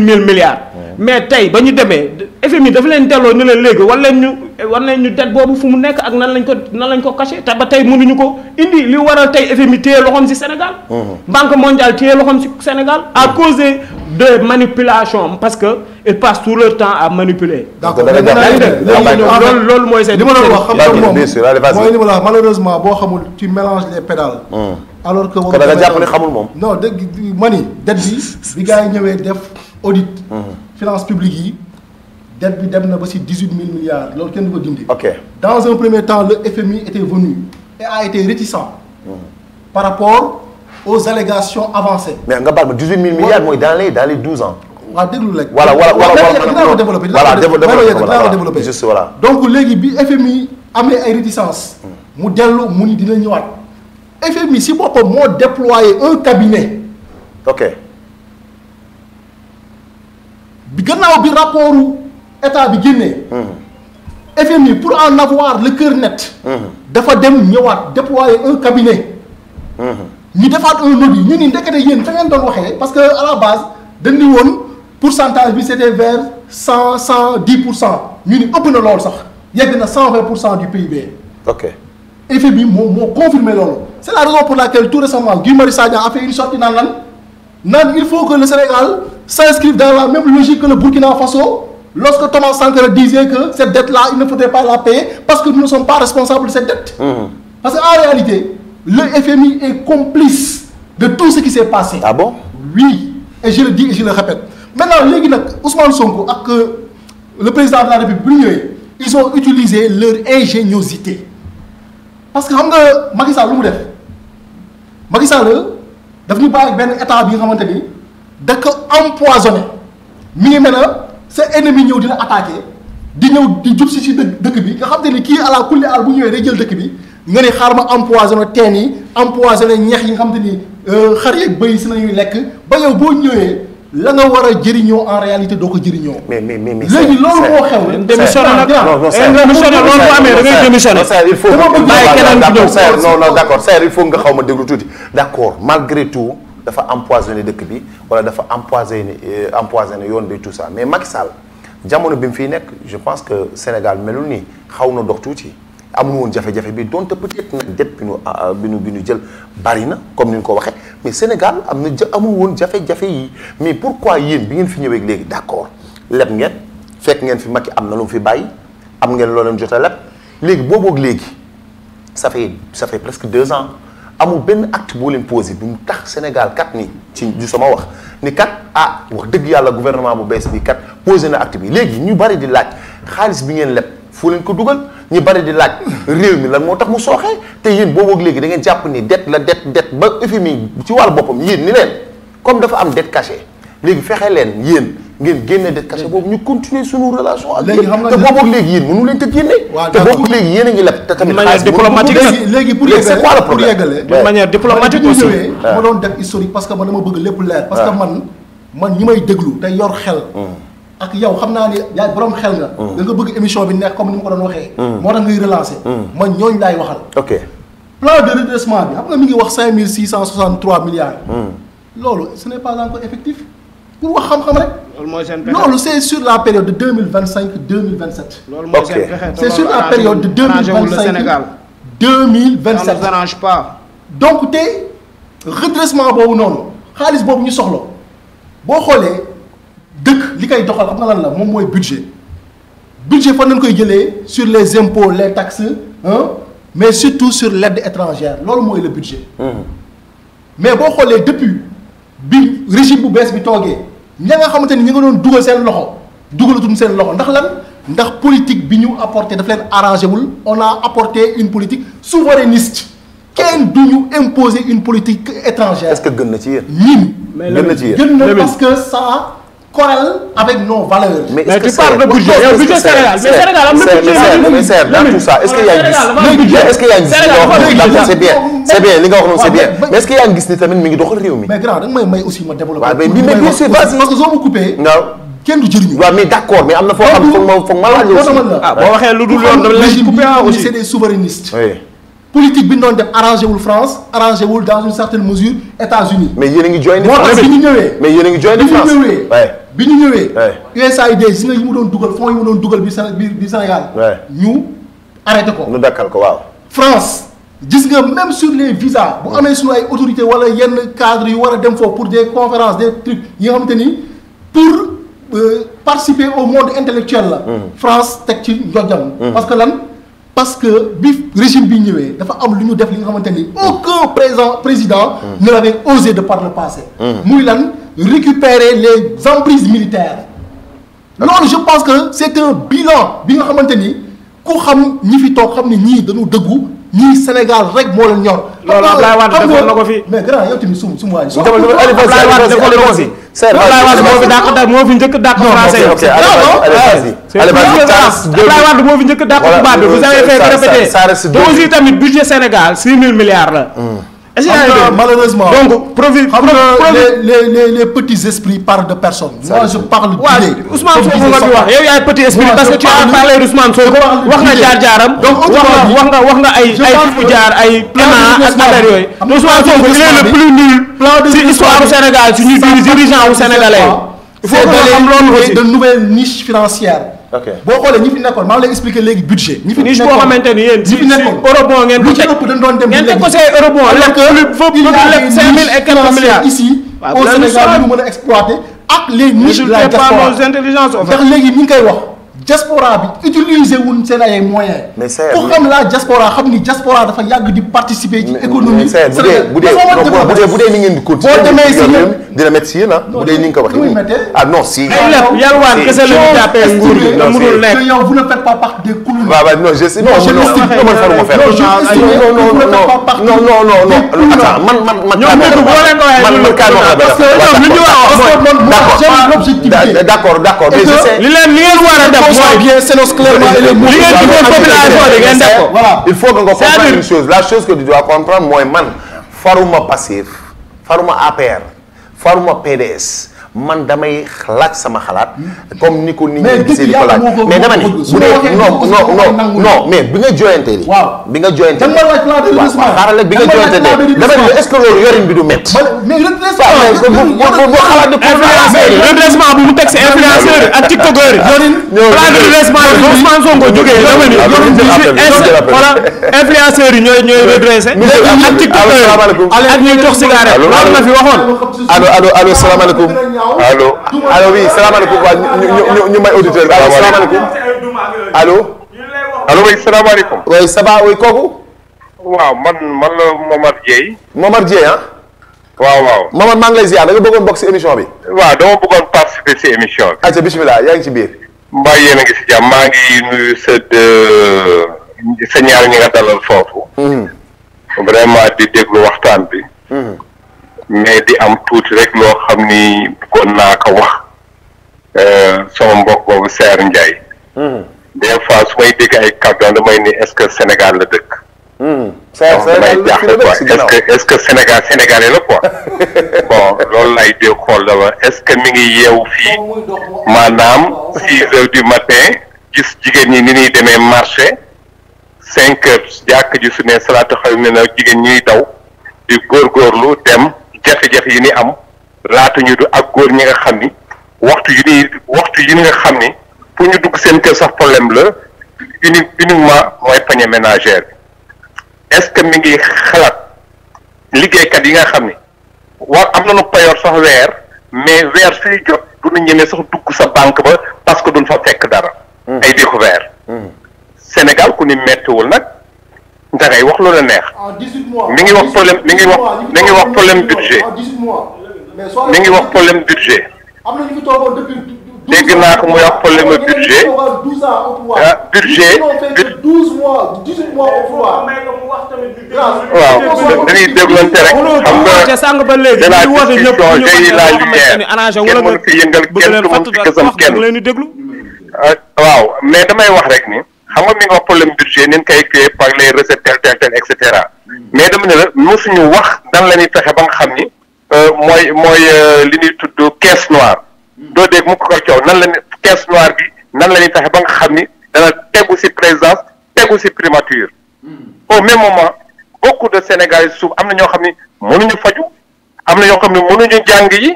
000 milliards. mais tey ba ñu demee FMI dafa leen delloo ni leen léegi war leen ñu dette boobu fu mu nekk ak nan lañ ko caché te ba tey mënuñu ko indi li waral tey FMI téye loxoom ci Sénégal. Banque mondiale téye loxoom ci Sénégal à cause de manipulation parce que ils passent tout leur temps à manipuler. d'accord loolu mooy seen. li ma doon wax xam nga moom mooy li ma la wax malheureusement boo xamul tu mélanges les pédales. alors que kon da nga jàpp ne xamul moom. non dëgg mani dette bi gars yi ñëwee def audit. finance publique yi dette bi dem na ba ci 18 000 milliards loolu kenn du ko dindi. ok dans un premier temps le FMI était venu et a été réticent. par rapport aux allégations avancées. mais nga baal ma 18 000 milliards mooy dans les 12 ans. waaw déglu rek. voilà dinaa ko développé. dinaa ko développé juste voilà. donc léegi bi FMI amee ay réticence mu dellu mu ni dina ñëwaat. FMI si boppam moo déployé un cabinet. ok. bi gannaaw bi rapportu état bi génnee. FMI pour en avoir le cœur net. dafa dem ñëwaat déployer un cabinet. ñu defaat un audit ñu ni ndekete yéen fa ngeen doon waxee parce que à la base dañ ni woon pourcentage bi c'était vers 110%. ñu ni ëpp na loolu sax yegg na 120% du PIB. ok. FMI moo confirmé loolu. c'est la raison pour laquelle tout récemment Guy Marius Sagna a fait une sortie naan il faut que le Sénégal s'inscrive dans la même logique que le Burkina Faso lorsque Thomas Sankara disait que cette dette-là il ne faudrait pas la payer parce que nous ne sommes pas responsables de cette dette. Parce qu'en réalité le FMI est complice de tout ce qui s'est passé. Ah bon? Oui, et je le dis et je le répète. Maintenant léegi nag Ousmane Sonko ak le président de la République bu ñëwee ils ont utilisé leur ingéniosité parce que xam nga Macky Sall lu mu def Macky Sall daf ñu bàyyi benn état bi nga xamante ni da ko empoisonné mi ngi mel ne sa ennemi ñëw dina attaqué di ñëw di jub si dëkk bi nga xam te ni kii ala kulli aal bu ñëwee day jël dëkk bi nga ne xaar ma empoisonné teen yi empoisonné ñeex yi nga xam te ni xar yeeg bëy si nañuy lekk ba yow boo ñëwee la nga war a jëriñoo en réalité doo ko jëriñoo. mais léegi loolu moo xew. démissionné nag démissionné loolu bu amee da ngay démissionné. il faut non d'accord Saër il faut nga xaw ma déglu tuuti d'accord malgré tout dafa empoisonné dëkk bi wala dafa empoisonné yoon bi tout ça mais Macky Sall jamono bi mu fiy nekk je pense que Sénégal melul nii xaw na dox tuuti amul woon jafe-jafe bi donte peut-être nag det bi nu jël bari na comme ni ñu ko waxee mais Sénégal amul woon jafe-jafe yi mais pourquoi yéen bi ngeen fi ñëwee léegi d'accord leb ngeen fekk ngeen fi Macky am na lu mu fi bàyyi am ngeen loo leen jot a leb léegi booboog léegi ça fait presque 2 ans amul benn acte boo leen posé bu mu tax Sénégal kat ni ci du sama wax ni kat wax dëgg yàlla gouvernement bu bees bi kat posé na acte bi léegi ñu bari di laaj xaalis bi ngeen leb fu leen ko dugal ñu bari di laaj réew mi lan moo tax mu sooxee te yéen boobu léegi da ngeen jàpp ni dette la dette ba FMI ci wàllu boppam yéen ni leen comme dafa am dette cachée léegi fexe leen yéen ngeen génne dette cachée boobu ñu continuer suñu relation ak yéen te boobu léegi yéen mënu leen te génne te boobu léegi yéen a ngi leb te tamit manière diplomatique léegi pour yeggale de manière diplomatique aussi ma doon def historique parce que man dama bëgg lépp leer parce que man ñi may déglu te yor xel ak yow xam naa ni yaay borom xel nga da nga bëgg émission bi nekk comme ni ma ko doon waxee moo tax ngay relancer man ñooñu laay waxal ok plan de redressement bi xam nga mi ngi wax 5663 milliards loolu ce n'est pas encore effectif pour wax xam-xam rek loolu c'est sur la période de 2025-2027 c'est sur la période de 2025-2027 ça ne nous arrange pas donc tey redressement boobu noonu xaalis boobu ñu soxla boo xoolee dëkk li koy doxal xam nga lan la moom mooy budget fan nañ koy jëlee sur les impôts les taxes mais surtout sur l'aide étrangère loolu mooy le budget mais boo xoolee depuis bi régime bu bees bi toogee ña nga xamante ni ñi nga doon dugal seen loxo dugalatuñ seen loxo ndax lan ndax politique bi ñu apporté daf leen arrangé wul on a apporté une politique souverainiste kenn du ñu imposer une politique étrangère. est-ce que gën na ci yéen. ñun gën na ci yéen gën na parce que ça corrèle avec nos valeurs. mais tu parles de budget yow budget Sénégal mais Sénégal am na budget dans tout ça est-ce que yaa ngi gis est-ce que yaa ngi gis c'est bien li nga wax noonu c'est bien mais est-ce que yaa ngi gis ni tamit mi ngi doxal réew mi. mais grand da nga may aussi ma développer. waaw mais bien sûr parce que soo ma coupé. waaw kenn du jëriñu. waaw mais d'accord mais am na foo xam foog ma laaj aussi. boo waxee lu dul yoon dama lay coupé aussi c'est des souverainistes. oui. politique bi ñu doon def arrangé wul France arrangé wul dans une certaine mesure États-Unis. mais yéen a ngi join moo tax bi ñu ñëwee. mais yéen a ngi join France bi ñu ñëwee. USAID si nga yi mu doon dugal fonds yi mu doon dugal bi Sénégal. ñu arrêté ko. ñu dakkal ko waaw. France gis nga même sur les visas. bu amee suñu ay autorités wala yenn cadres yu war a dem foofu pour des conférences des trucs yi nga xamante ni pour participer au monde intellectuel la. France teg ci njojam. parce que bi régime bi ñëwee dafa am lu ñu def li nga xamante ni aucun président ne l'avait osé de par le passé. muy lan récupérer les emprises militaires. loolu je pense que c'est un bilan bi nga xamante ni ku xam ñi fi toog xam ne ñii dañu dëggu ñii Sénégal rek moo leen ñor. loolu Ablaye Wade defoon na ko fi. mais grand yow tamit sum waa ji. Ablaye Wade defoon na ko fi. Ablaye Wade moo fi njëkk dàq français yi. Ablaye Wade moo fi njëkk dàq tubaab bi vous avez fait répéter. te aussi tammet budget Sénégal 6 000 milliards la. est-ce que malheureusement donc les petits esprits parlent de personne. moi je parle d'idée. Ousmane Sonko nga fi wax yow yaay petit esprit parce que tu as parlé d'Ousmane Sonko wax nga jaar-jaaram. donc wax nga ay fi mu jaar ay plan ak affaire yooyu. Ousmane Sonko il est le plus nul ci histoire du Sénégal ci ñu dirigeant wu sénégalais. il faut que nga xam loolu aussi de nouvelles niches financières. boo xoolee ñi fi nekkoon maa ngi lay expliquer léegi budget. ñi fi niche boo xamante ni yéen ñi fi nekkoon eurobond ngeen ko teg ngeen teg ko say eurobond lépp bëgg lépp 5 000 et quelques milliards ici au Sénégal ñu mën a exploiter ak les niches de la diaspora nos intelligences ndax léegi ñu ngi koy wax diaspora bi utiliser wuñ seen ay moyens. mais c'est ku xam la diaspora xam ni diaspora dafa yàgg di participer ci économie. bu dee ni ngeen di continuer. boo demee si yéen dina métti si yéen ah. bu dee ni nga ko waxee nii ah non si. yalwaan kese la ñu jàppee nguur gi nga mënul nekk. yow vous ne faites pas partie des clowns. waaw waaw non je sais non man faruma faire. D'accord mais je sais. li ngeen war a def mooy bien c'est clairement li ngeen digoon population bi ngeen def ko. Voilà. Il faut que nga comprendre une chose. La chose que tu dois comprendre mooy man faruma Pastef faruma APR faruma PDS man damay laaj sama xalaat comme ni ko nit ñi gisee di ko laaj mais dama ni bu dee non mais bi nga joyante li bi nga joyante xaaral rek bi nga joyante de dama ni est-ce que loolu yorin bi du métti mais redressement bu mu teg si influenceurs yi ak tiktokers yi plan de redressement bi Ousmane Sonko jógee dama ni voilà influenceurs yi ñooy redressé ak tiktokers yi ak ñuy tox cigarette loolu na fi waxoon allo salaamaaleykum allo oui salaamaaleykum waa ñu may auditeur bi allo salaamaaleykum allo oui salaamaaleykum. oui ça va oui kooku. waaw man la Momar Dieye. Momar Dieye ah. waaw. Momar maa ngi lay ziar da nga bëggoon bokk si émission bi. waaw dama bëggoon participer si émission bi. ayca bisimilah yaa ngi ci biir. mbaa yéen a ngi si jàmm maa ngi nuyu sa ñaar ñi nga dalal foofu. vraiment di déglu waxtaan bi. mais di am tuuti rek loo xam ni bëggoon naa ko wax sama mbokk boobu Seer Ndiaye. des fois su may dégg ay kàddu damay ni est-ce que Sénégal la dëkk. damay jaaxle quoi est-ce que Sénégalais la quoi. bon loolu lay dégg xool dama est-ce que mi ngi yeewu fii maanaam 6 heures du matin gis jigéen ñi ni ñuy demee marché 5 heures jàkk ji su ne salaatu xaw mi na jigéen ñuy daw di góorgóorlu dem. jafe-jafe yi ni am laata ñu du ak góor ñi nga xam ni waxtu yi nga xam ni pour ñu dugg seen kër sax problème la uniquement mooy panier ménagère bi est-ce que mi ngi xalaat liggéeykat yi nga xam ni am nañu payoor sax weer mais weer suy jot du ñu ñemee sax dugg sa banque ba parce que duñ fa fekk dara. ay découvert Sénégal ku ni mettiwul nag. da ngay wax lu la neex. mi ngi wax problème problème budget. mi ngi wax problème budget. dégg naa ko muy wax problème budget. waaw dañuy déglante rek. xam nga de la discussion j'ai la lumière kenn mënu fi yëngal kenn du mën fi gësam kenn. waaw mais damay wax rek ni. xam nga mi ngi wax problème budget ni ñu koy créé par les recettes tel et cetera mais dama ne la mosuñu wax dan la ñuy fexe ba nga xam ni mooy li ñuy tudd caisse noire doo dégg mu ko koy coow nan la ni caisse noire bi nan la ñuy fexe ba nga xam ni dana tegu ci présidence tegu ci primature au même moment beaucoup de Sénégalais suuf am na ñoo xam ni mënuñu faju am na ñoo xam ni mënuñu jàng yi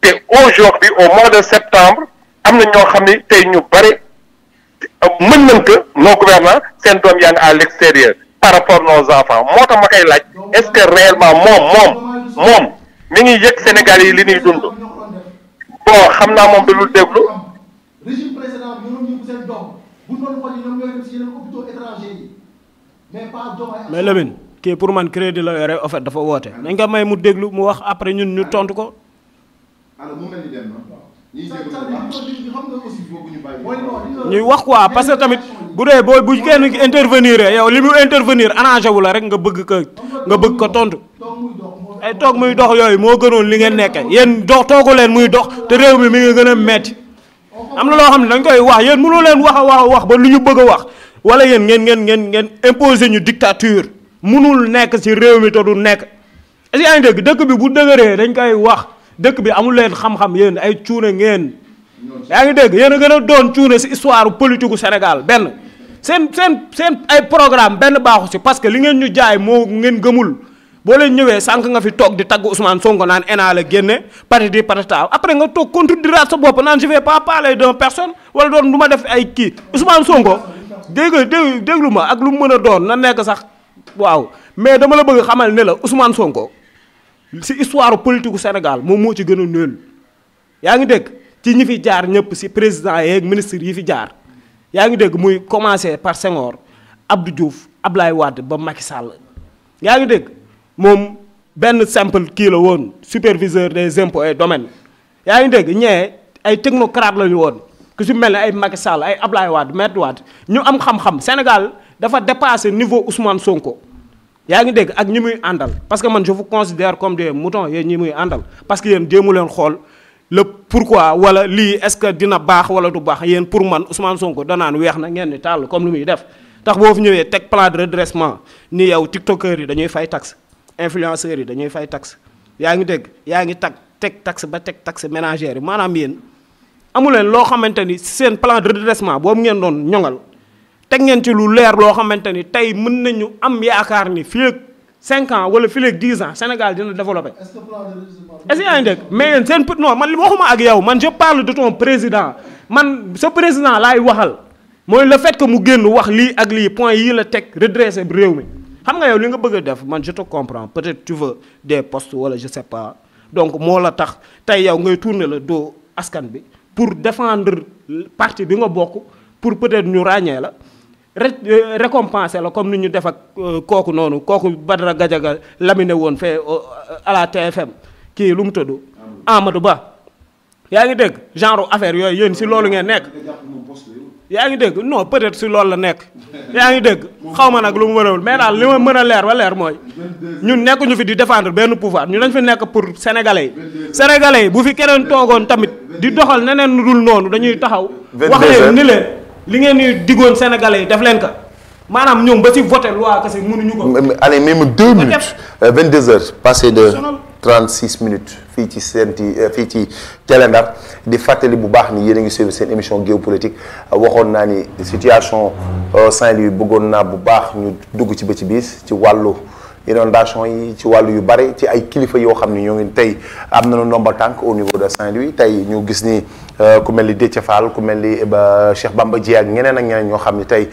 te aujourd'hui au mois de septembre am na ñoo xam ni tey ñu bare mën nañ que nos gouvernants seen doom yaa ngi à l'extérieur par rapport nos enfants moo tax ma koy laaj est-ce que réellement moom mi ngi yëg Sénégal yi li ñuy dund bon xam naa moom dalul déglu. mais Lamine kii pour man crédit la yore en fait dafa woote nañ ko may mu déglu mu wax après ñun ñu tontu ko. ñuy wax quoi parce que tamit bu dee bu kenn intervenir yow li mu intervenir arrangé wu la rek nga bëgg ko tontu ay toog muy dox yooyu moo gënoon li ngeen nekke yéen toogu leen muy dox te réew mi ngi gën a metti am na loo xam ne dañ koy wax yéen mënoo leen wax ba lu ñu bëgg a wax wala yéen ngeen imposer ñu dictature mënul nekk ci réew mi te du nekk est-ce que yaa ngi dégg dëkk bi bu dëgëree dañ koy wax dëkk bi amul leen xam-xam yéen ay cuune ngeen yaa ngi dégg yéen a gën a doon cuune ci histoire politique gu Sénégal benn seen ay programme benn baaxu ci parce que li ngeen ñu jaay moo ngeen gëmul boo leen ñëwee sànq nga fi toog di tagg Ousmane Sonko naan ENA la génne patati patata après nga toog contrediraat sa bopp naan je vais pas parler d'une personne wala doon du ma def ay kii Ousmane Sonko déglu ma ak lu mu mën a doon na nekk sax waaw mais dama la bëgg xamal ne la Ousmane Sonko ci histoire politique gu Sénégal moom moo ci gën a nul yaa ngi dégg ci ñi fi jaar ñëpp ci président yeeg ministre yi fi jaar yaa ngi dégg muy commencé par Senghor Abdou Diouf Ablaye Wade ba Macky Sall yaa ngi dégg moom benn simple kii la woon superviseur des impôts et domaines yaa ngi dégg ñee ay technocrate la ñu woon ku si mel ne ay Macky Sall ay Ablaye Wade Maître Wade ñu am xam-xam Sénégal dafa dépassé niveau Ousmane Sonko yaa ngi dégg ak ñi muy àndal parce que man je vous considère comme des moutons yéen ñi muy àndal parce que yéen jéemu leen xool le pourquoi wala lii est-ce que dina baax wala du baax yéen pour man Ousmane Sonko danaan weex na ngeen ni tàll comme lu muy def tax boo fi ñëwee teg plan de redressement ni yow tiktokers yi dañuy fay taxe influenceurs yi dañuy fay taxe yaa ngi dégg yaa ngi teg taxe ba teg taxe ménagère yi maanaam yéen amu leen loo xamante ni seen plan de redressement boobu ngeen doon ñoŋal teg ngeen ci lu leer loo xamante ni tey mën nañu am yaakaar ni fii ak 5 ans wala fii ak 10 ans Sénégal dina développé. est-ce que yaa ngi dégg mais yéen seen non man waxuma ak yow man je parle de ton président man sa président laay waxal mooy le fait que mu génn wax lii ak lii point yii la teg redressé réew mi xam nga yow li nga bëgg a def man je te comprends peut-être tu veux des postes wala je sais pas donc moo la tax tey yow ngay tourner le dos askan bi pour défendre parti bi nga bokk pour peut-être ñu ràññee la. récompenser la comme ni ñu def ak kooku noonu kooku Badara Gadiaga laminé woon fee à la TFM kii lu mu tudd Amadou Ba yaa ngi dégg genre affaire yooyu yéen si loolu ngeen nekk yaa ngi dégg non peut-être si loolu la nekk yaa ngi dégg xaw ma nag lu mu mënawul mais daal li ma mën a leer ba leer mooy ñun nekkuñu fi di défendre benn pouvoir ñu dañ fi nekk pour sénégalais yi bu fi keneen toogoon tamit di doxal neneen dul noonu dañuy taxaw wax leen ni leen li ngeen di diggoon sénégalais yi def leen ko maanaam ñoom ba ci voté loi kese mënuñu ko. allez même 2 minutes 22 heures passé de 36 minutes fii ci fii ci Télé Ndar di fàttali bu baax ni yéen a ngi suivre seen émission géopolitique waxoon naa ni situation Saint-Louis bëggoon naa bu baax ñu dugg ci ba ci biis ci wàllu inondation yi ci wàllu yu bare ci ay kilifa yoo xam ni ñoo ngi tey am nañu ndombal tànk au niveau de Saint-Louis tey ñu gis ni ku mel ni Déthié Fall ku mel ni Cheikh Bamba Dièye ak ñeneen ak ñeneen ñoo xam ni tey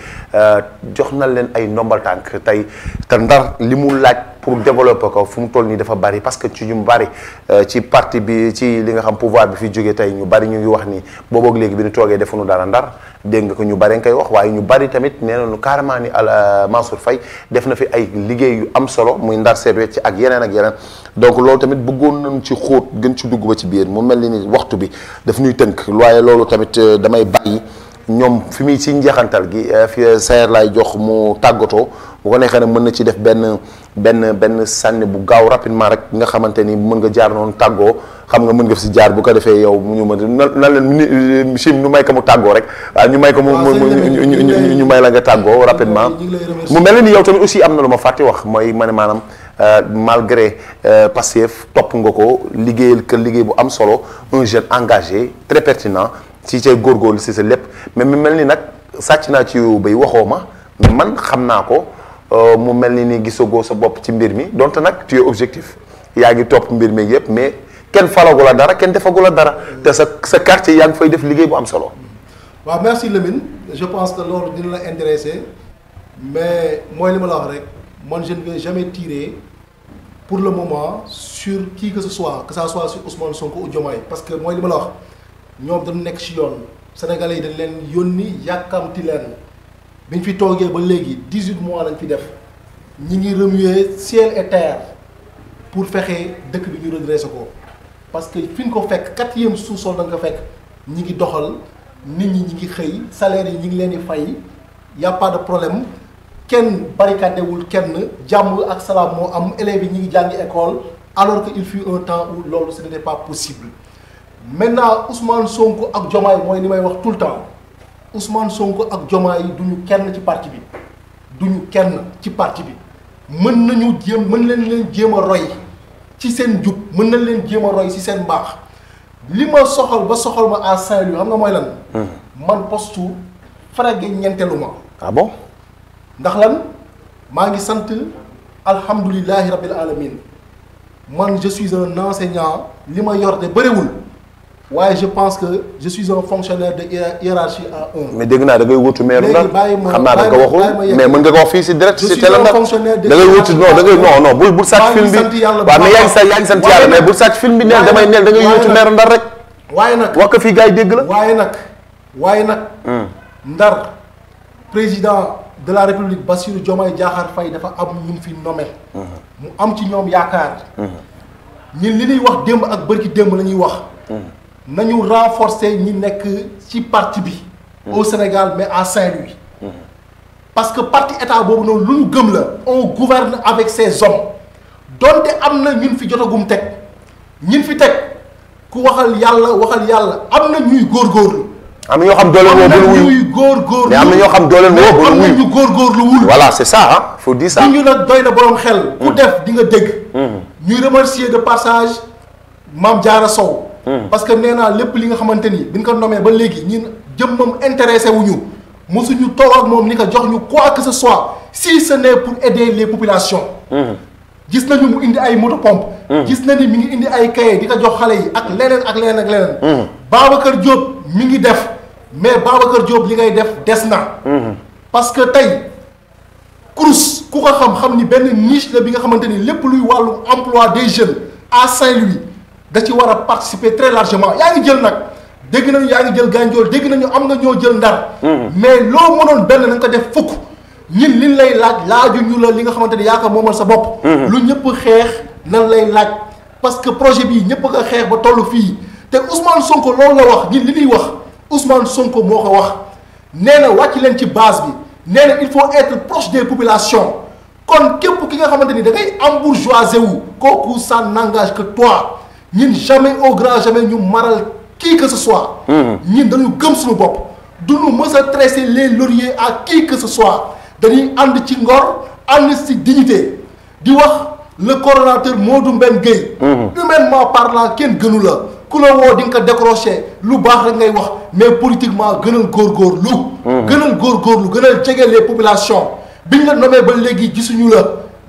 jox na leen ay ndombal tànk tey te Ndar li mu laaj pour développer ko fu mu toll nii dafa bari parce que ci ñu bari ci parti bi ci li nga xam pouvoir bi fi jógee tey ñu bari ñu ngi wax ni booboog léegi bi ñu toogee defuñu dara Ndar dégg nga ko ñu bari nga koy wax waaye ñu bari tamit nee nañu carrément ni Mansour Faye def na fi ay liggéey yu am solo muy Ndar seet wecc ak yeneen ak yeneen donc loolu tamit bëggoon nañu ci xóot gën ci dugg ba ci biir mu mel ni waxtu bi daf ñuy tënk waaye loolu tamit damay bàyyi ñoom fi muy ci njeexantal gi fi Sayer laay jox mu tàggatoo bu ko neexee nag mën na ci def benn sànni bu gaaw rapidement rek nga xamante ni mën nga jaar noonu tàggoo xam nga mën nga fi si jaar bu ko defee yow ñu mën na leen chim ñu may ko mu tàggoo rek waaw ñu may ko ñu may la nga tàggoo rapidement mu mel ni yow tamit aussi am na lu ma fàtte wax mooy ma ne maanaam malgré Pastef topp nga ko liggéeyal kër liggéey bu am solo un jeune engagé très pertinent ci cay góorgóorlu si sa lépp mais mu mel ni nag sàcc naa ci yow bay waxoo ma mais man xam naa ko mu mel ni gisagoo sa bopp ci mbir mi donte nag tu es objectif yaa ngi topp mbir mi yëpp mais kenn falagu la dara kenn defagu la dara te sa quartier yaa ngi fay def liggéey bu am solo. waaw merci Lamine je pense que loolu dina la intéresser mais mooy li ma la wax rek man je ne vais jamais tirer pour le moment sur qui que ce soit sur Ousmane Sonko ou Diomaye parce que mooy li ma la wax ñoom dañu nekk ci yoon sénégalais yi dañ leen yónni yàkkamti leen. bi ñu fi toogee ba léegi 18 mois lañ fi def ñi ngi remuer ciel et terre pour fexe dëkk bi ñu redressé ko parce que fi ñu ko fekk 4e sous-sol da nga ko fekk ñi ngi doxal nit ñi ñi ngi xëy salaire yi ñi ngi leen di fay y a pas de problème kenn barricadewul kenn jàmm ak salaam moo am élèves yi ñi ngi jàngi école alors que il fut un temps où loolu ce n'était pas possible maintenant Ousmane Sonko ak Diomaye mooy li may wax tout le temps Ousmane Sonko ak Diomaye duñu kenn ci parti bi duñu kenn ci parti bi mën nañu mën leen jéem a roy ci seen jub mën nañ leen jéem a roy ci seen mbaax li ma soxal ba soxal ma à Saint-Louis xam nga mooy lan. man postu farage ñeenteelu ma. ah bon. ndax lan maa ngi sant alhamdulilahi rabbil alamin man je suis un enseignant li ma yor de bëriwul. waaye je pense que je suis un fonctionnaire de hiérarchie A1. mais dégg naa da ngay wutu maire Ndar xam naa da nga ko waxul mais mën nga ko wax fii si direct si Télé Ndar da ngay wutu non bul sàcc film bi waaw mais yaa ngi sant yàlla mais bul sàcc film bi neel damay neel da ngay wutu maire Ndar rek. waaye nag wax ko fii gars yi dégg la. waaye nag Ndar président de la République Bassirou Diomaye Diakhar Faye dafa am ñu fi nommé. mu am ci ñoom yaakaar. ñun li ñuy wax démb ak bërki démb la ñuy wax. nañu renforcer ñi nekk ci parti bi. au Sénégal mais à Saint-Louis. parce que parti état boobu noonu lu ñu gëm la. on gouverne avec ces hommes donte am na ñun fi jotagum teg ñun fi teg ku waxal yàlla am na ñuy góorgóorlu. am na ñoo xam doole woo ba lu ñuy góorgóorlu mais am na ñoo xam doole woo ba lu am na ñu góorgóorlu wul. voilà c'est ça ah faut dire ça. ñu nag doy na borom xel. ku def di nga dégg. ñuy remercier de passage Mame Diarra Sow. parce que nee naa lépp li nga xamante ni bi ñu ko nommé ba léegi ñun jëmmam intéressé wuñu mosuñu toog ak moom ni ko jox ñu quoi que ce soit si ce n'est pour aider les populations. gis nañu mu indi ay moto pompe. gis na ni mi ngi indi ay cahier di ko jox xale yi ak leneen ak leneen ak leneen. Babacar Diop mi ngi def mais Babacar Diop li ngay def des na. parce que tey CROUS ku ko xam ni benn niche la bi nga xamante ni lépp luy wàllu emploi des jeunes à Saint-Louis da ci war a participer très largement yaa ngi jël nag dégg nañu yaa ngi jël Gandiol dégg nañu am nga ñoo jël Ndar. mais loo mënoon benn na nga ko def fukk. ñin liñ lay laaju ñu la li nga xamante ni yaa ko moomal sa bopp. lu ñëpp xeex nan lay laaj parce que projet bii ñëpp a xeex ba toll fii te Ousmane Sonko loolu la wax ñin li ñuy wax Ousmane Sonko moo ko wax nee na wàcc leen ci base bi nee na il faut être proche des populations kon képp ki nga xamante ni da ngay embourgeoisé wu kooku ça n'engage que toi ñin jamais au grand jamais ñu maral qui que ce soit. ñin dañu gëm suñu bopp du ñu mës a tresser les lauriers à qui que ce soit. dañuy ànd ci ngor ànd ci dignité di wax le coordonnateur Modou Mbène Gueye. humainement parlant kenn gënu la ku la woo di nga ko décrocher lu baax rek ngay wax mais politiquement gënal góorgóorlu. gënal góorgóorlu gënal jege les populations biñ la nommé ba léegi gisuñu la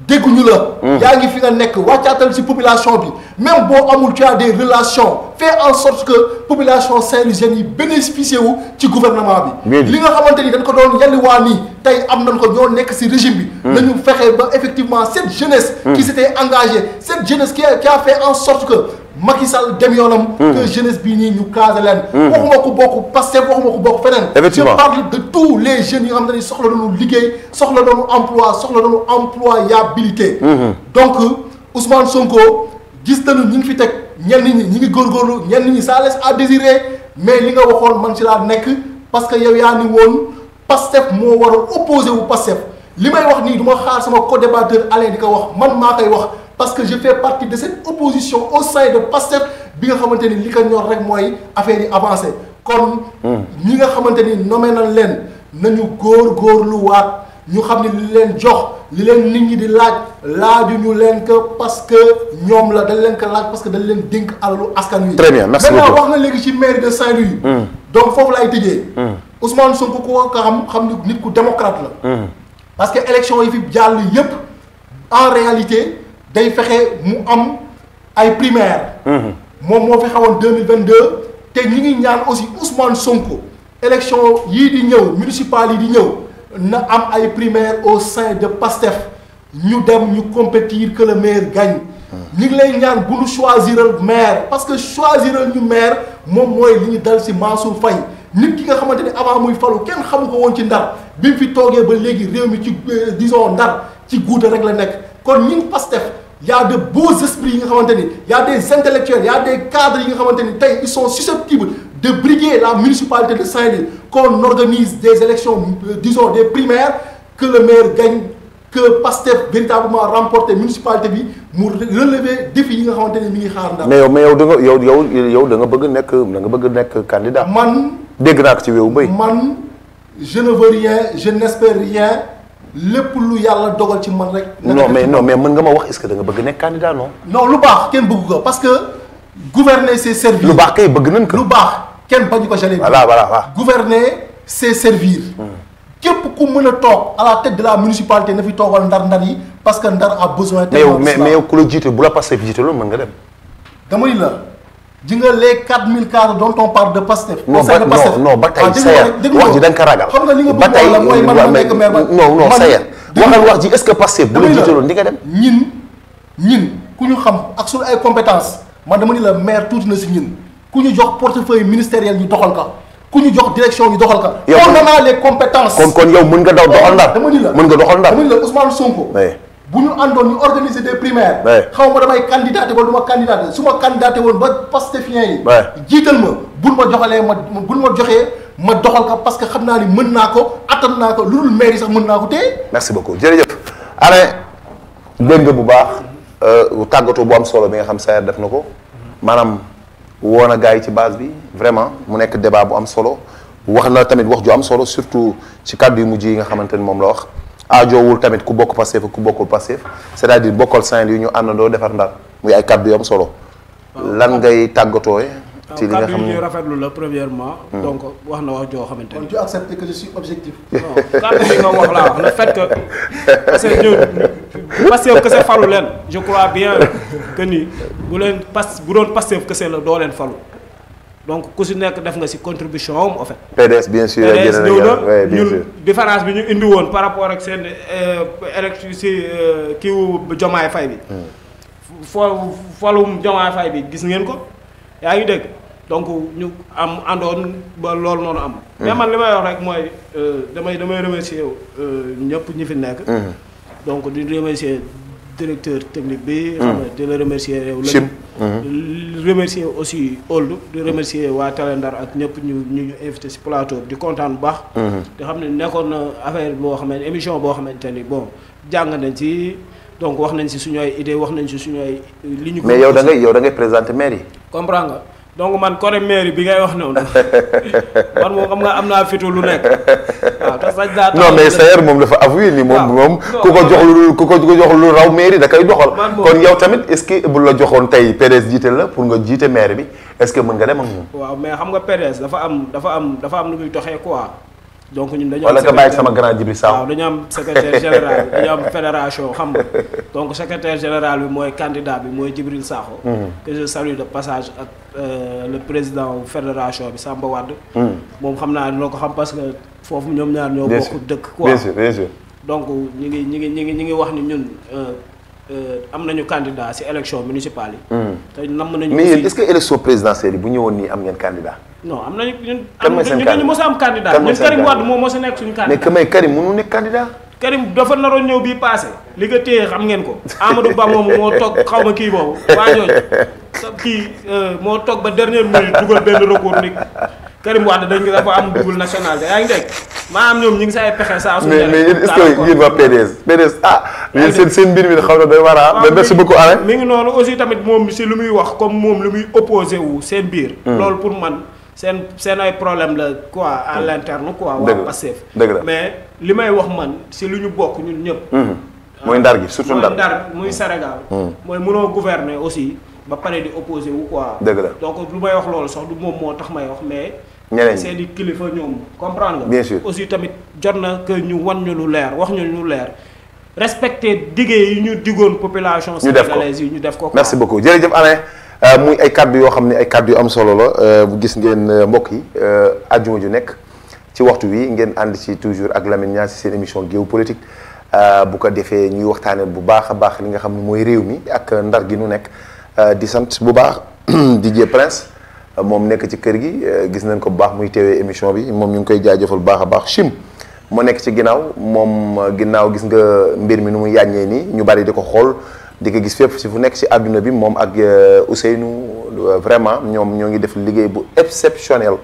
dégguñu la. yaa ngi fi nga nekk wàccaatal ci population bi même boo amul tu as des relations fais en sorte que population saint-louisienne yi bénéficier wu ci gouvernement bi. li nga xamante ni dañ ko doon yalliwaa nii tey am nañ ko ñoo nekk ci régime bi. nañu fexe ba effectivement cette jeunesse. qui s'était engagée cette jeunesse qui a fait en sorte que Macky Sall dem yoonam. que jeunesse bii nii ñu casé leen. waxuma ko bokk Pastef waxuma ko bokk feneen. effectivement je parle de tous les jeunes yi nga xamante ni soxla nañu liggéey soxla nañu emploi soxla nañu employabilité. donc Ousmane Sonko gis nañu ñi ngi fi teg ñenn ñi ñi ngi góorgóorlu ñenn ñi ça laisse à désirer mais li nga waxoon man ci laa nekk parce que yow yaa ni woon Pastef moo war a opposé wu Pastef li may wax nii du ma xaar sama co-débatteur Alain di ko wax man maa koy wax parce que je fais partie de cette opposition au sein de Pastef bi nga xamante ni li ko ñor rek mooy affaire yi avancé kon ñi nga xamante ni nommé nañ leen nañu góorgóorluwaat ñu xam ne li leen jox li leen nit ñi di laaju ñu leen ko parce que ñoom la dañ leen ko laaj parce que dañ leen dénk alalu askan wi. très bien merci beaucoup maintenant wax nga léegi ci mairie de Saint-Louis. donc foofu laay tëjee. Ousmane Sonko ko xam ni nit ku démocrate la. parce que élection yi fi jàll yépp en réalité day fexe mu am ay primaires. moom moo fi xawoon 2022 te ñi ngi ñaan aussi Ousmane Sonko élection yii di ñëw municipales yi di ñëw. na am ay primaires au sein de Pastef ñu dem ñu compétir que le maire gagne. ñu ngi lay ñaan bu ñu choisiral maire parce que choisiral ñu maire moom mooy li ñu dal ci Mansour Faye nit ki nga xamante ni avant muy falu kenn xamu ko woon ci Ndar bi mu fi toogee ba léegi réew mi ci disons Ndar ci guute rek la nekk kon ñun Pastef y a de beaux esprits yi nga xamante ni y a des intellectuels y a des cadres yi nga xamante ni tey ils sont susceptibles de briguer la municipalité de Saint-Louis qu'on organise des élections disons des primaires que le maire gagne que Pastef véritablement remporter municipalité bi mu relever défi yi nga xamante ni mi ngi xaar Ndar. mais yow da nga yow da nga bëgg nekk candidat. man dégg naa ko ci Wéwu Mbéy. man je ne veux rien je n'espère rien lépp lu yàlla dogal ci man rek. non mais mën nga ma wax est-ce que da nga bëgg nekk candidat non. non lu baax kenn bëgg ko parce que gouverner c'est servir. lu baax kay bëgg nañ ko. lu baax kenn bañu ko jamais. voilà. gouverner c'est servir. képp ku mën a toog à la tête de la municipalité na fi toogal ndar yi parce que Ndar a besoin. mais yow ku la jiite bu la Pastef jiite loolu mën nga dem. dama ni la ji nga les 4000 cadres dont on parle de Pastef. non ba tey Sayer wax ji da nga ko ragal. xam nga li nga bëgg la mooy man ma nekk maire non Sayer waxal wax ji est-ce que Pastef bu la jiite loolu di nga dem. ñin ku ñu xam ak suñu ay compétences man dama ni la maire tuuti na si ñin ku ñu jox portefeuille ministériel ñu doxal ko ku ñu jox direction ñu doxal ka. yow on a les compétences. kon yow mën nga daw doxal Ndar. dama ni la mën nga doxal Ndar. dama ni la Ousmane Sonko. bu ñu àndoon ñu organiser des primaires. xaw ma damay candidaté wala du ma candidaté su ma candidaté woon ba Pastefien yi. jiital ma bul ma joxalee bul ma joxee ma doxal ka parce que xam naa ni mën naa ko attan naa ko lu dul maire yi sax mën naa ko téye. merci beaucoup jërëjëf. Alain dégg nga bu baax tàggatoo bu am solo bi nga xam Saer def na ko maanaam woo na gars yi ci base bi vraiment mu nekk débat bu am solo wax na tamit wax ju am solo surtout ci kàddu yu mujj yi nga xamante ni moom la wax. aajoowul tamit ku bokk Pastef ku bokkul Pastef c'est-à-dire bokkal Saint-Louis ñu àndandoo defar Ndar muy ay kàddu yu am solo. lan ngay tàggatoo ci li nga xam kàddu yi ñuy rafetlu la premièrement. donc wax na wax joo xamante ni. tu acceptes que je suis objectif. non kàddu yi nga wax laa wax le fait que parce que ñun Pastef kese falu leen je crois bien que ni bu doon Pastef kese la doo leen falu. donc ku si nekk def nga si contribution am en fait. PDS bien sûr PDS ñëw na ñun différence bi ñu indi woon par rapport ak seen élection si kiiwu Diomaye Faye bi. folum Diomaye Faye bi gis ngeen ko yaa ngi dégg donc ñu am àndoon ba loolu noonu am. mais man li may wax rek mooy damay remercier ñëpp ñi fi nekk. donc di remercier directeur technique bi. xam nga di la remercier yow. Chim. remercier aussi Old di remercier waa Télé Ndar ak ñëpp ñu invité si plateau bi di kontaan bu baax. di xam ne nekkoon na affaire boo xamante émission boo xamante ni bon jàng nañ ci donc wax nañ si suñu ay idée wax nañ si suñu ay. li ñu ko mais yow da ngay présenter maire yi. comprends nga donc man côté maire bi ngay wax noonu man moom xam nga am naa fitu lu nekk waaw te sax daa. non mais Saer moom dafa avoué ni moom ku ko jox lu raw maire yi da koy doxal. kon yow tamit est-ce que bu la joxoon tey PDS jiite la pour nga jiite maire bi est-ce que mën nga dem ak moom. waaw mais xam nga PDS dafa am lu muy doxee quoi. donc ñun dañu am wala nga bàyyi sama grand Djibril Sakho. waaw dañu am secrétaire général dañu am fédération xam nga donc secrétaire général bi mooy candidat bi mooy Djibril Sakho. que je salue de passage ak le président fédération bi Samba Wade. moom xam naa dina ko xam parce que foofu ñoom ñaar ñoo bokk dëkk quoi bien sûr bien sûr. donc ñi ngi wax ni ñun am nañu candidat ci élection municipale yi. te namm nañu. mais est-ce que élection présidentielle yi bu ñëwoon nii am ngeen candidat. non am nañu ñun. kan mooy seen candidat ñu mos a am candidat ñun Karim Wade moom mos a nekk suñu candidat. mais Karim mënu nekk candidat. Karim dafa naroon ñëw bii passé li nga téye xam ngeen ko Amadou Ba moomu moo toog xaw ma kii boobu waa jooju kii moo toog ba dernière minute dugal benn recours ni Karim Wade dafa am double nationalité yaa ngi dégg maanaam ñoom ñu ngi sa ay pexe saa su mais est-ce que yéen waa PDS yéen seen mbir mi xaw na doy war a mais merci beaucoup Alain mi ngi noonu aussi tamit moom si lu muy wax comme moom lu muy opposé wu seen biir loolu pour man seen ay problème la quoi à l'interne quoi waa Pastef mais li may wax man si lu ñu bokk ñun ñëpp mooy ndar gi surtout ndar muy Sénégal mooy mënoo gouverner aussi ba pare di opposé wu quoi dëgg la donc lu may wax loolu sax du moom moo tax may wax mais ñeneen seen i kilifa ñoom comprendre nga bien sûr aussi tamit jot na que ñu wan ñu lu leer wax ñu lu leer respecter diggé yi ñu diggoon population sénégalaise yi ñu def ko merci beaucoup jërëjëf Alain muy ay kaddu yoo xam ne ay kaddu yu am solo la bu gis ngeen mbokk yi àjjuma ju nekk ci waxtu wi ngeen ànd ci toujours ak Lamine Niang ci seen émission géopolitique bu ko defee ñuy waxtaanee bu baax a baax li nga xam ne mooy réew mi ak ndar gi nu nekk di sant bu baax DJ Prince moom nekk ci kër gi gis nañ ko bu baax muy teewee émission bi moom ñu ngi koy jaajëfal bu baax a baax Chim moo nekk ci ginnaaw moom ginnaaw gis nga mbir mi nu muy yàññee nii ñu bari di ko xool di ko gis fépp si fu nekk si àdduna bi moom ak Ousseynou vraiment ñoom ñoo ngi def liggéey bu exceptionnel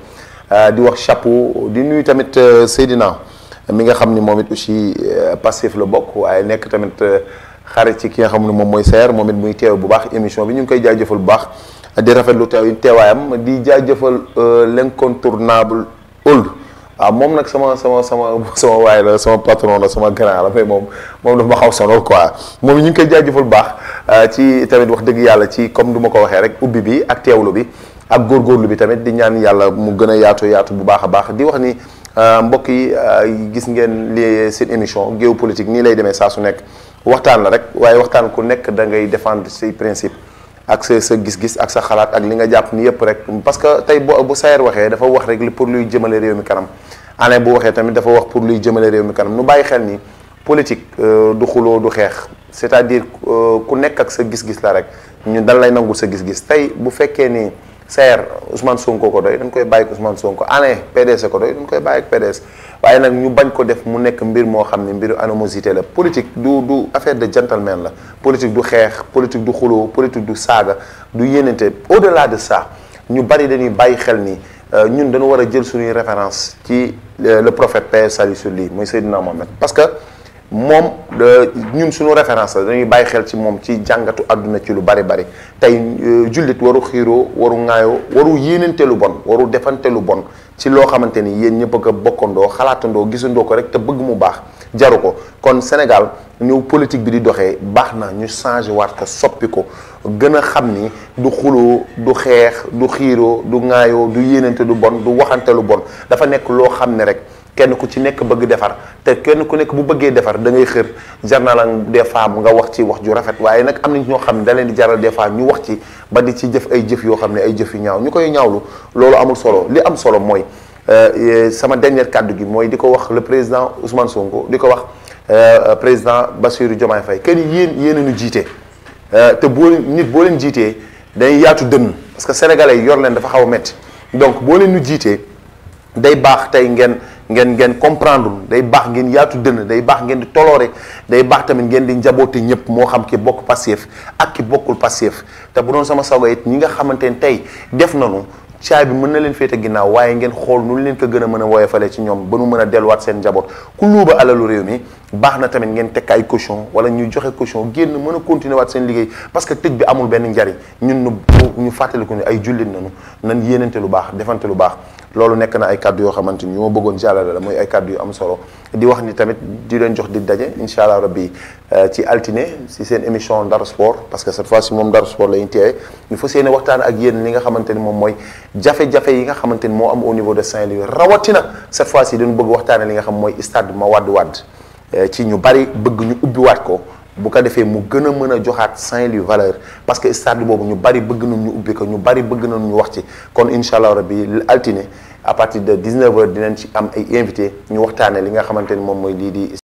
di wax chapeau di nuyu tamit Seydina mi nga xam ni moom it aussi Pastef la bokk waaye nekk tamit xarit ci ki nga xam ne moom mooy Saer moom it muy teew bu baax émission bi ñu ngi koy jaajëfal bu baax di rafetlu teewaayam di jaajëfal l'incontournable Ould waaw moom nag sama waay la sama patron la sama grand la mais moom dafa ma xaw sonal quoi moom ñu ngi koy jaajëfal bu baax ci tamit wax dëgg yàlla ci comme du ma ko waxee rek ubbi bi ak teewlu bi ak góorgóorlu bi tamit di ñaan yàlla mu gën a yaatu bu baax a baax di wax ni mbokk yi gis ngeen li seen émission géopolitique nii lay demee saa su nekk waxtaan la rek waaye waxtaan ku nekk da ngay défendre say principe ak sa gis-gis ak sa xalaat ak li nga jàpp ni yëpp rek parce que tey bu Saer waxee dafa wax rek pour luy jëmale réew mi kanam Alain bu waxee tamit dafa wax pour luy jëmale réew mi kanam nu bàyyi xel ni politique du xuloo du xeex c'est-à-dire ku nekk ak sa gis-gis la rek ñun dal lay nangul sa gis-gis tey bu fekkee ni Sayer Ousmane Sonko ko doy dañ koy bàyyi ak Ousmane Sonko Alain PDS ko doy dañ koy bàyyi ak PDS waaye nag ñu bañ ko def mu nekk mbir moo xam ne mbiru animosité la politique du affaire de gentleman la politique du xeex politique du xuloo politique du saaga du yéenante au-delà de ça ñu bari dañuy bàyyi xel ni ñun dañu war a jël suñuy référence ci le prophète paix salut sur lui mooy Seydina Mohamed parce que moom ñun suñu référence la dañuy bàyyi xel ci moom ci jàngatu àdduna ci lu bari tey jullit waru xiiroo waru ŋaayoo waru yéenante lu bon waru defante lu bon ci loo xamante ni yéen ñëpp a bokkandoo xalaatandoo gisandoo ko rek te bëgg mu baax jaru ko kon Sénégal ñëw politique bi di doxee baax na ñu changé waat ko soppi ko gën a xam ni du xuloo du xeex du xiiroo du ŋaayoo du yéenante du bon du waxante lu bon dafa nekk loo xam ne rek kenn ku ci nekk bëgg defar te kenn ku nekk bu bëggee defar da ngay xër jar na la des fois nga wax ci wax ju rafet waaye nag am na ñoo xam ne da leen di jaral des fois ñu wax ci ba di ci jëf ay jëf yoo xam ne ay jëf yu ñaaw ñu koy ñaawlu loolu amul solo li am solo mooy sama dernier kàddu gi mooy di ko wax le président Ousmane Sonko di ko wax président Bassirou Diomaye Faye kenn yéen a ñu jiite te boo leen jiitee day yaatu dënn parce que sénégalais yi yor leen dafa xaw a métti donc boo leen ñu jiitee day baax tey ngeen comprendre day baax ngeen yaatu dënn day baax ngeen di toloore day baax tamit ngeen di njaboote ñëpp moo xam ki bokk Pastef ak ki bokkul Pastef te bu doon sama sago it ñi nga xamante ne tey def nañu caay bi mën na leen féete ginnaaw waaye ngeen xool nu leen ko gën a mën a woyofale ci ñoom ba nu mën a delluwaat seen njaboot ku luuba alalu réew mi baax na tamit ngeen tekk ay caution wala ñuy joxe caution génn mën a continuer waat seen liggéey parce que tëj bi amul benn njariñ ñun ñu fàttaliku ne ay jullit nañu nan yéenante lu baax defante lu baax loolu nekk na ay kàddu yoo xamante ni moo bëggoon jàllale la mooy ay kàddu yu am solo di wax ni tamit di leen jox di daje incha allah rabbi ci altine si seen émission Ndar Sport parce que cette fois ci moom Ndar Sport la ñu teewee ñu fas yéene waxtaan ak yéen li nga xamante ni moom mooy jafe-jafe yi nga xamante ni moo am au niveau de Saint-Louis rawatina cette fois ci dañu bëgg waxtaane li nga xam mooy stade Mawade Wade ci ñu bari bëgg ñu ubbiwaat ko bu ko defee mu gën a mën a joxaat Saint-Louis valeur parce que stade boobu ñu bari bëgg nañ ñu ubbi ko ñu bari bëgg nañ ñu wax ci kon incha allah rabbi altine à partir de 19h dinañ ci am ay invité ñu waxtaanee li nga xamante ni moom mooy lii di